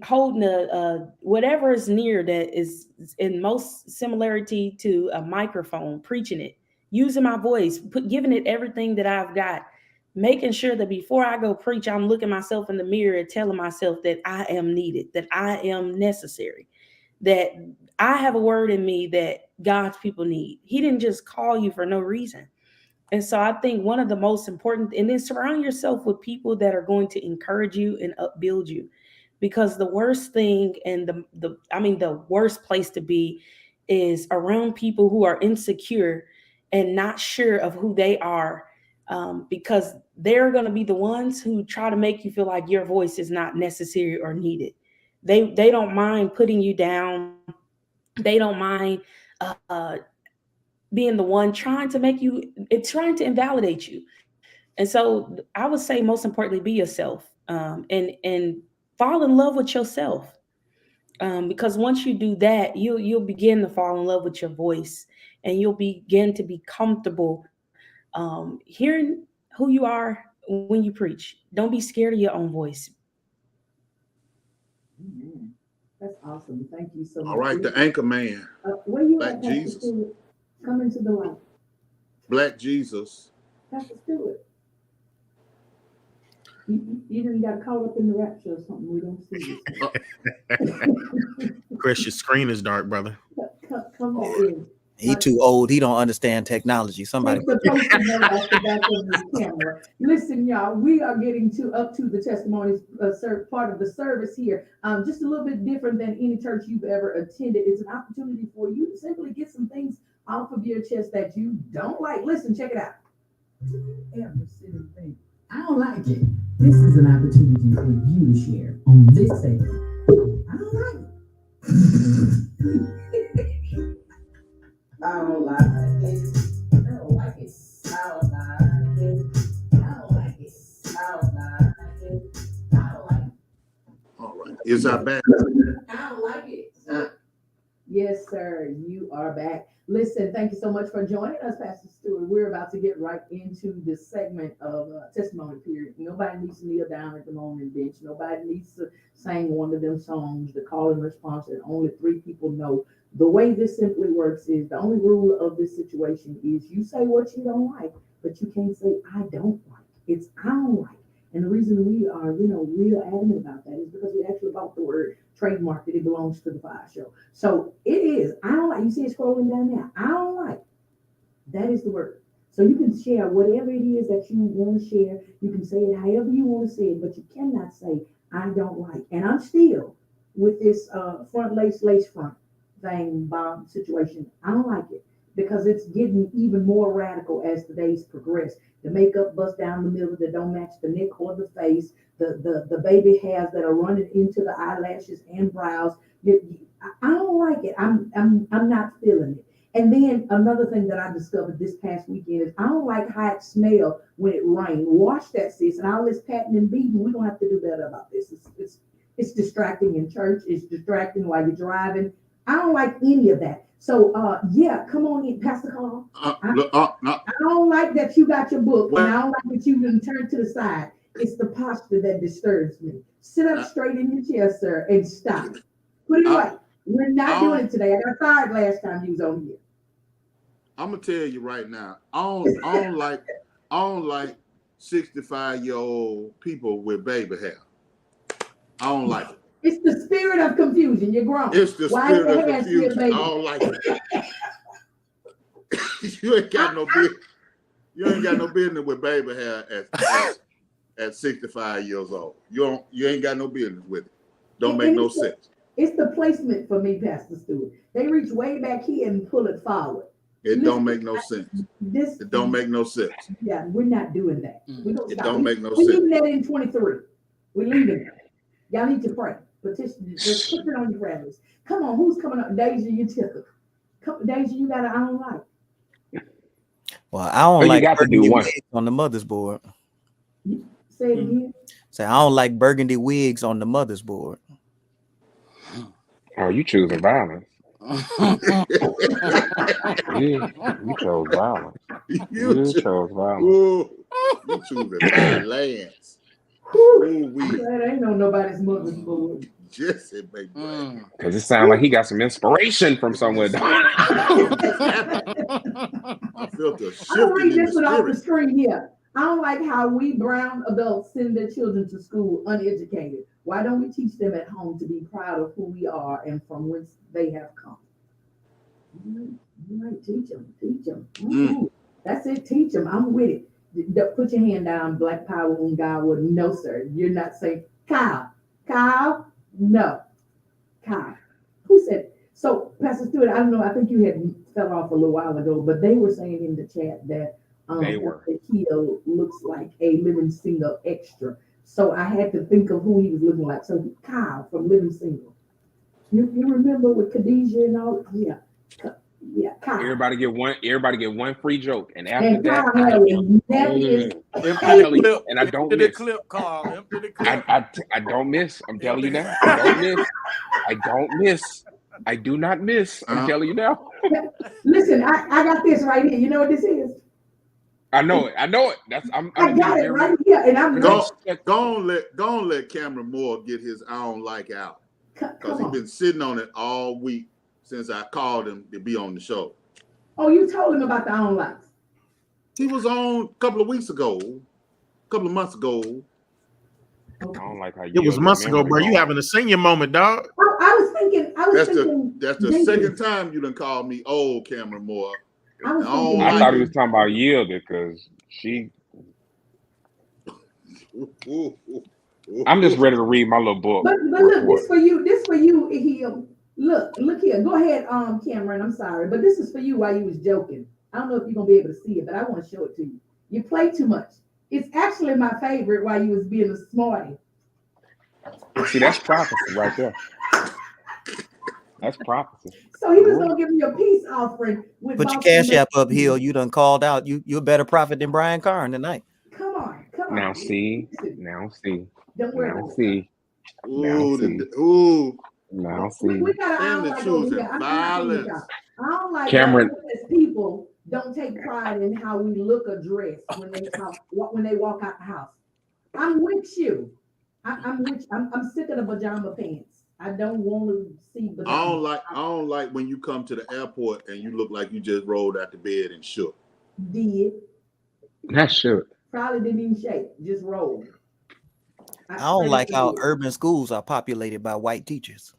holding a whatever is near that is in most similarity to a microphone, preaching it, using my voice, giving it everything that I've got, making sure that before I go preach, I'm looking myself in the mirror and telling myself that I am needed, that I am necessary, that I have a word in me that God's people need. He didn't just call you for no reason. And so I think one of the most important, and then surround yourself with people that are going to encourage you and upbuild you, because the worst thing and the worst place to be is around people who are insecure and not sure of who they are, because they're going to be the ones who try to make you feel like your voice is not necessary or needed. They don't mind putting you down. They don't mind being the one trying to invalidate you. And so I would say most importantly, be yourself, and fall in love with yourself. Because once you do that, you'll begin to fall in love with your voice, and you'll begin to be comfortable hearing who you are when you preach. Don't be scared of your own voice. Amen. That's awesome. Thank you so much. All right, the anchor man. Where you Black at, Pastor Jesus. Stewart? Come into the light. Black Jesus. Pastor Stewart. You didn't got caught up in the rapture or something. We don't see you. Chris, your screen is dark, brother. Come on in. He too old. He don't understand technology. Somebody. Take the post-it note off the back of his camera. Listen, y'all, we are getting up to the testimonies part of the service here. Just a little bit different than any church you've ever attended. It's an opportunity for you to simply get some things off of your chest that you don't like. Listen, check it out. Every single thing. I don't like it. This is an opportunity for you to share on this segment. I don't like it. I don't like it. I don't like it. I don't like it. I don't like it. I don't like it. I don't like it. All right. Is I back? I don't like it. Yes, sir. You are back. Listen, thank you so much for joining us, Pastor Stewart. We're about to get right into this segment of testimony period. Nobody needs to kneel down at the moaning bench. Nobody needs to sing one of them songs, the call and response that only 3 people know. The way this simply works is the only rule of this situation is you say what you don't like, but you can't say I don't like. It's I don't like. And the reason we are, real adamant about that is because we actually bought the word, trademarked it. It belongs to the Fiyah Show. So it is. I don't like. You see it scrolling down there. I don't like. That is the word. So you can share whatever it is that you want to share. You can say it however you want to say it, but you cannot say I don't like. And I'm still with this front lace front thing bomb situation. I don't like it because it's getting even more radical as the days progress. The makeup bust down the middle that don't match the neck or the face. The baby hairs that are running into the eyelashes and brows. I don't like it. I'm not feeling it. And then another thing that I discovered this past weekend is I don't like how it smells when it rains. Wash that, sis. And all this patting and beating, we don't have to do better about this. It's distracting in church. It's distracting while you're driving. I don't like any of that. So yeah, come on in, Pastor Carl. I don't like that you got your book, and I don't like that you can turn to the side. It's the posture that disturbs me. Sit up straight in your chair, sir, and stop. Put it away. We're not doing it today. I got fired last time you was on here. I'm gonna tell you right now. I don't like 65-year-old people with baby hair. I don't like it. It's the spirit of confusion. You're grown. It's the spirit of confusion. I don't like it. You ain't got no business. You ain't got no business with baby hair at 65 years old. You ain't got no business with it. Don't make no sense. It's the placement for me, Pastor Stewart. They reach way back here and pull it forward. It don't make no sense. It don't make no sense. Yeah, we're not doing that. It don't make no sense. We're leaving that in 23. We're leaving that. Y'all need to pray. Petition, just put it on your prayer list. Come on, who's coming up? Deja, you tickle. Deja, you got an I don't like. Well, I don't like you got to do one on the mother's board. Say it again. Say I don't like burgundy wigs on the mother's board. Oh, you choosing violence. You chose violence. You chose violence. Ooh, you choosing violence. That ain't on nobody's mother's board. Jesse, baby. Because it sounds like he got some inspiration from somewhere. I felt a shift. I'm gonna read this one off the screen here. I don't like how we brown adults send their children to school uneducated. Why don't we teach them at home to be proud of who we are and from whence they have come? You might teach them. That's it. Teach them. I'm with it. Put your hand down, Black Power on God would. No, sir. You're not saying Kyle. No. Kyle. Who said? So, Pastor Stewart, I don't know. I think you had fell off a little while ago, but they were saying in the chat that Keto looks like a Living Single extra. So I had to think of who he was looking like. So Kyle from Living Single. You remember with Khadijah and all? Yeah. Kyle. Everybody get one free joke, and after that, and I don't miss. I don't miss. I'm telling you now. I don't miss. I do not miss. I'm telling you now. Listen, I got this right here. You know what this is? I know it. I got it right here, and I'm go on let Cameron Moore get his I don't like out, because he's been sitting on it all week since I called him to be on the show. Oh, you told him about the I don't likes. He was on a couple of months ago. I don't like how you. It was months ago, bro. You having a senior moment, dog. I was thinking. That's the second time you done called me old, Cameron Moore. I thought he was talking about Yielda because she. I'm just ready to read my little book. But look, this for you, Hill. Look here. Go ahead, Cameron. I'm sorry, but this is for you while you was joking. I don't know if you're gonna be able to see it, but I want to show it to you. You play too much. It's actually my favorite while you was being a smarty. See, that's prophecy right there. That's prophecy. So he was gonna give me a peace offering. Put your cash app up, Hill. You done called out. You're a better prophet than Brian Carn tonight. Come on. Now see. Don't worry. Now see. We gotta violence. I don't like Cameron. People don't take pride in how we look or dress when they walk out the house. I'm with you. I'm sick of the pajama pants. I don't want to see. I don't like when you come to the airport and you look like you just rolled out the bed and shook. Did. That shook. Probably didn't even shake. Just rolled. I don't like how urban schools are populated by white teachers.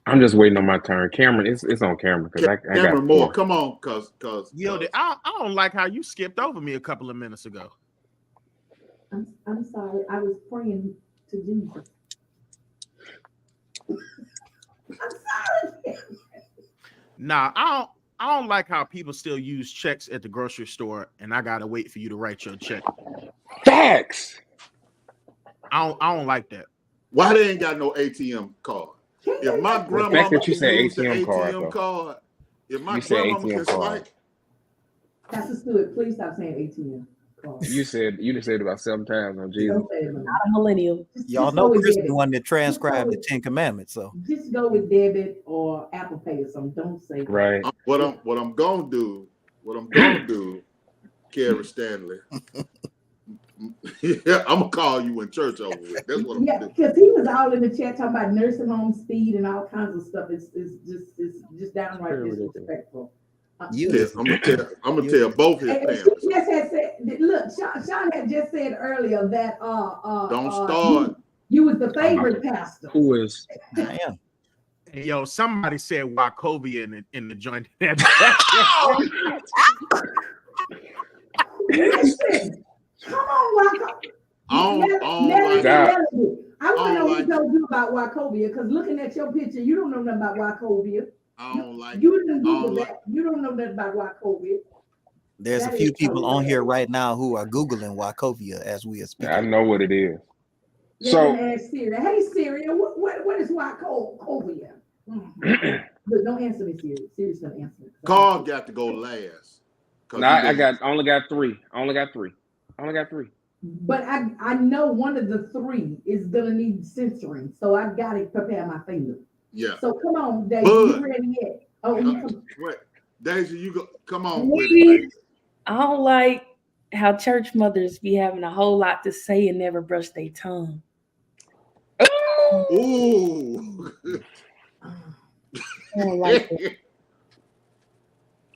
I'm just waiting on my turn. Cameron, it's on camera because I got Cameron four. Moore, come on, cause I don't like how you skipped over me a couple of minutes ago. I'm sorry. I was praying to Jesus. I'm sorry. Nah, I don't like how people still use checks at the grocery store, and I gotta wait for you to write your check. Facts. I don't like that. Why they ain't got no ATM card? If my grandmama that you can said use the ATM ATM card, card, if my You said grandmama ATM can card. swipe, Pastor Stewart, please stop saying ATM. You just said it about 7 times on Jesus. Don't say it, man. Not a millennial. Y'all Just know go with Chris the debit. one that transcribed the 10 Commandments. So Just go with debit or Apple Pay or something. Don't say that. Right. what I'm gonna do, Carrie Stanley. Yeah, I'm gonna call you in church over with. That's what I'm Yeah, gonna do. because he was all in the chat talking about nursing home speed and all kinds of stuff. It's just downright Very ridiculous. disrespectful. I'm gonna tell both his And parents. she just had said, look, Sean had just said earlier that Don't start. you was the favorite pastor. Who is? I am. Hey, yo, somebody said Wachovia in the joint. Listen, come on, Wachovia. I don't like I want to know what you told you about Wachovia, because looking at your picture, you don't know nothing about Wachovia. I don't like You didn't I Google don't that. You don't know nothing about Wachovia. There's a That few is people on here hilarious. right now who are Googling Wachovia as we are speaking. I know what it is. They're So gonna ask Siri. Hey Siri, what is Wachovia? Look, don't answer me, Siri. Siri's gonna answer me. Carl got to go last. no, I only got three. But I know one of the three is gonna need censoring, so I gotta prepare my finger. Yeah. So come on, Dave. Bud. You ready yet? Oh, you come. Wait, Daisy, you go. Come on with it. Daisy. I don't like how church mothers be having a whole lot to say and never brush their tongue. Ooh. I don't like it.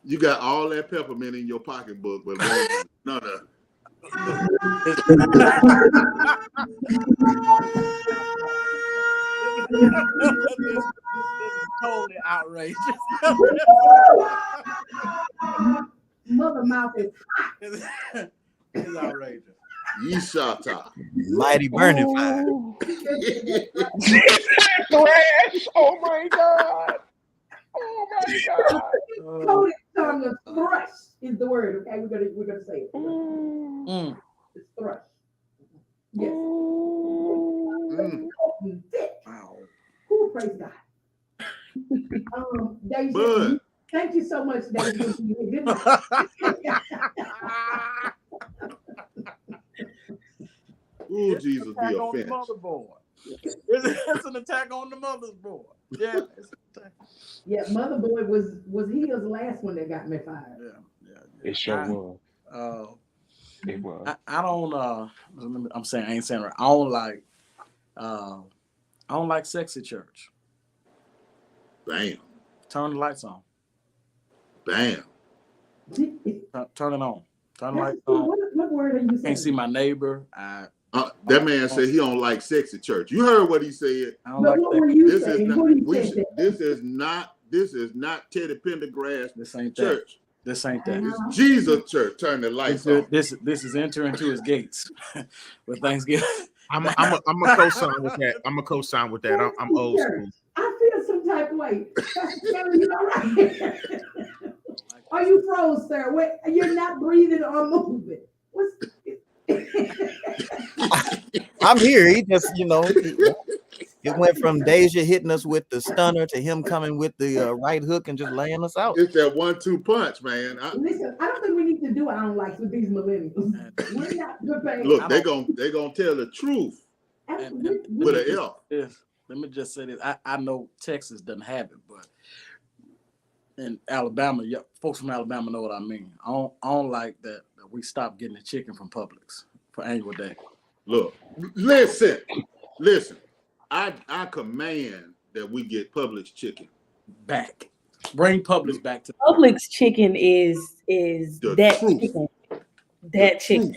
You got all that peppermint in your pocketbook, but none of This is totally outrageous. Mother mouth is It's outrageous. Yeshata. Mighty burning fire. Trash! Oh my god! Oh my god! coated tongue of thrush is the word. Okay, we're gonna say it. It's thrush. Yes. Wow. Who praise God. Daisy, Bud. thank you so much, Daisy. Ooh, Jesus, Attack be on the offended. motherboard. It's an attack on the mother's board. Yeah, it's an attack. Yeah, Mother Boy was he the last one that got me fired. Yeah. It sure was. It was. I don't. I'm saying I ain't saying right. I don't like sex at church. Bam. Turn the lights on. Bam. Turn it on. Turn the lights on. What word are you saying? Can't see my neighbor. That man said he don't like sex at church. You heard what he said. I don't like what were you This is saying? not. What you said? This is not Teddy Pendergrass This ain't that. church. This ain't that. It's Jesus church. Turn the lights on. This is entering into his gates with Thanksgiving. I'm a co-sign with that. I'm a co-sign with that. I'm old school. I feel some type of way. Pastor Kelly, you all right? Are you froze, sir? Wait, you're not breathing or moving. What's I'm here. He just, it went from Deja hitting us with the stunner to him coming with the right hook and just laying us out. It's that 1-2 punch, man. Listen, I don't think we need to do I don't like with these millennials. We're not prepared. Look, they're gonna tell the truth with an L. Let me just say this. I know Texas doesn't have it, but in Alabama, folks from Alabama know what I mean. I don't like that we stopped getting the chicken from Publix for annual day. Look, listen. I command that we get Publix chicken back. Bring Publix back to Publix chicken is The that truth. chicken. That chicken.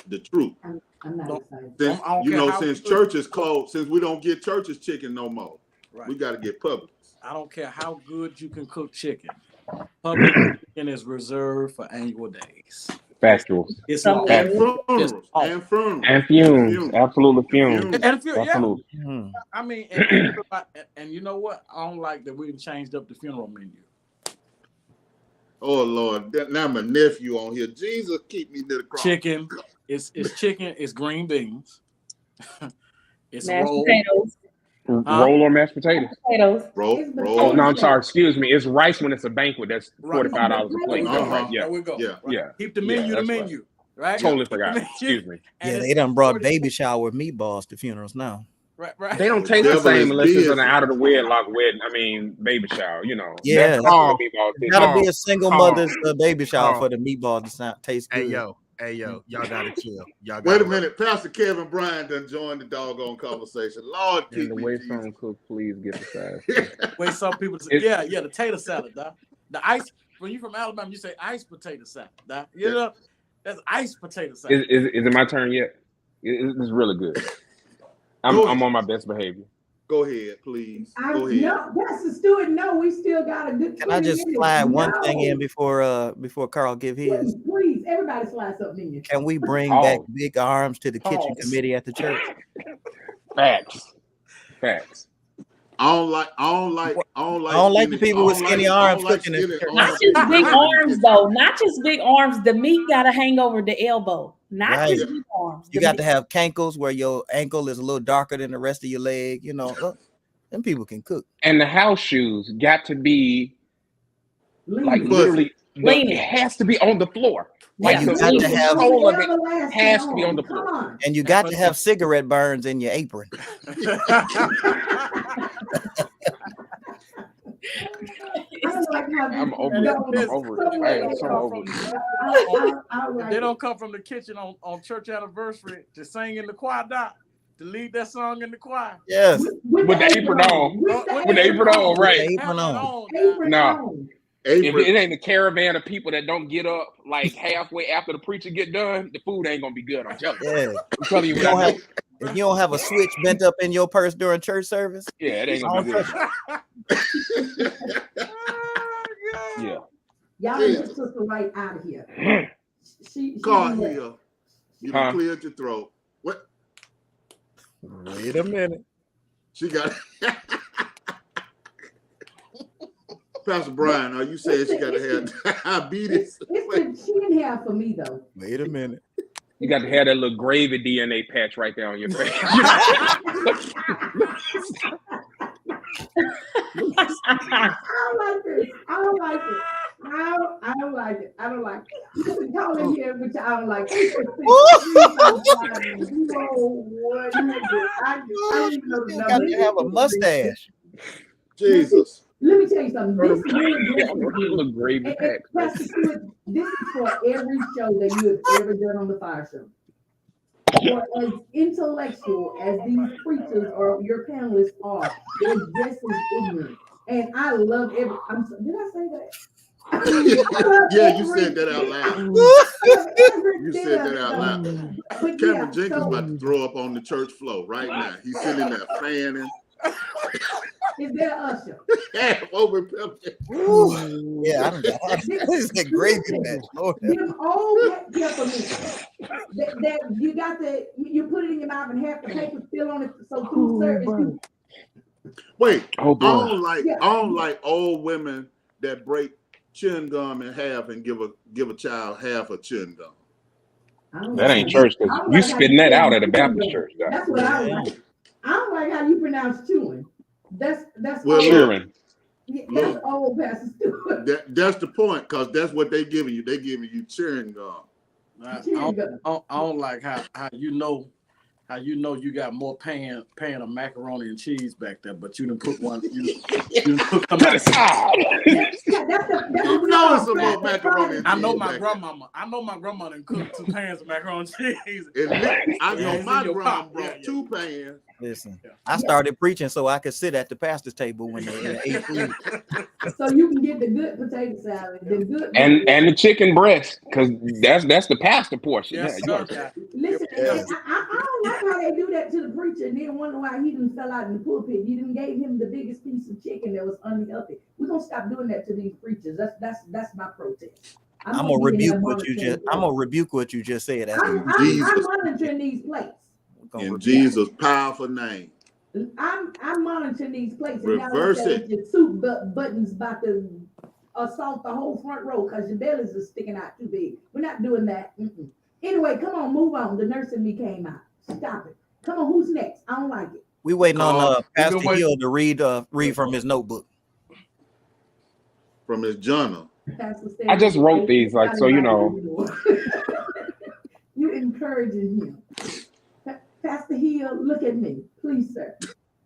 the truth. I'm not excited. Since I don't care how since good- church is closed, since we don't get church's chicken no more, Right. we got to get Publix. I don't care how good you can cook chicken. Public chicken is reserved for annual days. Factuals. It's And law. And It's funerals. law. And funerals. And fumes. Absolutely fumes. And if you, yeah, Absolutely. I mean, and you know what? I don't like that we changed up the funeral menu. Oh Lord, now my nephew on here. Jesus, keep me to the cross. Chicken. It's chicken. It's green beans. It's Mashed roll. potatoes. Roll or mashed potatoes. Potatoes. Roll. Oh no, I'm sorry. Excuse me. It's rice when it's a banquet. That's $45 a plate. Uh-huh. That's right. Yeah. There we go. Yeah. Right. Yeah. Keep the Yeah, menu. that's the right. menu. Right. Totally forgot. Excuse me. Yeah, they done brought baby shower meatballs to funerals now. Right. They don't taste the Devil same is unless it's busy. an out of the wedlock wedding. I mean, baby shower. You know. Yeah, That's what the meatballs It taste gotta like. be a single mother's baby shower for the meatball to taste good. Hey yo, y'all gotta chill. Y'all Wait a gotta minute, Pastor Kevin Bryan done joined the doggone conversation. Lord, And keep the me, way Jesus. some cook, please get the size. Way some people say, yeah, the tater salad, dog. The ice. When you from Alabama, you say iced potato salad, dog. You know, that's iced potato salad. Is it my turn yet? It's really good. I'm on my best behavior. Go ahead, please. Go ahead. No, Pastor Stewart, no, we still got a good 20 Can I just minutes. slide one No. thing in before Carl give his? Please, everybody slide something in. Can we bring back big arms to the kitchen committee at the church? Facts. I don't like the people with skinny arms cooking in church. Not just big arms though. Not just big arms. The meat gotta hang over the elbow. Not Right. just big arms. You got to have cankles where your ankle is a little darker than the rest of your leg. You know, them people can cook. And the house shoes got to be like literally. It has to be on the floor. Like you the got to have soul of it has to be on the floor. And you got to have cigarette burns in your apron. I'm over it. I'm over it. I am so over it. If they don't come from the kitchen on church anniversary to sing in the choir, doc, to lead that song in the choir. Yes. With the apron on. With the apron on, right. Apron on. No. If it ain't a caravan of people that don't get up like halfway after the preacher get done, the food ain't gonna be good. I'm telling you. Yeah. I'm telling you If what I know. if you don't have a switch bent up in your purse during church service, Yeah, it ain't gonna be good. Yeah. Y'all need your sister right out of here. She God left. here. You done cleared your throat. What? wait a minute. She got Pastor Brian, are you saying she got to have diabetes? She didn't have for me though. Wait a minute. You got to have that little gravy DNA patch right there on your face. I don't like this. I don't like it. I don't like it. I don't like it. You can call in here, which I don't like it. I don't even know the You got to have a mustache. Jesus. Let me tell you something. This little gravy patch. Pastor Stewart, this is for every show that you have ever done on the Fiyah Show. For as intellectual as these preachers or your panelists are, they're just as ignorant. And I love every. Did I say that? Yeah, you said that out loud. You said that out loud. But Cameron Jenkins about to throw up on the church floor right now. He's sitting there fanning. Is there Usher? Yeah, over Yeah, I don't know. What is that gravy patch? Lord. Them all get for me. That you got you put it in your mouth and half the paper still on it, so food service. Wait, oh boy. I don't like old women that break chewing gum in half and give a child half a chewing gum. That ain't church. You spitting that out at a Baptist church. That's what I like. I don't like how you pronounce chewing. That's well, cheering. That's old Pastor Stewart. That's the point, because that's what they giving you. They giving you chewing gum. I don't like how you know how you got more pan of macaroni and cheese back there, but you didn't put one. You didn't put somebody. That's You know it's some more macaroni and cheese. I know my back grandmama. I know my grandma done cooked 2 pans of macaroni and cheese. I know my your grandma pot. brought 2 pans. Listen, I started preaching so I could sit at the pastor's table when they ate food. So you can get the good potato salad, the good And the chicken breast, because that's the pastor portion. Yes, Yeah, sir. Listen, Yes. I don't like how they do that to the preacher and then wonder why he didn't fell out in the pulpit. You didn't gave him the biggest piece of chicken that was unhealthy. We're gonna stop doing that to these preachers. That's my protest. I'm gonna rebuke what you just. I'm gonna rebuke what you just said. I'm monitoring these plates. In Jesus' powerful name. I'm monitoring these plates. Reverse and now it. Your suit buttons about to assault the whole front row because your bellies are sticking out too big. We're not doing that. Anyway, come on, move on. The nurse in me came out. Stop it. Come on, who's next? I don't like it. We waiting on Pastor Hill to read from his notebook. From his journal. I just wrote these, like, so you know. You encouraging him. Pastor Hill, look at me, please, sir.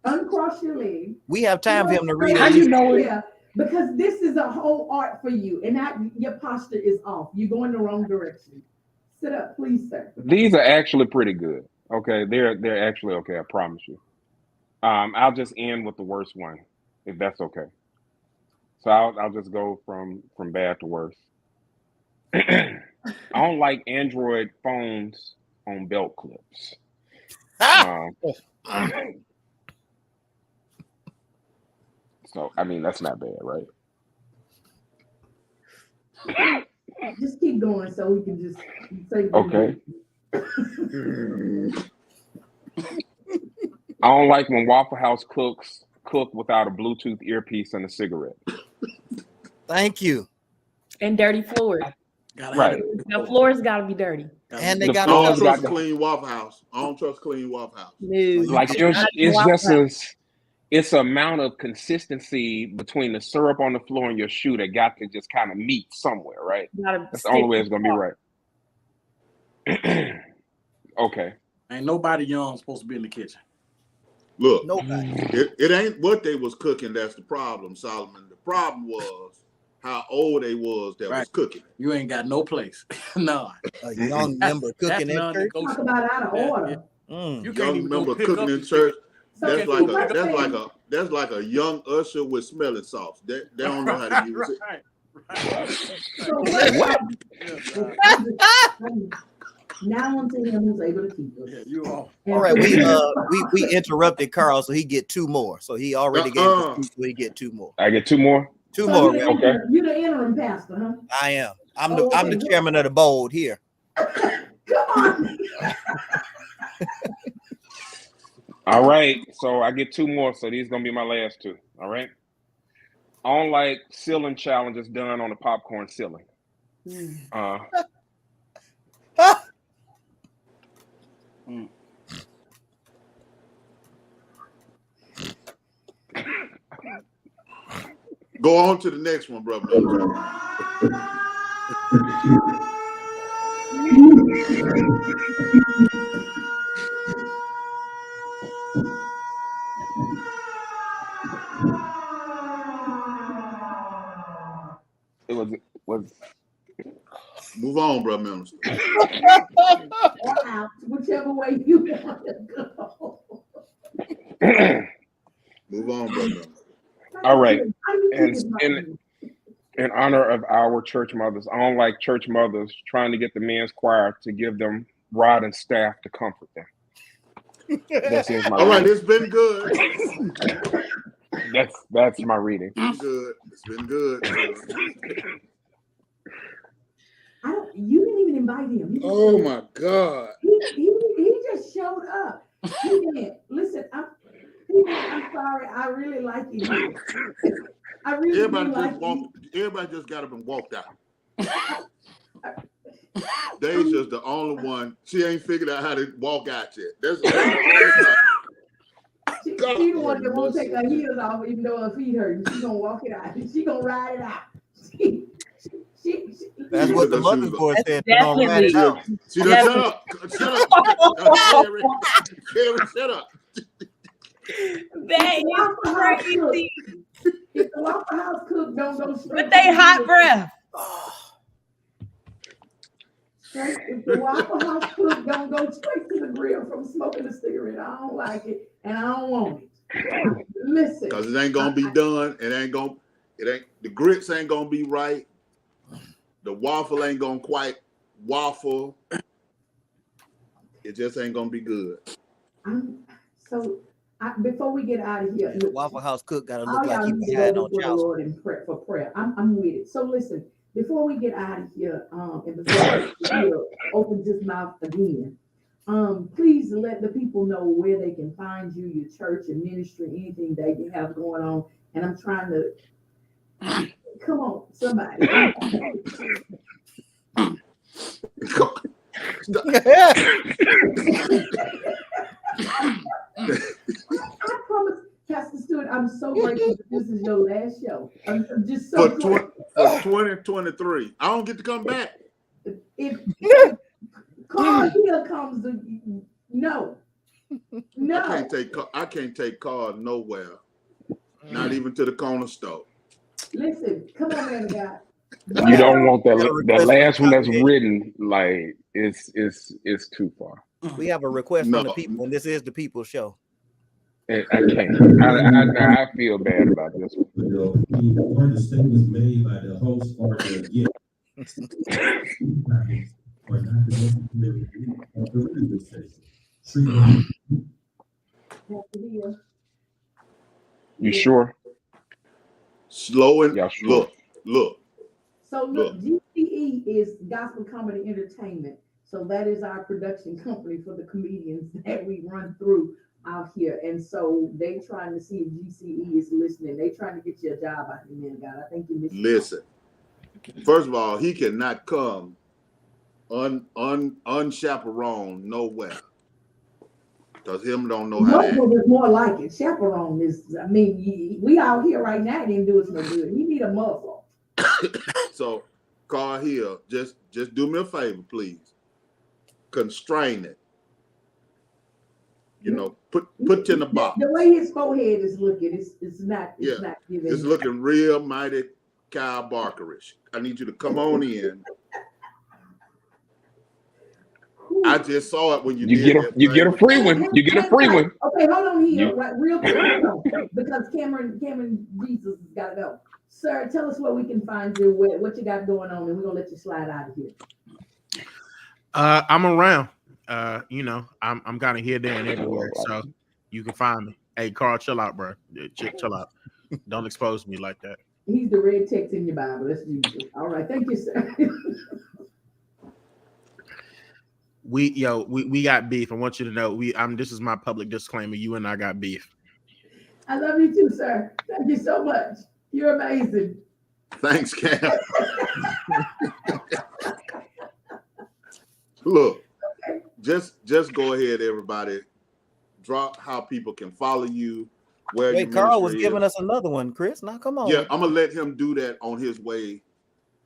Uncross your leg. We have time for him to read. How you know it? Yeah, because this is a whole art for you, and now your posture is off. You're going the wrong direction. Sit up, please, sir. These are actually pretty good. Okay, they're actually okay. I promise you. I'll just end with the worst one, if that's okay. So I'll just go from bad to worse. I don't like Android phones on belt clips. So I mean that's not bad, right? Just keep going so we can just say. Okay. I don't like when Waffle House cook without a Bluetooth earpiece and a cigarette. Thank you. And dirty floors. Right. The floors gotta be dirty. And they The got I don't floors trust got clean Waffle House. I don't trust clean Waffle House. No. like it's just it's amount of consistency between the syrup on the floor and your shoe that got to just kind of meet somewhere, right? That's the only way it's gonna be right. Okay. Ain't nobody young supposed to be in the kitchen. Look, Nobody. it ain't what they was cooking that's the problem, Solomon. The problem was how old they was that was cooking. You ain't got no place. No. A young member cooking in church. Talk about out of order. You can't Young even member go pick cooking up in the church. chicken. That's like a young usher with smelling sauce. They don't know how to use it. So now on to him who's able to keep us. Yeah, you all. All right, we interrupted Carl, so he get 2 more. So he already gave us 2, so he get 2 more. I get 2 more. 2 more. Okay. You're the interim pastor, huh? I am. I'm the chairman of the board here. Come on. All right. So I get 2 more. So these gonna be my last 2. All right. I don't like ceiling challenges done on the popcorn ceiling. Go on to the next one, brother. It was Move on, brother minister. Or out, whichever way you want to go. Move on, brother minister. all right. And in honor of our church mothers, I don't like church mothers trying to get the men's choir to give them rod and staff to comfort them. All right, it's been good. That's my reading. It's been good. It's been good. You didn't even invite him. Oh my God. He just showed up. He didn't. Listen, I'm sorry. I really like you. I really Everybody just got up and walked out. Deja's the only one. She ain't figured out how to walk out yet. That's She the one that won't take her heels off even though her feet hurt. She's gonna walk it out. She's gonna ride it out. That's what the Look at mother's you. board said. Definitely. See that? Shut up. Shut up. Carrie, shut up. That is crazy. If the Waffle House cook don't go straight, But they hot breath. If the Waffle House cook don't go straight to the grill from smoking a cigarette, I don't like it and I don't want it. Listen, Because it ain't gonna be done. The grits ain't gonna be right. The waffle ain't gonna quite waffle. It just ain't gonna be good. Before we get out of here, The Waffle House cook gotta all look like y'all he need to behind go on before the child Lord and pray for prayer. I'm with it. So listen, before we get out of here, and before Will opens his mouth again, please let the people know where they can find you, your church and ministry, anything that you have going on. And I'm trying to come on, somebody. I promise, Pastor Stewart, I'm so grateful that this is your last show. I'm just so for 2023. I don't get to come back. If Carl here comes, no. I can't take cars nowhere. Not even to the corner store. Listen, come on, man, God. You don't want the last one that's written, like it's too far. We have a request from the people, and this is the people's show. I can't. I feel bad about this one. Are the statements made by the host or the guest or not the necessary of the radio station? You sure? Slow and sure. Look. So look, GCE is Gospel Comedy Entertainment. So that is our production company for the comedians that we run through out here. And so they trying to see if GCE is listening. They trying to get you a job out here, man, God. I think you missed. Listen. First of all, he cannot come unchaperoned nowhere. Because him don't know how to act. Muzzle is more like it. Chaperone is, we out here right now didn't do us no good. You need a muzzle. So, Carl here, just do me a favor, please. Constrain it. You know, put it in the box. The way his forehead is looking, it's not giving. It's looking real mighty Kyle Barkerish. I need you to come on in. I just saw it when you did get a free one. You get a free one. Okay, hold on here, real quick, because Cameron Jesus has got to go. Sir, tell us where we can find you, what you got going on, and we're gonna let you slide out of here. I'm around. I'm kind of here, there, and everywhere, so you can find me. Hey, Carl, chill out, bro. Chill out. Don't expose me like that. He's the red text in your Bible. That's Jesus. All right, thank you, sir. We got beef. I want you to know this is my public disclaimer. You and I got beef. I love you too, sir. Thank you so much. You're amazing. Thanks, Cam. Look, just go ahead, everybody. Drop how people can follow you. Wait, Carl was giving us another one, Chris. Now come on. Yeah, I'm gonna let him do that on his way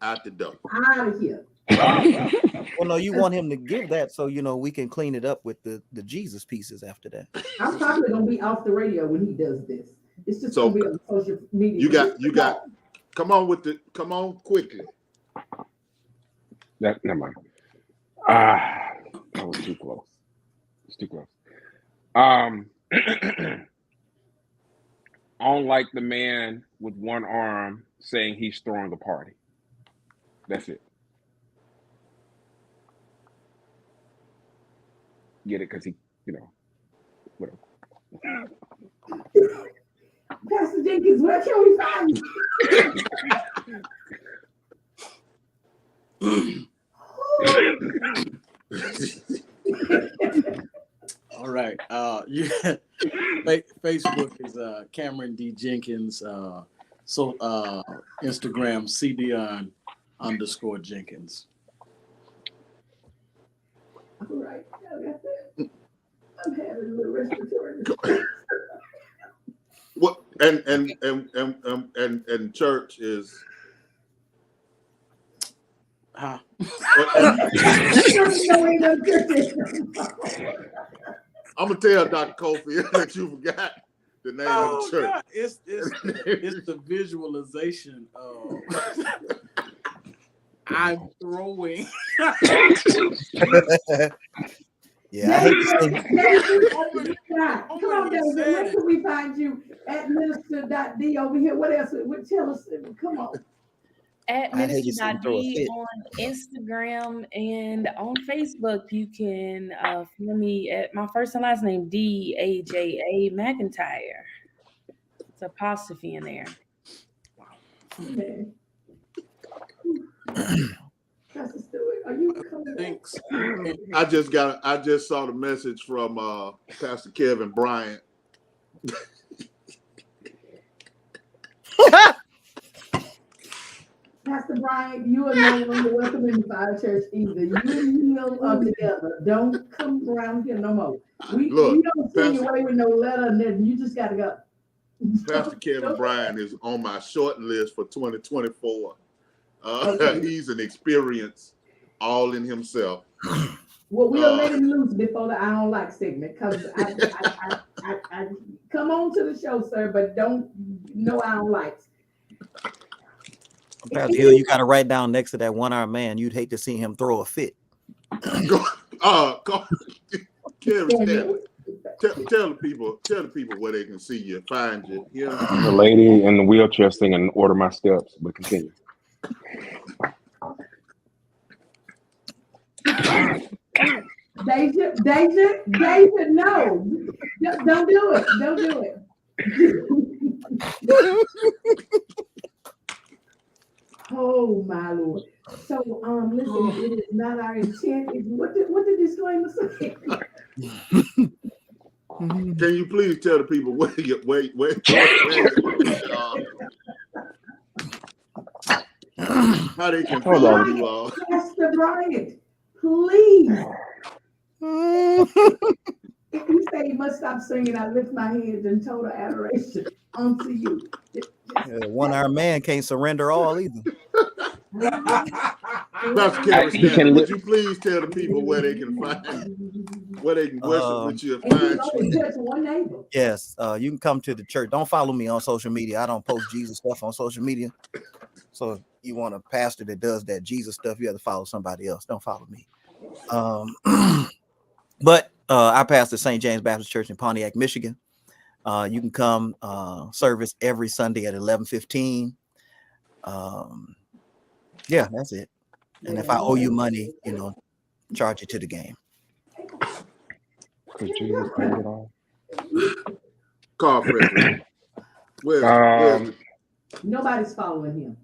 out the door. Out of here. Well, no, you want him to give that so we can clean it up with the Jesus pieces after that. I'm probably gonna be off the radio when he does this. It's just gonna be on social media. You got. Come on quickly. Never mind. That was too close. It's too close. I don't like the man with one arm saying he's throwing a party. That's it. Get it? Because he, whatever. Pastor Jenkins, where can we find you? All right. Facebook is Cameron D. Jenkins. Instagram CDion_Jenkins. All right. I'm having a little respiratory. What and church is Huh? I'm gonna tell Dr. Cofield that you forgot the name of the church. God. It's the visualization of I'm throwing. Yeah, I hate to say. Come on, David. Where can we find you? At Minister.D over here. What else? Tell us. Come on. At I hate to see him throw a Minister.D fit. on Instagram and on Facebook. You can find me at my first and last name, D-A-J-A McIntyre. It's apostrophe in there. Okay. Pastor Stewart, are you coming? Thanks. I just saw the message from Pastor Kevin Bryant. Pastor Brian, you are no longer welcome in the Fire Church either. You and Neil are together. Don't come around here no more. We don't send you away with no letter, and then you just got to go. Pastor Kevin Bryant is on my short list for 2024. Okay. He's an experience all in himself. Well, we'll let him loose before the I don't like segment, because I come on to the show, sir, but don't no I don't like. Pastor Hill, you got to write down next to that one-armed man. You'd hate to see him throw a fit. Kevin, tell the people where they can see you, find you. Yeah. The lady in the wheelchair singing "Order My Steps," but continue. Deja, no. Don't do it. Don't do it. Oh my Lord. So listen, it is not our intent. What did the disclaimer say? Can you please tell the people where how they can find you all? Pastor Bryant, please. If you say you must stop singing, I lift my hands in total adoration unto you. One-armed man can't surrender all either. Pastor Kevin Stanley, would you please tell the people where they can find you, where they can worship with you and find you? Yes, you can come to the church. Don't follow me on social media. I don't post Jesus stuff on social media. So if you want a pastor that does that Jesus stuff, you have to follow somebody else. Don't follow me. But I pastor St. James Baptist Church in Pontiac, Michigan. You can come service every Sunday at 11:15. Yeah, that's it. And if I owe you money, charge it to the game. Because Jesus paid it all. Carl Frederick. Where's Nobody's following him.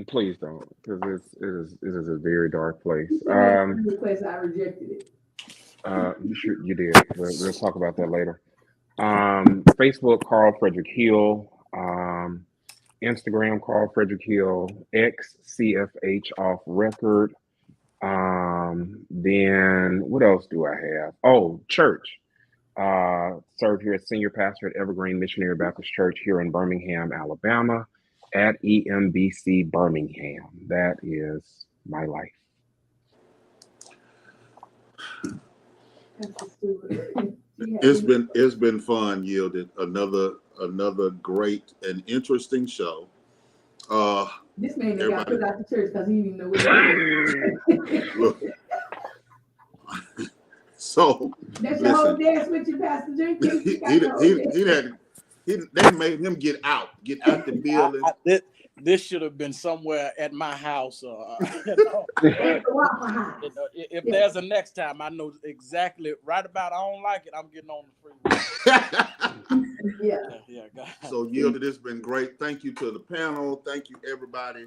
Please don't, because it is a very dark place. Request, I rejected it. You did. We'll talk about that later. Facebook, Carl Frederick Hill. Instagram, Carl Frederick Hill. X, CFH off record. Then what else do I have? Oh, church. Serve here as senior pastor at Evergreen Missionary Baptist Church here in Birmingham, Alabama, at EMBC Birmingham. That is my life. It's been fun, Yielded. Another great and interesting show. This man got put out the church because he didn't even know what he was. So that's your whole dance with you, Pastor Jenkins. They made him get out the building. This should have been somewhere at my house. If there's a next time, I know exactly right about. I don't like it. I'm getting on the freeway. Yeah. So Yielded, it's been great. Thank you to the panel. Thank you everybody.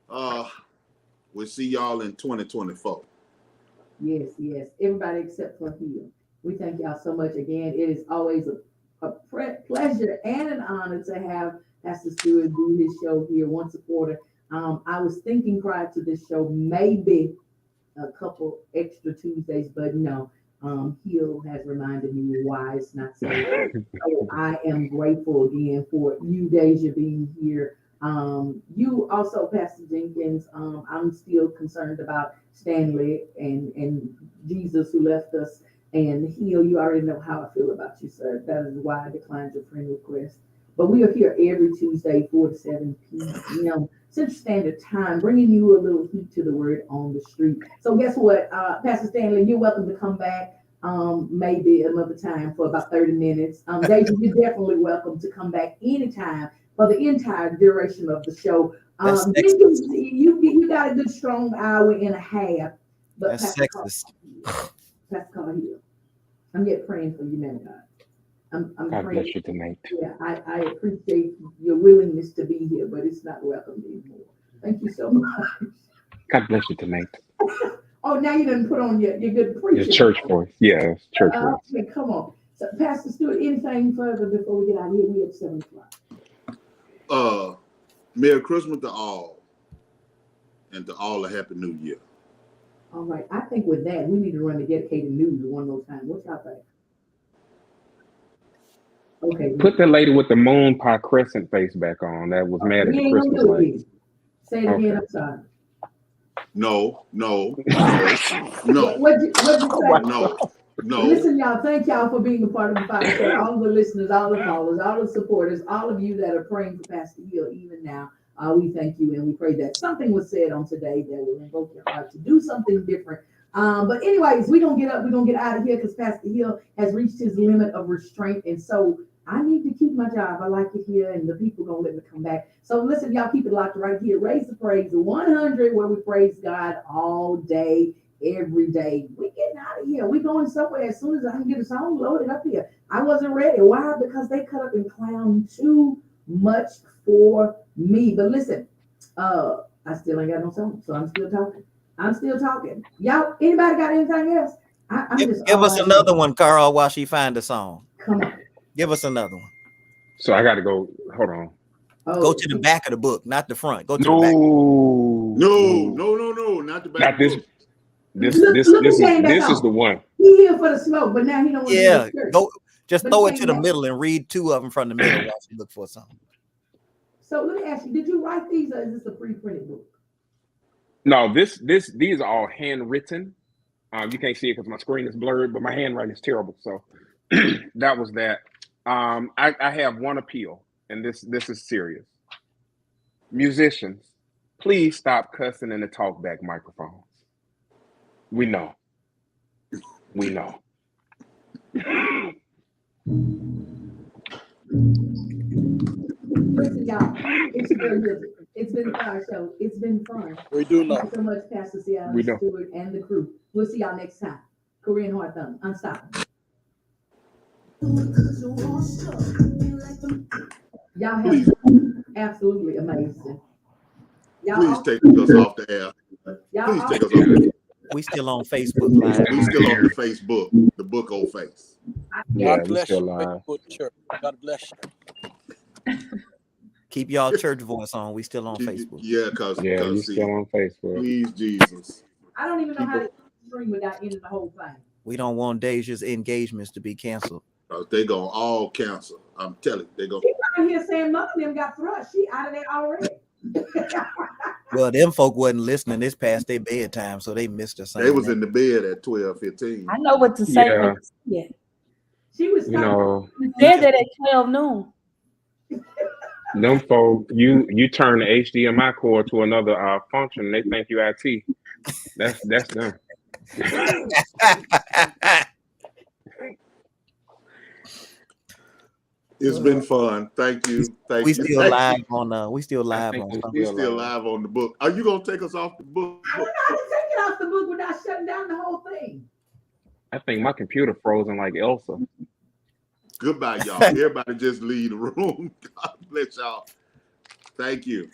We'll see y'all in 2024. Yes. Everybody except for Hill. We thank y'all so much again. It is always a pleasure and an honor to have Pastor Stewart do his show here once a quarter. I was thinking prior to this show, maybe a couple extra Tuesdays, but no. Hill has reminded me why it's not so. So I am grateful again for you, Deja, being here. You also, Pastor Jenkins, I'm still concerned about Stanley and Jesus who left us, and Hill. You already know how I feel about you, sir. That is why I declined your friend request. But we are here every Tuesday, 4 to 7 p.m. Central Standard Time, bringing you a little heat to the word on the street. So guess what, Pastor Stanley, you're welcome to come back maybe another time for about 30 minutes. Deja, you're definitely welcome to come back anytime for the entire duration of the show. You got a good strong hour and a half. But That's Pastor Carr here, I'm yet praying for you, man of God. I'm God praying. bless you tonight. Yeah, I appreciate your willingness to be here, but it's not welcome anymore. Thank you so much. God bless you tonight. Oh, now you done put on your good preaching. Your church voice. Yeah, church voice. Yeah, come on. So, Pastor Stewart, anything further before we get out of here? We at 7 o'clock. Merry Christmas to all, and to all a Happy New Year. All right. I think with that, we need to run the dedicated news one more time. What y'all think? Okay. Put the lady with the moon pie crescent face back on that was mad at the Christmas lights. Say it again. I'm sorry. No. What you say? No. Listen, y'all, thank y'all for being a part of the Fiyah Show. All the listeners, all the callers, all the supporters, all of you that are praying for Pastor Hill even now. We thank you and we pray that something was said on today that will invoke your heart to do something different. But anyways, we're going to get up. We're going to get out of here because Pastor Hill has reached his limit of restraint. And so I need to keep my job. I like it here and the people going to let me come back. So listen, y'all, keep it locked right here. Raise the Praise 100 where we praise God all day, every day. We getting out of here. We going somewhere as soon as I can get a song loaded up here. I wasn't ready. Why? Because they cut up and clown too much for me. But listen, I still ain't got no song, so I'm still talking. Y'all, anybody got anything else? Give us another one, Carl, while she find a song. Come on. Give us another one. So I got to go. Hold on. Go to the back of the book, not the front. Go to the back. No, not the back. Not this. Book. This is the one. He here for the smoke, but now he don't want to. Yeah, go. Just throw it to the middle and read two of them from the middle while you look for something. So let me ask you: did you write these, or is this a pre-printed book? No, these are all handwritten. You can't see it because my screen is blurred, but my handwriting is terrible. So that was that. I have one appeal, and this is serious. Musicians, please stop cussing in the talkback microphones. We know. Listen, y'all, it's been a Fiyah Show. It's been fun. We do know. Thank you so much, Pastor Fiyah, Stewart, and the crew. We'll see y'all next time. Korean Heart Thumb, Unstoppable. Y'all have absolutely amazing. Please take us off the air. Please take us off the air. We still on Facebook Live. We still on the Facebook, the book old face. God bless you. God bless you. Keep y'all church voice on. We still on Facebook. Yeah, because we still on Facebook. Please, Jesus. I don't even know how to stream without ending the whole thing. We don't want Deja's engagements to be canceled. They gonna all cancel. I'm telling you, they go. People out here saying none of them got thrust. She out of there already. Well, them folk wasn't listening. It's past their bedtime, so they missed us. They was in the bed at 12:15. I know what to say. Yeah. She was. You know. Said that at 12 noon. Them folk, you turn the HDMI cord to another function, they think you IT. That's them. It's been fun. Thank you. We still live on. We still live on the book. Are you gonna take us off the book? I don't know how to take it off the book without shutting down the whole thing. I think my computer frozen like Elsa. Goodbye, y'all. Everybody just leave the room. God bless y'all. Thank you.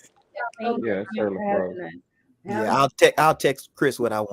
Yeah, certainly. Yeah, I'll text Chris what I want.